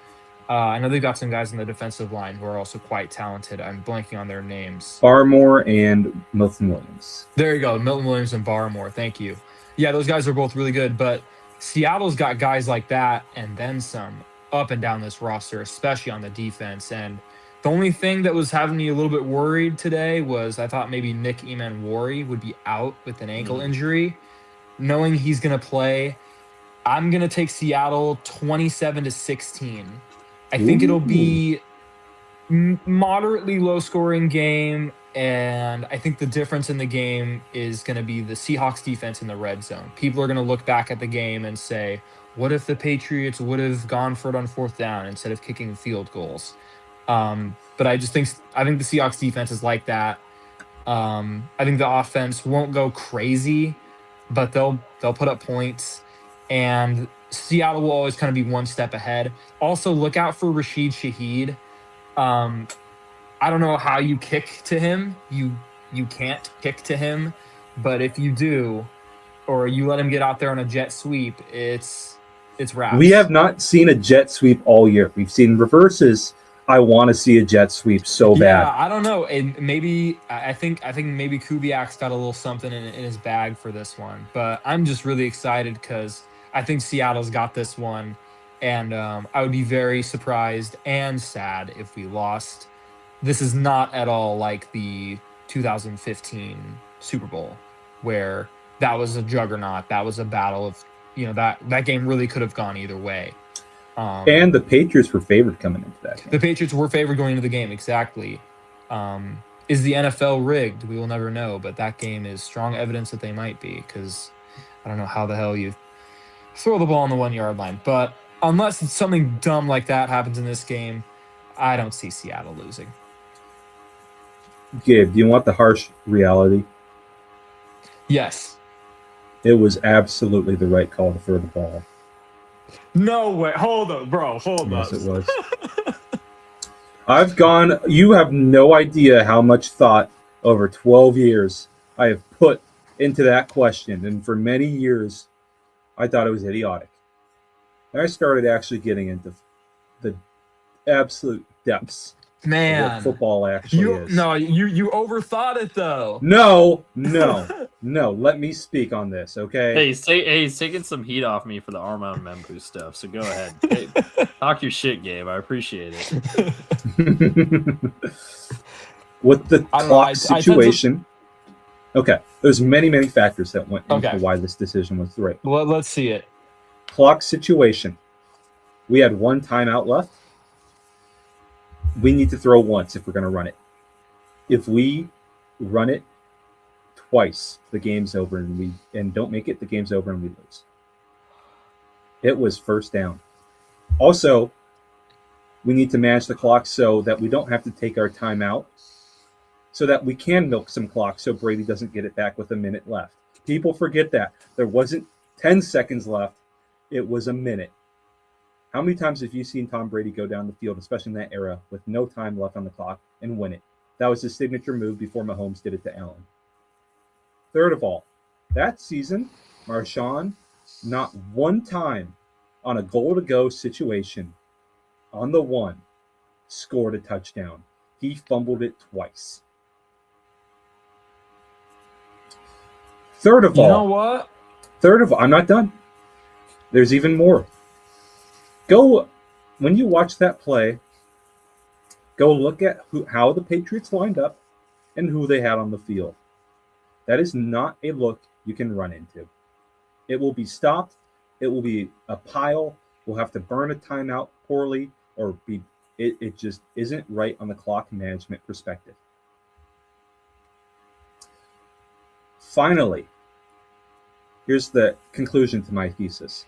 I know they've got some guys on the defensive line who are also quite talented. I'm blanking on their names. Barmore and Milton Williams. There you go. Milton Williams and Barmore. Thank you. Yeah, those guys are both really good. But Seattle's got guys like that and then some up and down this roster, especially on the defense. And the only thing that was having me a little bit worried today was I thought maybe Nick Emanwari would be out with an ankle injury. Knowing he's going to play, I'm going to take Seattle 27-16. I think it'll be moderately low-scoring game, and I think the difference in the game is going to be the Seahawks defense in the red zone. People are going to look back at the game and say, what if the Patriots would have gone for it on 4th down instead of kicking field goals? But I think the Seahawks defense is like that. I think the offense won't go crazy, but they'll put up points, and Seattle will always kind of be one step ahead. Also, look out for Rashid Shaheed. I don't know how you kick to him. You can't kick to him, but if you do, or you let him get out there on a jet sweep, it's wraps. We have not seen a jet sweep all year. We've seen reverses. I want to see a jet sweep so bad. Yeah, I don't know. And maybe I think maybe Kubiak's got a little something in his bag for this one. But I'm just really excited because I think Seattle's got this one, and I would be very surprised and sad if we lost. This is not at all like the 2015 Super Bowl where that was a juggernaut. That was a battle of, that game really could have gone either way. And the Patriots were favored coming into that game. The Patriots were favored going into the game, exactly. Is the NFL rigged? We will never know, but that game is strong evidence that they might be, because I don't know how the hell you throw the ball on the 1-yard line. But unless something dumb like that happens in this game, I don't see Seattle losing. Gabe, do you want the harsh reality? Yes. It was absolutely the right call to throw the ball. No way. Hold up, bro. Hold up. Yes, it was. You have no idea how much thought over 12 years I have put into that question. And for many years, I thought it was idiotic. And I started actually getting into the absolute depths of what football actually is. No, you overthought it, though. No. Let me speak on this, okay? Hey, he's taking some heat off me for the Armand Membu stuff, so go ahead. Hey, talk your shit, Gabe. I appreciate it. With the clock situation, okay, there's many factors that went into why this decision was right. Well, let's see it. Clock situation. We had one timeout left. We need to throw once if we're going to run it. If we run it twice, the game's over, and don't make it, the game's over and we lose. It was 1st down. Also, we need to manage the clock so that we don't have to take our timeout, so that we can milk some clock so Brady doesn't get it back with a minute left. People forget that. There wasn't 10 seconds left. It was a minute. How many times have you seen Tom Brady go down the field, especially in that era, with no time left on the clock and win it? That was his signature move before Mahomes did it to Allen. Third of all, that season, Marshawn, not one time on a goal-to-go situation on the 1 scored a touchdown. He fumbled it twice. Third of all, you know what? I'm not done. There's even more. When you watch that play, go look at how the Patriots lined up and who they had on the field. That is not a look you can run into. It will be stopped. It will be a pile. We'll have to burn a timeout poorly, or it just isn't right on the clock management perspective. Finally, here's the conclusion to my thesis.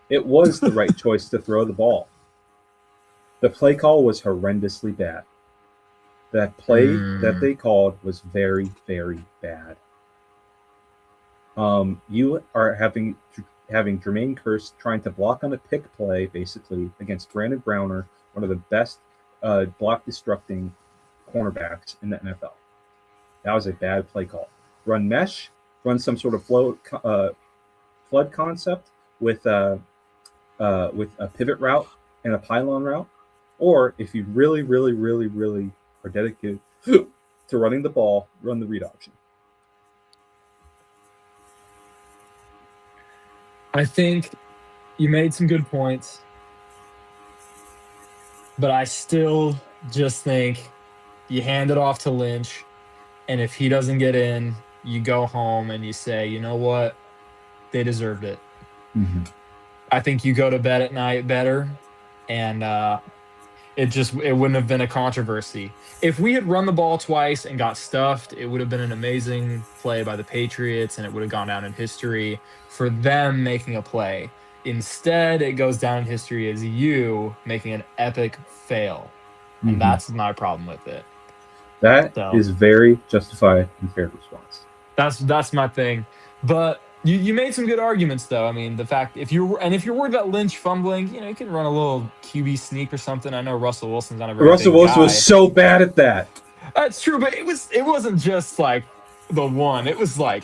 It was the right choice to throw the ball. The play call was horrendously bad. That play that they called was very, very bad. You are having Jermaine Kearse trying to block on a pick play, basically, against Brandon Browner, one of the best block-destructing cornerbacks in the NFL. That was a bad play call. Run mesh, run some sort of flood concept, with a pivot route and a pylon route, or if you really, really, really, really are dedicated to running the ball, run the read option. I think you made some good points, but I still just think you hand it off to Lynch, and if he doesn't get in, you go home and you say, you know what, they deserved it. Mm-hmm. I think you go to bed at night better, and it wouldn't have been a controversy. If we had run the ball twice and got stuffed, it would have been an amazing play by the Patriots, and it would have gone down in history for them making a play. Instead, it goes down in history as you making an epic fail, and that's my problem with it. That is very justified and fair response. That's my thing, but. You made some good arguments, though. I mean, the fact if you're worried about Lynch fumbling, you can run a little QB sneak or something. I know Russell Wilson's not a very Russell big Wilson guy. was so bad at that. That's true, but it wasn't just like the one. It was like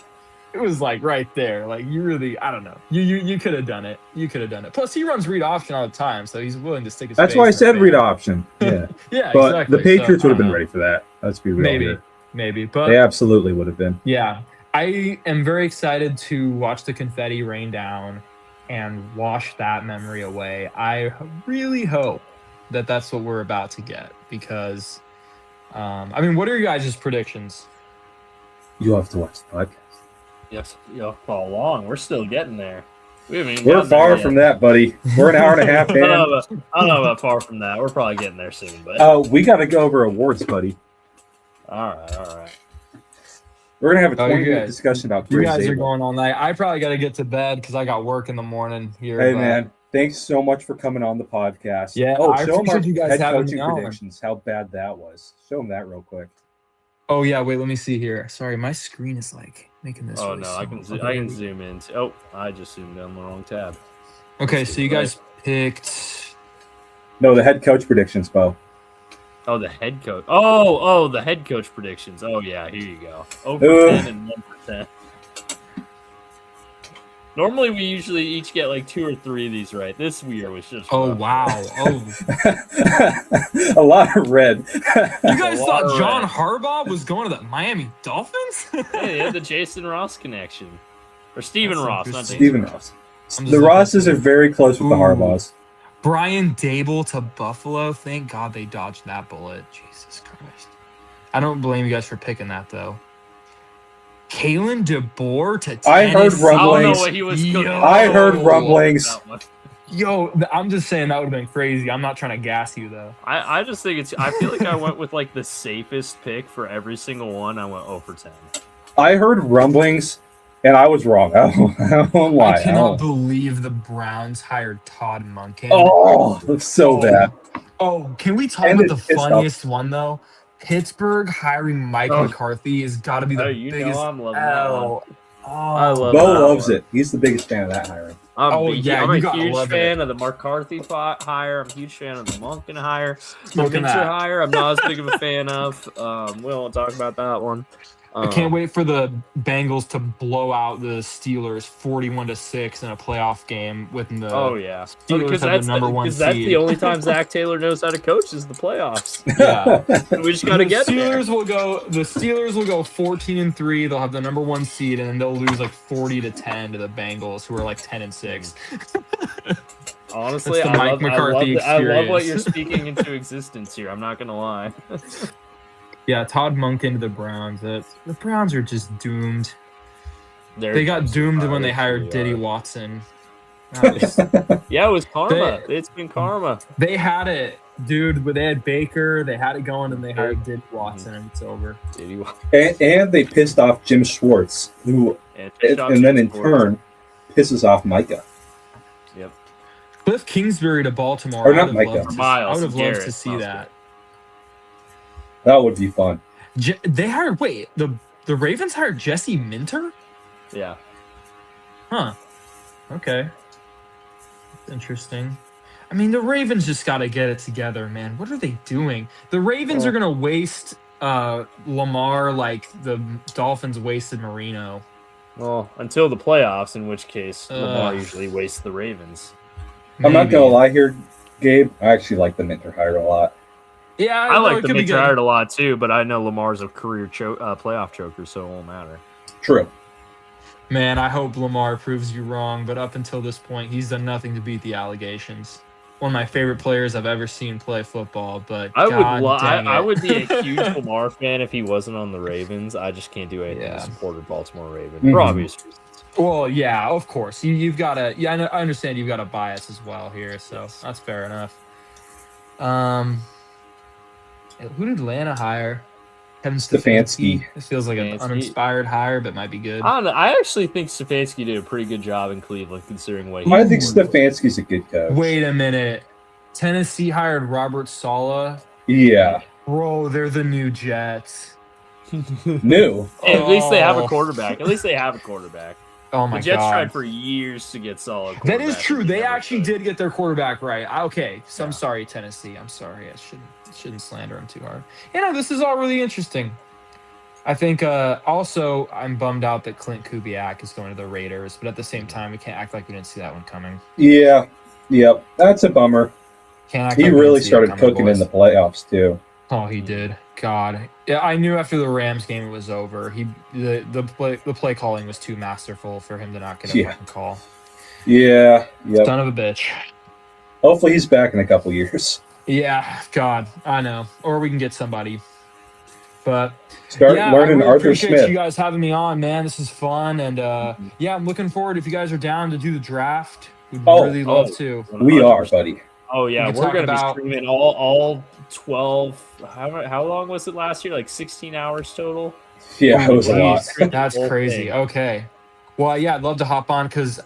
right there. Like you really, I don't know. You could have done it. You could have done it. Plus, he runs read option all the time, so he's willing to stick his. That's why I said read option. Yeah, yeah, but exactly. The Patriots would have been ready for that. Let's be real. Maybe, but they absolutely would have been. Yeah. I am very excited to watch the confetti rain down and wash that memory away. I really hope that that's what we're about to get because, I mean, what are your guys' predictions? You'll have to watch the podcast. Yes, you'll follow along. We're still getting there. We're far from that, buddy. We're an hour and a half in. I don't know about far from that. We're probably getting there soon, but we got to go over awards, buddy. All right. We're going to have a 20-minute discussion about you guys are going all night. I probably got to get to bed because I got work in the morning here. Hey, man. Thanks so much for coming on the podcast. Yeah, show them our you guys head having coaching me on. predictions, how bad that was. Show them that real quick. Oh, yeah. Wait, let me see here. Sorry, my screen is like making this. Oh, really no. small. I can zoom in. Oh, I just zoomed down the wrong tab. Okay, so you guys picked. No, the head coach predictions, Bo. Oh, the head coach. Oh, the head coach predictions. Oh, yeah, here you go. Over 10 and 1%. Normally, we usually each get like 2 or 3 of these right. This year was just. Oh, rough. wow. Oh. A lot of red. You guys thought John Harbaugh was going to the Miami Dolphins? Yeah, they had the Jason Ross connection. Or Stephen Ross, not Stephen Ross. The Rosses are very close with the Harbaughs. Brian Dable to Buffalo. Thank God they dodged that bullet. Jesus Christ. I don't blame you guys for picking that, though. Kalen DeBoer to Tennessee. I heard rumblings. I don't know what he was cooking. I heard rumblings. Yo, I'm just saying that would have been crazy. I'm not trying to gas you, though. I just think I feel like I went with like the safest pick for every single one. I went 0 for 10. I heard rumblings. And I was wrong. I won't lie. I cannot believe the Browns hired Todd Monken. Oh, that's so bad. Oh, can we talk about the funniest one, though? Pittsburgh hiring Mike McCarthy has got to be the biggest I'm loving that one. I love Bo loves it. He's the biggest fan of that hiring. I'm a huge fan of the McCarthy hire. I'm a huge fan of the Monken hire. The Minter hire, I'm not as big of a fan of. We won't talk about that one. I can't wait for the Bengals to blow out the Steelers 41-6 in a playoff game with the Steelers have the number 1 seed. That's the only time Zach Taylor knows how to coach is the playoffs. Yeah, we just got to get there. The Steelers will go 14-3. They'll have the number 1 seed, and then they'll lose like 40-10 to the Bengals, who are like 10-6. Honestly, I love what you're speaking into existence here. I'm not gonna lie. Yeah, Todd Monken to the Browns. The Browns are just doomed. They got doomed when they hired Diddy Watson. Yeah, it was karma. It's been karma. They had it, dude. But they had Baker. They had it going, and they hired Diddy Watson, and it's over. And they pissed off Jim Schwartz, who, and then in turn, pisses off Micah. Yep. Cliff Kingsbury to Baltimore. Or not Micah. I would have loved to see that. That would be fun. They hired. Wait, the Ravens hired Jesse Minter. Yeah. Huh. Okay. That's interesting. I mean, the Ravens just got to get it together, man. What are they doing? The Ravens are going to waste Lamar like the Dolphins wasted Marino. Well, until the playoffs, in which case Lamar Ugh. usually wastes the Ravens. I'm not Maybe. gonna lie here, Gabe. I actually like the Minter hire a lot. Yeah, I no, like it the could be mid good. a lot too, but I know Lamar's a career playoff choker, so it won't matter. True. Man, I hope Lamar proves you wrong, but up until this point, he's done nothing to beat the allegations. One of my favorite players I've ever seen play football, but I would be a huge Lamar fan if he wasn't on the Ravens. I just can't do anything to support a Baltimore Raven for obvious reasons. Well, yeah, of course. You've got to. Yeah, I understand you've got a bias as well here, so that's fair enough. Who did Atlanta hire? Kevin Stefanski. It feels like an uninspired hire, but might be good. I don't know. I actually think Stefanski did a pretty good job in Cleveland, considering what he. I think Stefanski's a good coach. Wait a minute. Tennessee hired Robert Saleh. Yeah. Bro, they're the new Jets. New. Hey, at least they have a quarterback. Oh my god. The Jets tried for years to get solid. That is true. They actually did get their quarterback right. Okay, so I'm sorry, Tennessee. I'm sorry. I shouldn't slander them too hard. This is all really interesting. I think also I'm bummed out that Clint Kubiak is going to the Raiders, but at the same time, we can't act like we didn't see that one coming. Yeah. Yep. That's a bummer. He really started cooking in the playoffs too. Oh, he did. God, yeah, I knew after the Rams game it was over. The play calling was too masterful for him to not get a fucking call. Yeah. Yep. Son of a bitch. Hopefully he's back in a couple years. Yeah, God, I know. Or we can get somebody. But start learning Arthur Smith. Appreciate you guys having me on, man. This is fun, and I'm looking forward. If you guys are down to do the draft, we'd really love to. 100%. We are, buddy. Oh yeah, we're going to be streaming all 12. How long was it last year? Like 16 hours total. Yeah, it was a lot. That's crazy. Okay, well, yeah, I'd love to hop on because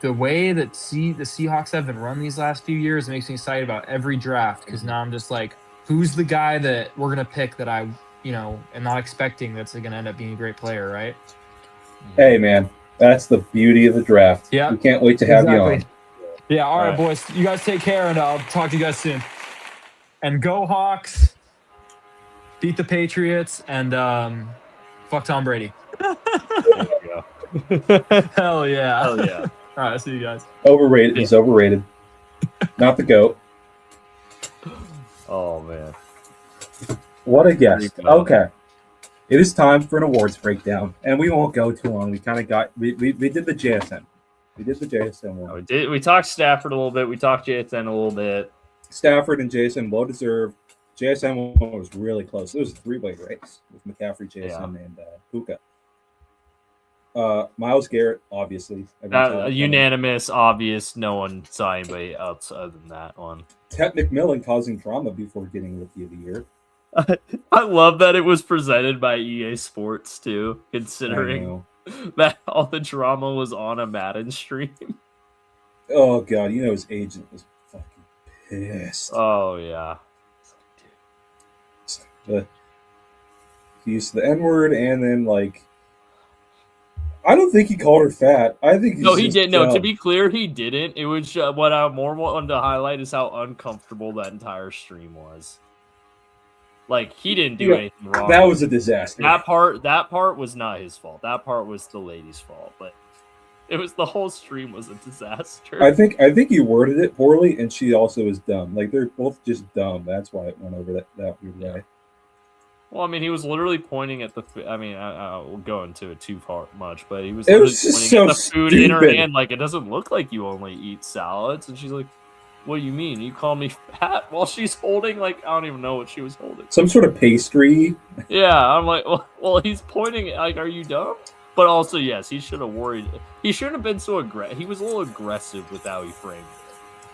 the way that the Seahawks have been run these last few years makes me excited about every draft. Because now I'm just like, who's the guy that we're gonna pick that I am not expecting that's going to end up being a great player, right? Hey, man, that's the beauty of the draft. Yeah, we can't wait to have you on. Yeah, all right, boys. You guys take care, and I'll talk to you guys soon. And go Hawks. Beat the Patriots, and fuck Tom Brady. There you go. Hell yeah. Hell yeah. All right, I'll see you guys. Overrated. He's overrated. Not the GOAT. Oh, man. What a guest. Okay. It is time for an awards breakdown, and we won't go too long. We kind of we did the JSN. We did the JSN one. We talked Stafford a little bit. We talked JSN a little bit. Stafford and Jason, well deserved. JSN one was really close. It was a three-way race with McCaffrey, Jason, and Puka. Myles Garrett, obviously. Unanimous, obvious. No one saw anybody else other than that one. Ted McMillan causing drama before getting Rookie of the Year. I love that it was presented by EA Sports too, considering that all the drama was on a Madden stream. Oh god, his agent was fucking pissed. Oh yeah. He used the N-word, and then I don't think he called her fat. I think he didn't. No, to be clear, he didn't. It was what I more wanted to highlight is how uncomfortable that entire stream was. He didn't do anything wrong. That was a disaster. That part was not his fault. That part was the lady's fault. But it was the whole stream was a disaster. I think he worded it poorly, and she also is dumb. They're both just dumb. That's why it went over that weird way. Well, I mean, he was literally pointing at the. I mean, I won't go into it too much, but he was. It was just pointing so at the food stupid. in her hand, it doesn't look like you only eat salads, and she's like, "What do you mean? You call me fat?" While she's holding I don't even know what she was holding. Some sort of pastry. Yeah, I'm like, well, he's pointing. Are you dumb? But also, yes, he should have worried. He shouldn't have been so aggressive. He was a little aggressive with how he framed it.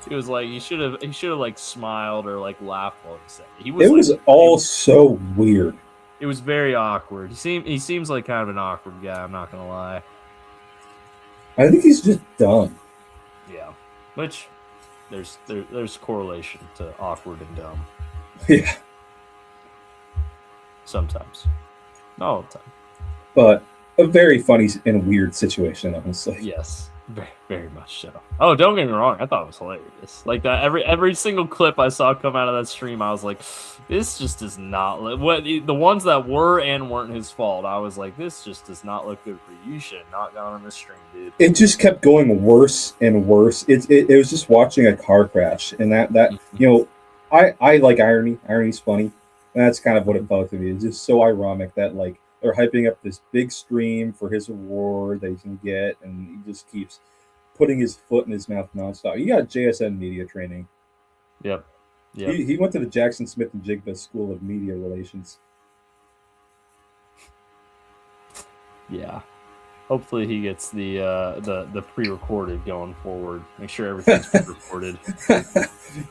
He was he should have smiled or laughed while he said it. It was all so weird. It was very awkward. He seems like kind of an awkward guy. I'm not gonna lie. I think he's just dumb. Yeah, which there's correlation to awkward and dumb. Yeah. Sometimes, not all the time. But a very funny and weird situation, honestly. Yes. Very, very much so. Oh, don't get me wrong. I thought it was hilarious. Like that, every single clip I saw come out of that stream, I was like, this just does not look. What the ones that were and weren't his fault, I was like, this just does not look good for you. You should have not gone on this stream, dude. It just kept going worse and worse. It was just watching a car crash, and that you know, I like irony. Irony's funny, and that's kind of what it felt to me. It's just so ironic that like they're hyping up this big stream for his award that he can get, and he just keeps putting his foot in his mouth nonstop. He got JSN media training. Yep. He went to the Jackson Smith and Jigba School of Media Relations. Yeah. Hopefully he gets the pre-recorded going forward. Make sure everything's pre-recorded.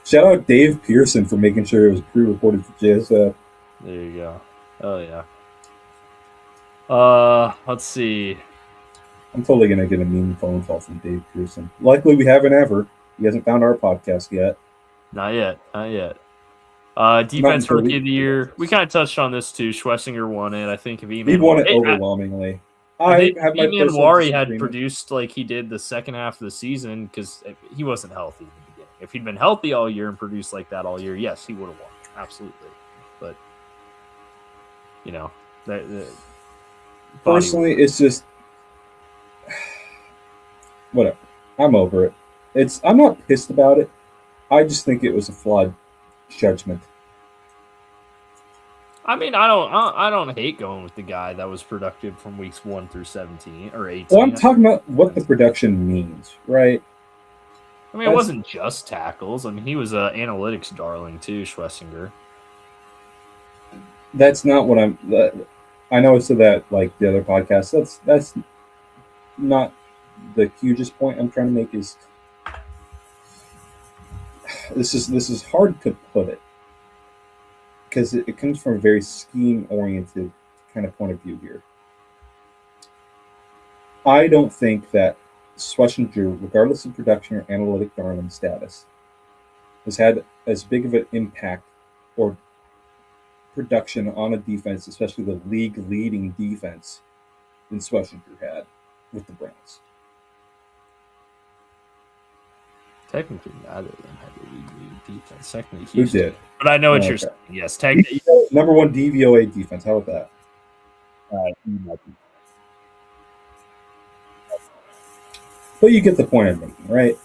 Shout out Dave Pearson for making sure it was pre-recorded for JSF. There you go. Oh yeah. Let's see. I'm totally gonna get a mean phone call from Dave Pearson. Likely we haven't ever. He hasn't found our podcast yet. Not yet. Defense Rookie of the Year. We kind of touched on this too. Schwessinger won it. I think if he won it overwhelmingly. I think Wari had produced like he did the second half of the season because he wasn't healthy in the beginning. If he'd been healthy all year and produced like that all year, yes, he would have won. Absolutely. But you know, personally, it's just whatever. I'm over it. I'm not pissed about it. I just think it was a flawed judgment. I mean, I don't hate going with the guy that was productive from weeks 1 through 17 or 18. Well, I'm talking about what the production means, right? I mean, it wasn't just tackles. I mean, he was an analytics darling too, Schwessinger. That's not what I know I said that like the other podcast. That's not the hugest point I'm trying to make. Is this is hard to put it because it comes from a very scheme-oriented kind of point of view here. I don't think that Schwessinger, regardless of production or analytic darling status, has had as big of an impact or production on a defense, especially the league-leading defense, than Schwessinger had with the Browns. Technically, neither of them had the league defense. Technically, Who did? But I know what you're saying. Yes, technically. Number one DVOA defense. How about that? But you get the point I'm making, right?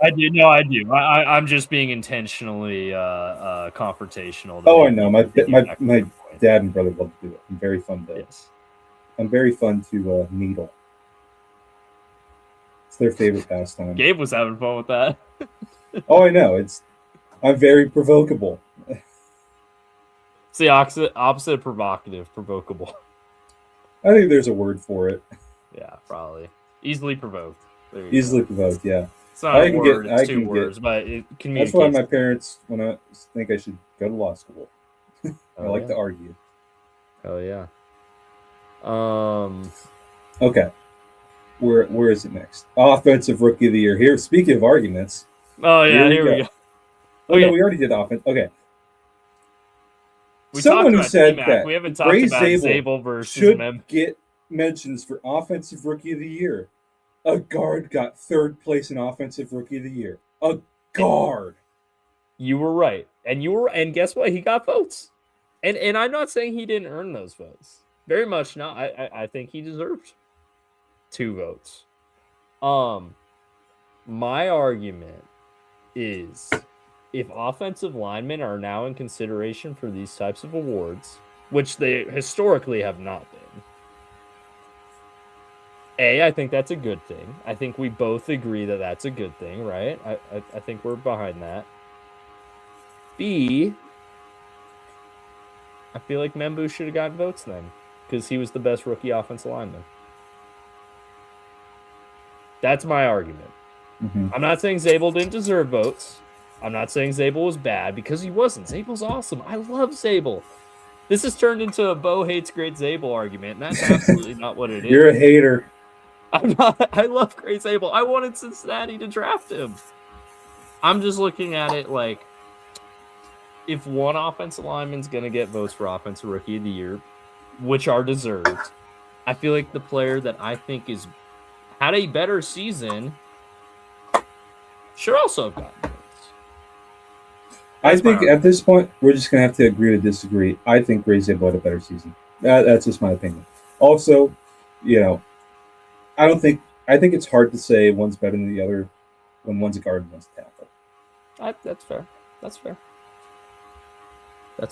I do. No, I do. I'm just being intentionally confrontational. Oh, I know. My dad and brother love to do it. I'm very fun to. Yes. I'm very fun to needle. It's their favorite pastime. Gabe was having fun with that. Oh, I know. I'm very provocable. It's the opposite of provocative, provocable. I think there's a word for it. Yeah, probably. Easily provoked. Easily provoked, yeah. It's not a word, it's two words, but it communicates. That's why my parents, when I think I should go to law school, I like to argue. Oh, yeah. Okay. Where is it next? Offensive Rookie of the Year. Here, speaking of arguments. Oh, yeah, here we go. Oh, no, we already did offense. Okay. Someone who said that we haven't talked about Zabel versus should get mentions for Offensive Rookie of the Year. A guard got third place in Offensive Rookie of the Year. A guard. You were right. And guess what? He got votes. And I'm not saying he didn't earn those votes. Very much not. I think he deserved 2 votes. My argument is if offensive linemen are now in consideration for these types of awards, which they historically have not been, I think that's a good thing. I think we both agree that that's a good thing, right? I think we're behind that. B, I feel like Membu should have gotten votes then because he was the best rookie offensive lineman. That's my argument. Mm-hmm. I'm not saying Zabel didn't deserve votes. I'm not saying Zabel was bad because he wasn't. Zabel's awesome. I love Zabel. This has turned into a Bo hates great Zabel argument, and that's absolutely not what it is. You're a hater. I'm not. I love great Zabel. I wanted Cincinnati to draft him. I'm just looking at it like if one offensive lineman's going to get votes for Offensive Rookie of the Year, which are deserved, I feel like the player that I think had a better season should also have gotten votes. I think at this point, we're just going to have to agree to disagree. I think Gray's had a better season. That's just my opinion. Also, I think it's hard to say one's better than the other when one's a guard and one's a tackle. That's fair. That's fair.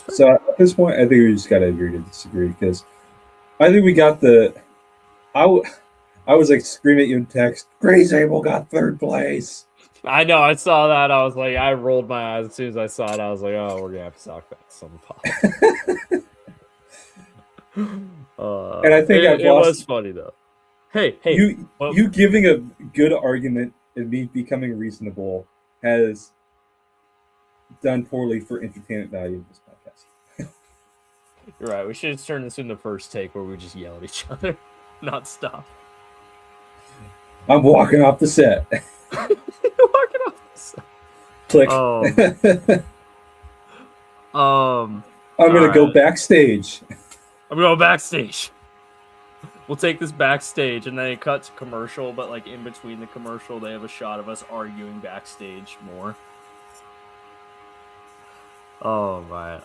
So at this point, I think we just got to agree to disagree because I think we got the. I was like screaming at you in text. Gray Zabel got third place. I know. I saw that. I was like, I rolled my eyes as soon as I saw it. I was like, oh, we're gonna have to talk about this on the pod. And I think it was funny though. Hey, you giving a good argument and me becoming reasonable has done poorly for entertainment value of this podcast. You're right. We should have turned this into the first take where we just yell at each other, not stop. I'm walking off the set. Walking off the set. Click. I'm gonna go backstage. I'm going backstage. We'll take this backstage, and then it cuts commercial, but like in between the commercial, they have a shot of us arguing backstage more. Oh my.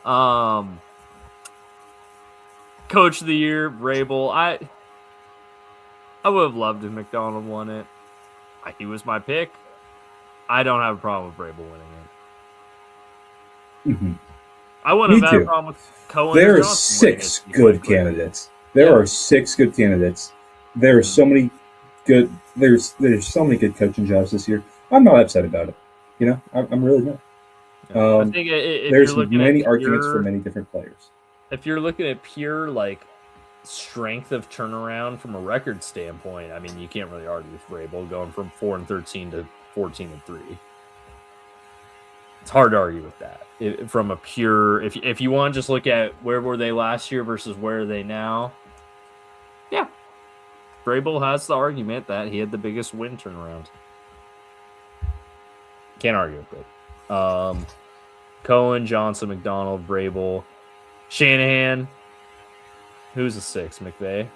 Coach of the Year, Vrabel. I would have loved if McDonald won it. He was my pick. I don't have a problem with Vrabel winning it. Mm-hmm. I wouldn't have had a problem with Cohen. There are 6 good candidates. There are 6 good candidates. There are so many good. There's so many good coaching jobs this year. I'm not upset about it. I'm really not. I think there's many arguments for many different players. If you're looking at pure like strength of turnaround from a record standpoint, I mean, you can't really argue with Vrabel going from 4-13 to 14-3. It's hard to argue with that. From a pure, if you want to just look at where were they last year versus where are they now, yeah, Vrabel has the argument that he had the biggest win turnaround. Can't argue with it. Cohen, Johnson, McDonald, Vrabel, Shanahan. Who's the 6? McVay?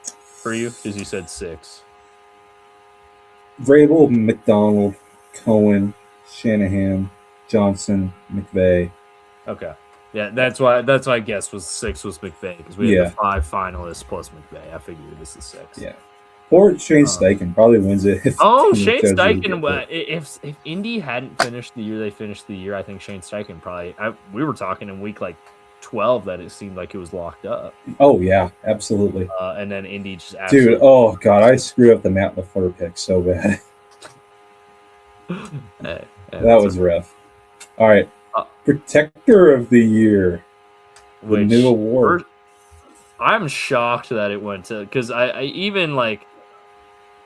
For you? Because you said 6. Vrabel, McDonald, Cohen, Shanahan, Johnson, McVay. Okay. Yeah, that's why I guess was 6 was McVay, because we had the 5 finalists plus McVay. I figured it was the 6. Yeah. Or Shane Steichen probably wins it. Shane Steichen. If Indy hadn't finished the year they finished the year, I think Shane Steichen probably. We were talking in week like 12 that it seemed like it was locked up. Oh yeah, absolutely. And then Indy just absolutely. Dude, oh god, I screwed up the Matt LaFleur pick so bad. That was rough. All right, Protector of the Year, the new award. I'm shocked that it went to, because I even like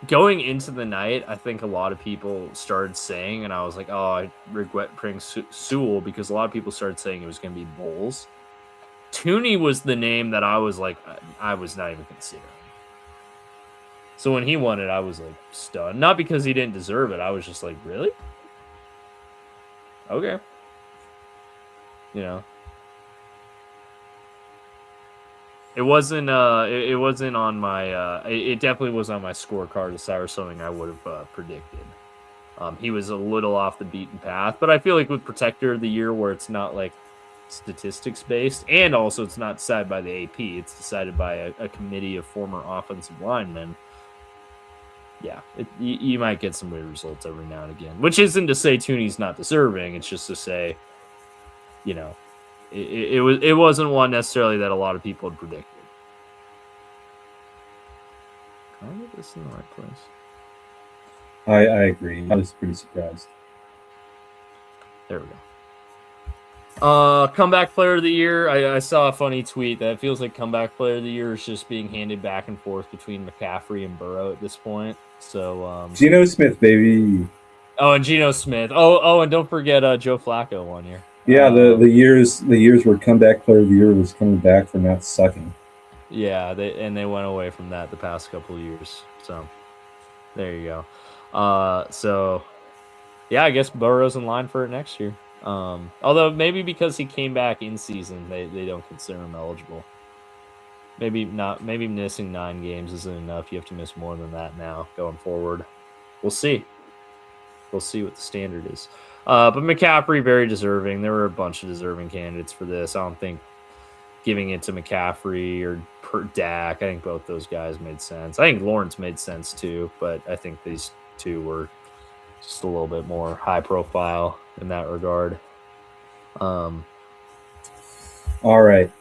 going into the night, I think a lot of people started saying, and I was like, oh, I regret putting Sewell, because a lot of people started saying it was going to be Bowles. Tooney was the name that I was like, I was not even considering. So when he won it, I was like stunned. Not because he didn't deserve it. I was just like, really? Okay. It wasn't on my it definitely was on my scorecard as or something I would have predicted. He was a little off the beaten path, but I feel like with Protector of the Year, where it's not like statistics based, and also it's not decided by the AP, it's decided by a committee of former offensive linemen. Yeah, you might get some weird results every now and again, which isn't to say Tooney's not deserving. It's just to say, it wasn't one necessarily that a lot of people had predicted. Can I get this in the right place? I agree. I was pretty surprised. There we go. Comeback Player of the Year. I saw a funny tweet that it feels like Comeback Player of the Year is just being handed back and forth between McCaffrey and Burrow at this point. So Geno Smith, baby. Oh, and Geno Smith. Oh, and don't forget Joe Flacco 1 year. Yeah, the years where Comeback Player of the Year was coming back from not sucking. Yeah, they went away from that the past couple of years. So there you go. So yeah, I guess Burrow's in line for it next year. Although maybe because he came back in season, they don't consider him eligible. Maybe not. Maybe missing 9 games isn't enough. You have to miss more than that now going forward. We'll see. We'll see what the standard is. But McCaffrey, very deserving. There were a bunch of deserving candidates for this. I don't think giving it to McCaffrey or Dak, I think both those guys made sense. I think Lawrence made sense too, but I think these two were just a little bit more high profile in that regard. All right.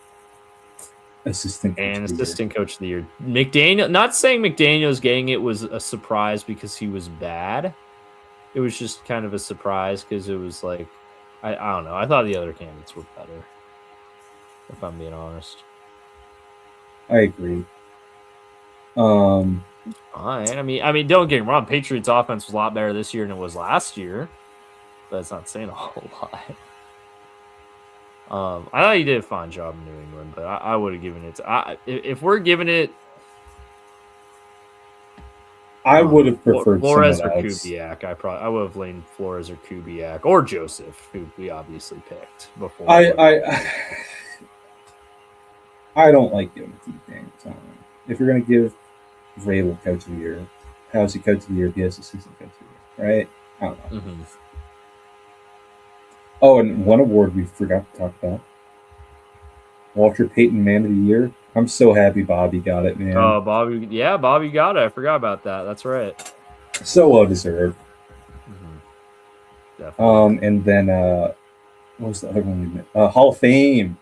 Assistant coach of the year. McDaniel, not saying McDaniel's getting it was a surprise because he was bad. It was just kind of a surprise because it was like, I don't know. I thought the other candidates were better, if I'm being honest. I agree. Fine. I mean, don't get me wrong. Patriots offense was a lot better this year than it was last year, but that's not saying a whole lot. I thought he did a fine job in New England, but I would have given it to, if we're giving it, I would have preferred Flores or someone else. Kubiak. I would have leaned Flores or Kubiak or Joseph, who we obviously picked before. I don't like giving it to McDaniels. If you're going to give Vrabel coach of the year, how's he coach of the year? He has assistant coach of the year, right? I don't know. Mm-hmm. Oh, and one award we forgot to talk about. Walter Payton Man of the Year. I'm so happy Bobby got it, man. Oh, Bobby. Yeah, Bobby got it. I forgot about that. That's right. So well deserved. Mm-hmm. Definitely. And then what was the other one we met? Hall of Fame.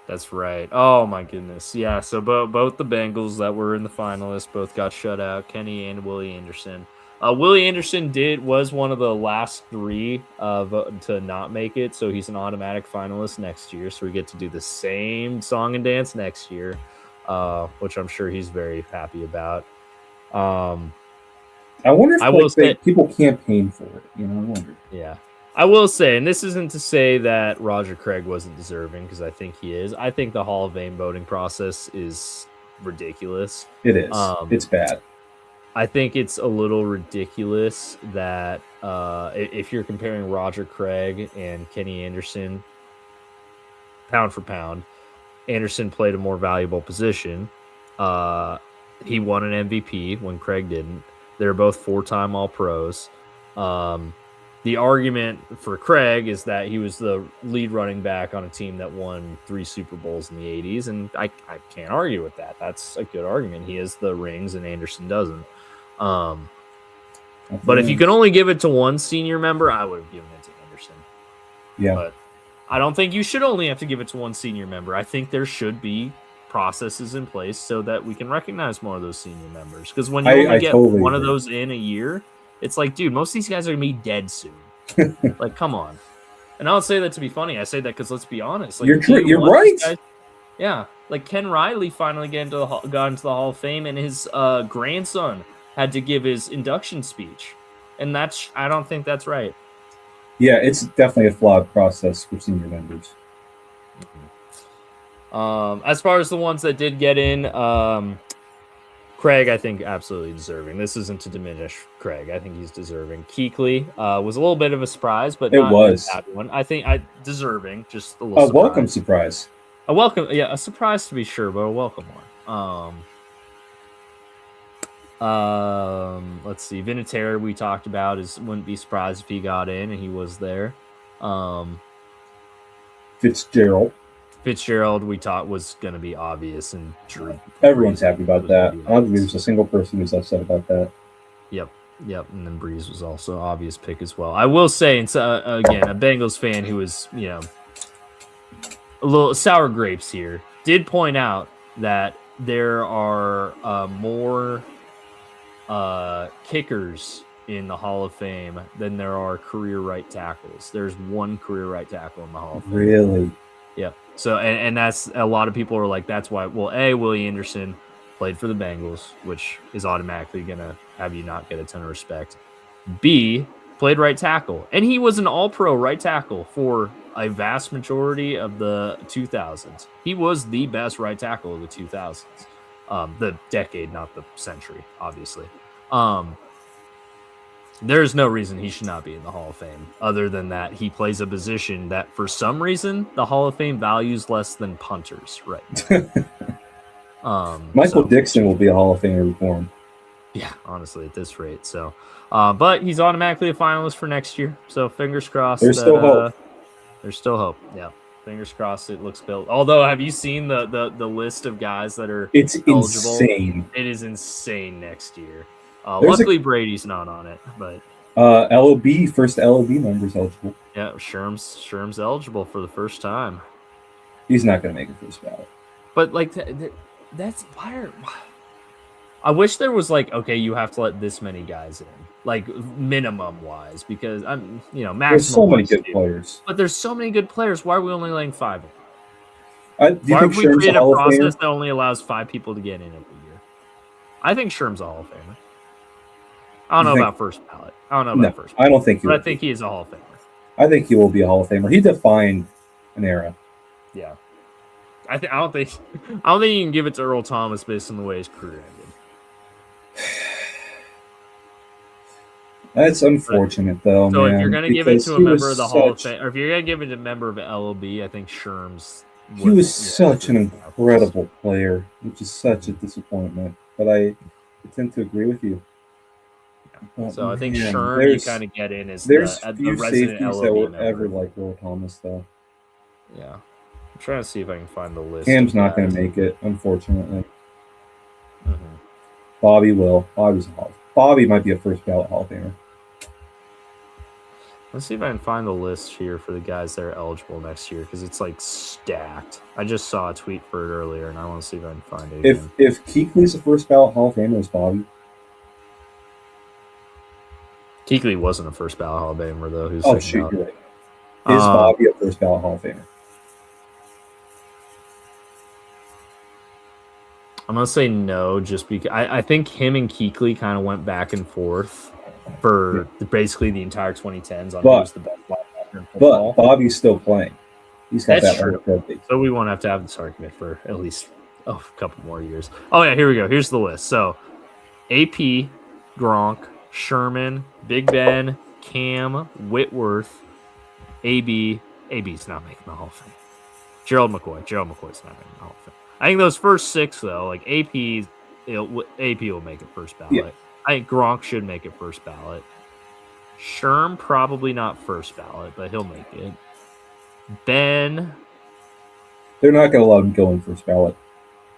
That's right. Oh my goodness. Yeah. So both the Bengals that were in the finalists both got shut out. Kenny and Willie Anderson. Willie Anderson was one of the last 3 to not make it, so he's an automatic finalist next year. So we get to do the same song and dance next year, which I'm sure he's very happy about. I wonder if people campaign for it. I wonder. Yeah. I will say, and this isn't to say that Roger Craig wasn't deserving, because I think he is. I think the Hall of Fame voting process is ridiculous. It is. It's bad. I think it's a little ridiculous that if you're comparing Roger Craig and Kenny Anderson, pound for pound, Anderson played a more valuable position. He won an MVP when Craig didn't. They're both 4-time All-Pros. The argument for Craig is that he was the lead running back on a team that won 3 Super Bowls in the 80s, and I can't argue with that. That's a good argument. He has the rings, and Anderson doesn't. But if you can only give it to one senior member, I would have given it to Anderson. Yeah. But I don't think you should only have to give it to one senior member. I think there should be processes in place so that we can recognize more of those senior members. Because when you only get totally one of those in a year, it's like, dude, most of these guys are going to be dead soon. Like, come on. And I don't say that to be funny. I say that because let's be honest. Like, you're true. You're right. Guys, yeah. Like Ken Riley finally got into the Hall of Fame, and his grandson had to give his induction speech. And I don't think that's right. Yeah, it's definitely a flawed process for senior members. Mm-hmm. As far as the ones that did get in, Craig, I think absolutely deserving. This isn't to diminish Craig. I think he's deserving. Kuechly was a little bit of a surprise, but not a bad one. I think deserving, just a little surprise. Welcome surprise. A surprise to be sure, but a welcome one. Let's see. Vinatieri we talked about wouldn't be surprised if he got in, and he was there. Fitzgerald we thought was going to be obvious, and Drew. Everyone's happy about that. I don't think there's a single person who's upset about that. Yep. And then Breeze was also an obvious pick as well. I will say, and again, a Bengals fan who was, a little sour grapes here, did point out that there are more kickers in the Hall of Fame than there are career right tackles. There's one career right tackle in the Hall of Fame. Really? Yep. So, and that's a lot of people are like, that's why. Well, Willie Anderson played for the Bengals, which is automatically gonna have you not get a ton of respect. B, played right tackle, and he was an All-Pro right tackle for a vast majority of the 2000s. He was the best right tackle of the 2000s, the decade, not the century, obviously. There's no reason he should not be in the Hall of Fame, other than that he plays a position that, for some reason, the Hall of Fame values less than punters right now. Michael Dixon will be a Hall of Famer for him. Yeah, honestly, at this rate. So, but he's automatically a finalist for next year. So fingers crossed. There's still hope. There's still hope. Yeah, fingers crossed. It looks built. Although, have you seen the list of guys that are It's eligible? insane. It is insane next year. Luckily, Brady's not on it, but LOB first LOB member's eligible. yeah, Sherm's eligible for the first time. He's not going to make it first ballot. But like that's why. I wish there was like, okay, you have to let this many guys in, like minimum wise, because I'm, maximum. There's so many good players, but there's so many good players. Why are we only letting 5 in? Why have we created a process that only allows 5 people to get in every year? I think Sherm's a Hall of Famer. I don't know about first ballot. I don't know about first ballot. I don't think I think he is a Hall of Famer. I think he will be a Hall of Famer. He defined an era. Yeah. I don't think you can give it to Earl Thomas based on the way his career ended. That's unfortunate, though. So man, if you're going to give it to a member of the Hall of Fame, or if you're going to give it to a member of LOB, I think Sherm's. He was such an incredible player, which is such a disappointment. But I tend to agree with you. Yeah. So I think Sherm, you kind of get in as the resident LOB that were member. ever like Earl Thomas, though. Yeah, I'm trying to see if I can find the list. Cam's not going to make it, unfortunately. Mm-hmm. Bobby will. Bobby might be a first ballot Hall of Famer. Let's see if I can find the list here for the guys that are eligible next year, because it's like stacked. I just saw a tweet for it earlier, and I want to see if I can find it. If Kuechly's a first ballot Hall of Famer, is Bobby? Kuechly wasn't a first ballot Hall of Famer though. You're right. Is Bobby a first ballot Hall of Famer? I'm gonna say no, just because I think him and Kuechly kind of went back and forth for basically the entire 2010s on who's the best linebacker in football. But Bobby's still playing. He's got that true. So we won't have to have this argument for at least a couple more years. Oh yeah, here we go. Here's the list. So AP, Gronk, Sherman, Big Ben, Cam, Whitworth, AB. AB's not making the Hall of Fame. Gerald McCoy's not making the Hall of Fame. I think those first 6 though, like AP will make it first ballot. Yeah. I think Gronk should make it first ballot. Sherm probably not first ballot, but he'll make it. Ben, they're not going to let him go in first ballot.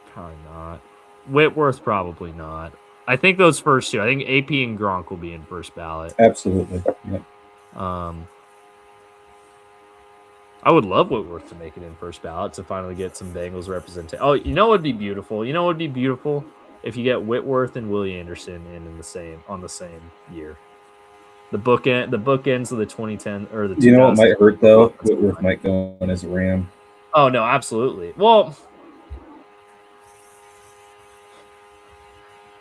Probably not. Whitworth probably not. I think those first 2. I think AP and Gronk will be in first ballot. Absolutely. Yep. I would love Whitworth to make it in first ballot to finally get some Bengals representation. Oh, you know what would be beautiful? If you get Whitworth and Willie Anderson on the same year. The bookends of the 2010 or the. You know what might hurt though? Whitworth might go in as a Ram. Oh no, absolutely. Well,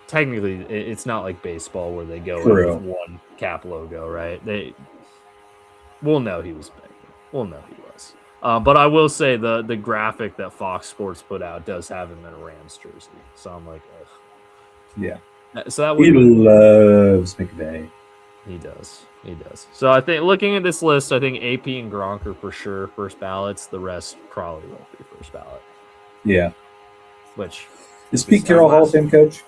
technically, it's not like baseball where they go with one cap logo, right? We'll know he was big. We'll know he was. But I will say the graphic that Fox Sports put out does have him in a Rams jersey. So I'm like, ugh. Yeah. So that would he loves McVay. He does. So I think looking at this list, I think AP and Gronk are for sure first ballots. The rest probably won't be first ballot. Yeah. Which is Pete Carroll Hall of Fame coach?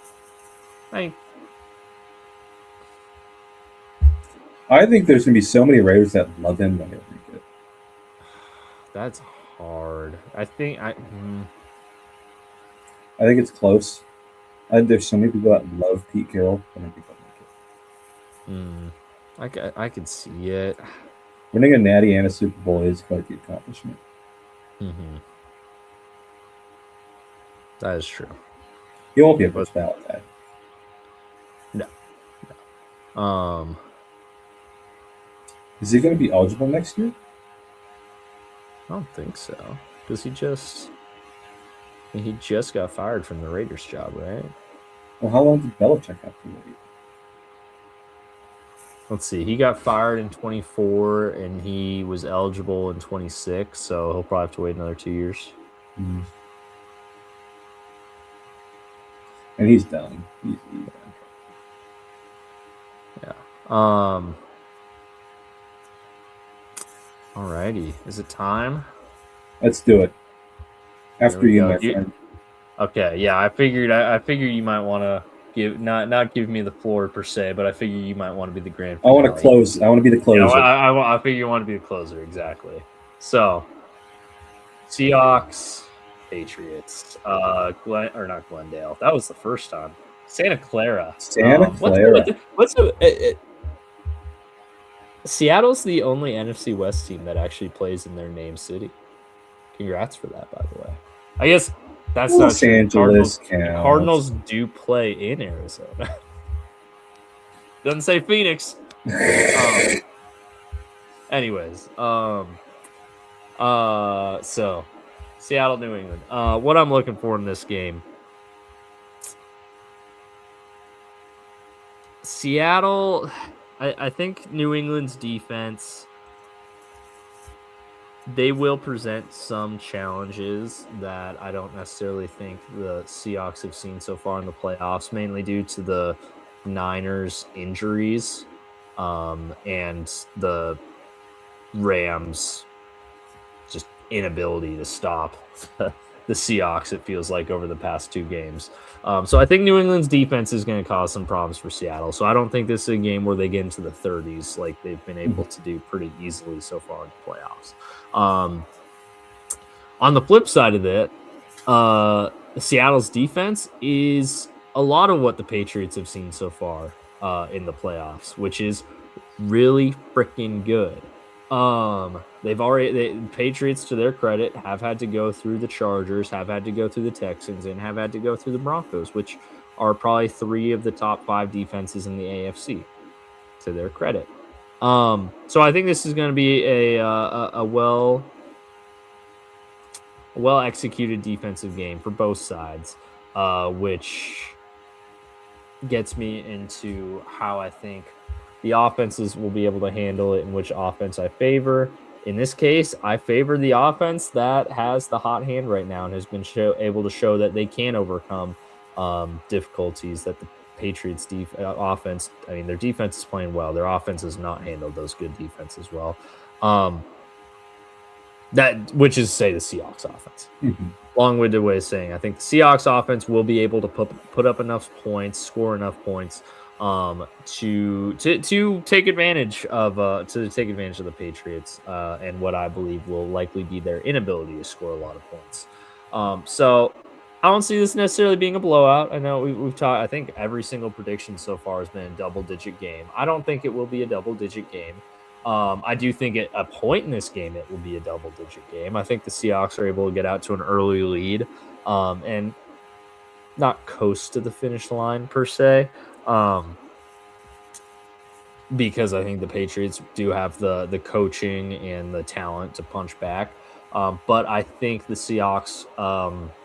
I think there's going to be so many Raiders that love him that he'll make it. That's hard. I think it's close. There's so many people that love Pete Carroll. I don't think they'll make it. I could see it. Winning a Natty and a Super Bowl is quite the accomplishment. Mm-hmm. That is true. He won't be a first ballot guy. No. Is he going to be eligible next year? I don't think so. Because he just got fired from the Raiders job, right? Well, how long did Belichick have to wait? Let's see. He got fired in 24, and he was eligible in 26, so he'll probably have to wait another 2 years. Mm-hmm. And he's done. He's done. Yeah. Alrighty. Is it time? Let's do it. After you, my friend. Okay, yeah, I figured you might want to not give me the floor per se, but I figure you might want to be the grand I finale. want to close. I want to be the Yeah, closer. I figure you want to be the closer, exactly. So, Seahawks, Patriots, not Glendale. That was the first time. Santa Clara. Seattle's the only NFC West team that actually plays in their name city. Congrats for that, by the way. I guess that's not true. Angeles Cardinals do play in Arizona. Doesn't say Phoenix. Anyways, so Seattle, New England. What I'm looking for in this game. Seattle, I think New England's defense, they will present some challenges that I don't necessarily think the Seahawks have seen so far in the playoffs, mainly due to the Niners' injuries and the Rams' just inability to stop the Seahawks, it feels like, over the past two games. So I think New England's defense is going to cause some problems for Seattle. So I don't think this is a game where they get into the 30s like they've been able to do pretty easily so far in the playoffs. On the flip side of it, Seattle's defense is a lot of what the Patriots have seen so far in the playoffs, which is really freaking good. The Patriots, to their credit, have had to go through the Chargers, have had to go through the Texans, and have had to go through the Broncos, which are probably three of the top five defenses in the AFC, to their credit. So I think this is going to be a well executed defensive game for both sides, which gets me into how I think the offenses will be able to handle it and which offense I favor. In this case, I favor the offense that has the hot hand right now and has been able to show that they can overcome difficulties that the Patriots offense. I mean, their defense is playing well. Their offense has not handled those good defenses well. Which is to say the Seahawks offense. Mm-hmm. Long-winded way of saying I think the Seahawks offense will be able to put up enough points, score enough points to take advantage of the Patriots and what I believe will likely be their inability to score a lot of points. So I don't see this necessarily being a blowout. I know we've talked. I think every single prediction so far has been a double-digit game. I don't think it will be a double-digit game. I do think at a point in this game it will be a double-digit game. I think the Seahawks are able to get out to an early lead and not coast to the finish line per se, because I think the Patriots do have the coaching and the talent to punch back. But I think the Seahawks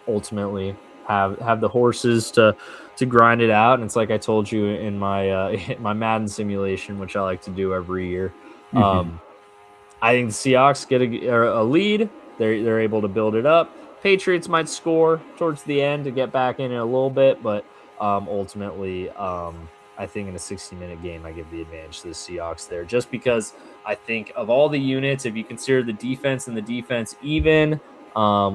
ultimately have the horses to grind it out. And it's like I told you in my my Madden simulation, which I like to do every year. I think the Seahawks get a lead. They're able to build it up. Patriots might score towards the end to get back in a little bit, but ultimately, I think in a 60-minute game, I give the advantage to the Seahawks there, just because I think of all the units, if you consider the defense and the defense even,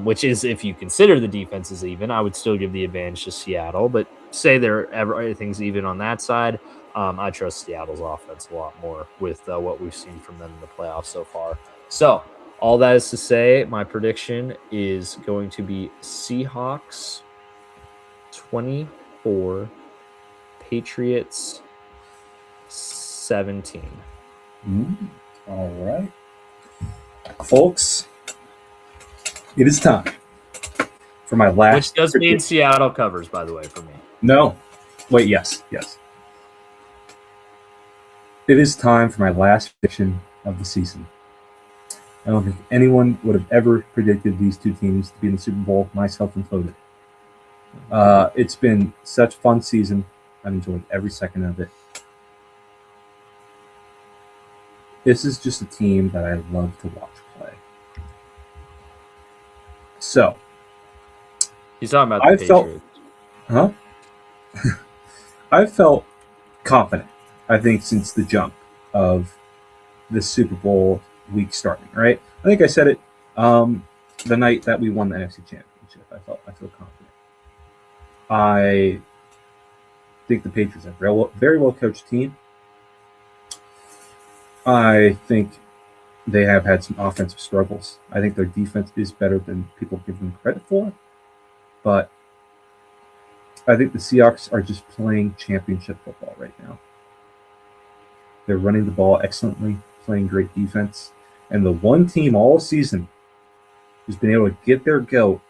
which is if you consider the defense is even, I would still give the advantage to Seattle. But say everything's even on that side, I trust Seattle's offense a lot more with what we've seen from them in the playoffs so far. So all that is to say, my prediction is going to be Seahawks 24, Patriots 17. All right. Folks, it is time for my last. Which does mean Seattle covers, by the way, for me. No. Wait, yes. It is time for my last prediction of the season. I don't think anyone would have ever predicted these two teams to be in the Super Bowl, myself included. It's been such a fun season. I've enjoyed every second of it. This is just a team that I love to watch play. So, he's talking about the Patriots. I've felt confident, I think, since the jump of the Super Bowl week starting, right? I think I said it the night that we won the NFC Championship. I feel confident. I think the Patriots are a very well coached team. I think they have had some offensive struggles. I think their defense is better than people give them credit for. But I think the Seahawks are just playing championship football right now. They're running the ball excellently, playing great defense. And the one team all season who's been able to get their goat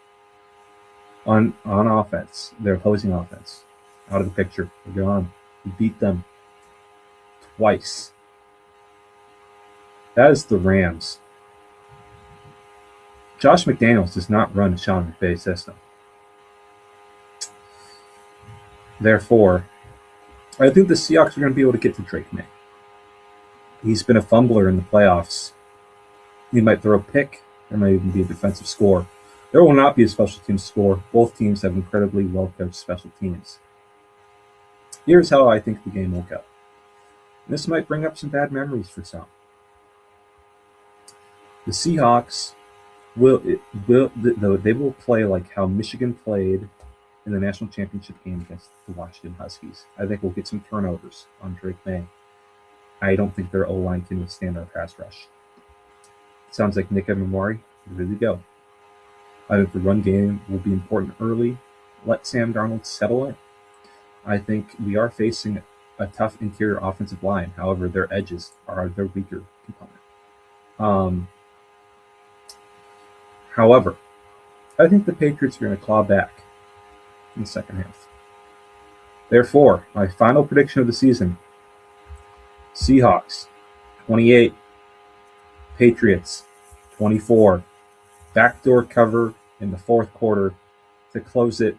on offense, their opposing offense, out of the picture. They're gone. We beat them twice. That is the Rams. Josh McDaniels does not run a Sean McVay system. Therefore, I think the Seahawks are going to be able to get to Drake Maye. He's been a fumbler in the playoffs. He might throw a pick. There might even be a defensive score. There will not be a special teams score. Both teams have incredibly well-coached special teams. Here's how I think the game will go. This might bring up some bad memories for some. The Seahawks will play like how Michigan played in the national championship game against the Washington Huskies. I think we'll get some turnovers on Drake Maye. I don't think their O-line can withstand our pass rush. Sounds like Nick Emamari. Here we go. I think the run game will be important early. Let Sam Darnold settle it. I think we are facing a tough interior offensive line. However, their edges are their weaker component. However, I think the Patriots are going to claw back in the second half. Therefore, my final prediction of the season, Seahawks 28, Patriots 24. Backdoor cover in the fourth quarter to close it,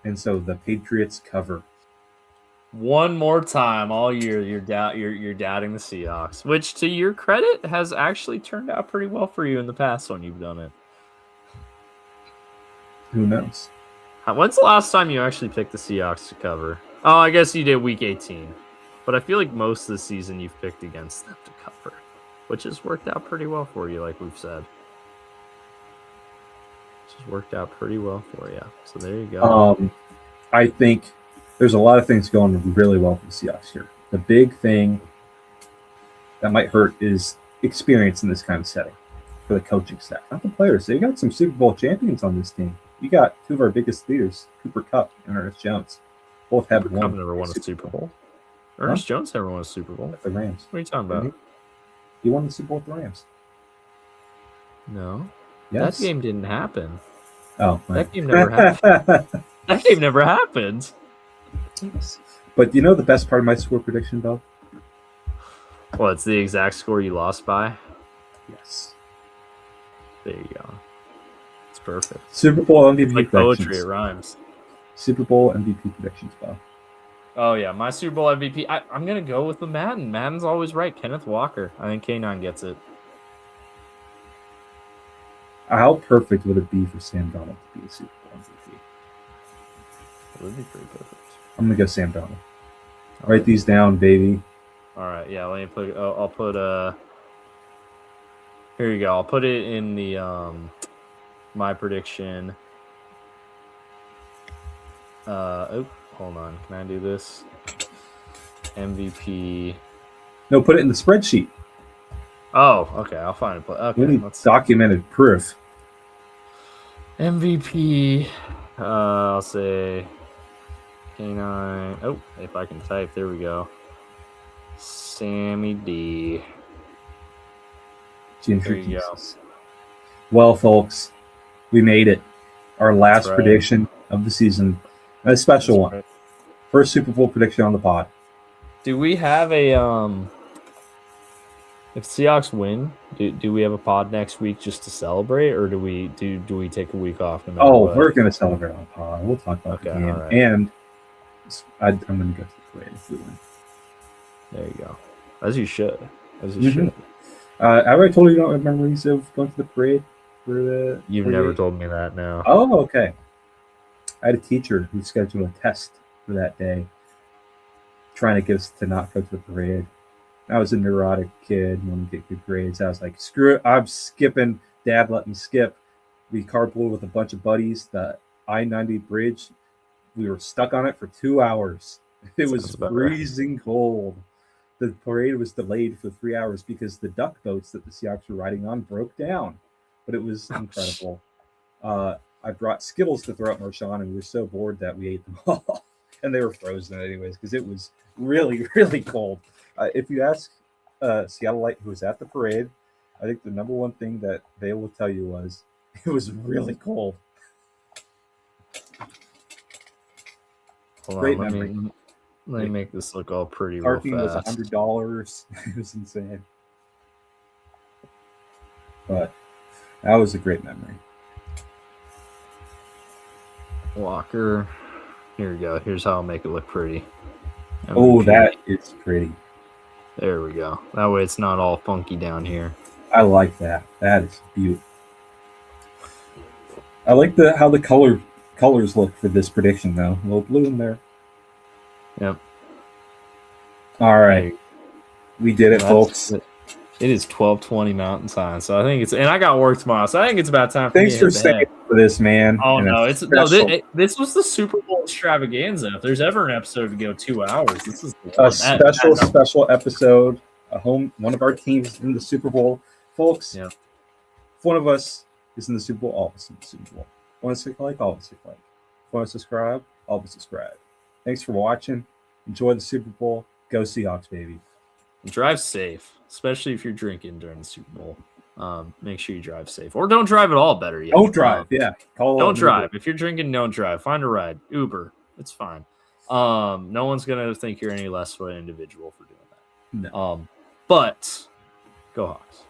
and so the Patriots cover. One more time all year, you're doubting the Seahawks, which, to your credit, has actually turned out pretty well for you in the past when you've done it. Who knows? When's the last time you actually picked the Seahawks to cover? Oh, I guess you did week 18. But I feel like most of the season you've picked against them to cover, which has worked out pretty well for you, like we've said. Which has worked out pretty well for you. So there you go. I think there's a lot of things going really well for the Seahawks here. The big thing that might hurt is experience in this kind of setting for the coaching staff, not the players. They got some Super Bowl champions on this team. You got two of our biggest leaders, Cooper Kupp and Ernest Jones. Both have Cooper Kupp never won a Super Bowl. Ernest Jones never won a Super Bowl. With the Rams. What are you talking about? He won the Super Bowl with the Rams. No. Yes. That game didn't happen. Oh, that game never happened. That game never happened. But you know the best part of my score prediction, Bill? Well, it's the exact score you lost by? Yes. There you go. It's perfect. Super Bowl MVP like predictions. Poetry, it rhymes. Super Bowl MVP predictions, Bill. Oh, yeah. My Super Bowl MVP, I'm going to go with the Madden. Madden's always right. Kenneth Walker. I think K9 gets it. How perfect would it be for Sam Darnold to be a Super Bowl MVP? It would be pretty perfect. I'm going to go Sam Darnold. Write these down, baby. All right. Yeah, let me put, I'll put, here you go. I'll put it in the, my prediction. Oh, hold on. Can I do this? MVP. No, put it in the spreadsheet. Oh, okay. I'll find it. Okay, we need documented proof. MVP. I'll say K9. Oh, if I can type, there we go. Sammy D. There you go. Well, folks, we made it. Our last right. prediction of the season. A special one. Right. First Super Bowl prediction on the pod. Do we have a if Seahawks win, do we have a pod next week just to celebrate, or do we take a week off? No matter what? We're gonna celebrate on the pod. We'll talk about the game, right. and I'm gonna go to the parade if we win. There you go, as you should. Should. Have I told you about my memories of going to the parade? You've never told me that. No. Oh, okay. I had a teacher who scheduled a test for that day, trying to get us to not go to the parade. I was a neurotic kid, wanted to get good grades. I was like, screw it, I'm skipping. Dad let me skip. We carpooled with a bunch of buddies. The I-90 bridge. We were stuck on it for 2 hours. It was Sounds about right. freezing cold. The parade was delayed for 3 hours because the duck boats that the Seahawks were riding on broke down. But it was incredible. I brought Skittles to throw at Marshawn, and we were so bored that we ate them all. And they were frozen anyways because it was really, really cold. If you ask Seattleite who was at the parade, I think the number one thing that they will tell you was it was really cold. Hold Great on, memory. let me make this look all pretty real Parking was fast. $100. It was insane. But that was a great memory. Walker. Here we go. Here's how I'll make it look pretty. Oh, MVP. that is pretty. There we go. That way it's not all funky down here. I like that. That is beautiful. I like how the colors look for this prediction, though. A little blue in there. Yep. All right. We did it, folks. It is 12:20 Mountain Time, so I think it's, and I got work tomorrow, so I think it's about time for Thanks me for to hit the head. staying for this, man. Oh And no, a this was the Super Bowl extravaganza. If there's ever an episode to go 2 hours, this is the one. special episode. One of our teams in the Super Bowl, folks. Yeah. If one of us is in the Super Bowl, all of us in the Super Bowl. Want to say like, all of us like. Want to subscribe, all of us subscribe. Thanks for watching. Enjoy the Super Bowl. Go Seahawks, baby. Drive safe, especially if you're drinking during the Super Bowl. Make sure you drive safe, or don't drive at all. Better yet, Don't drive. Don't drive. If you're drinking, don't drive. Find a ride, Uber. It's fine. No one's gonna think you're any less of an individual for doing that. No. But go Hawks.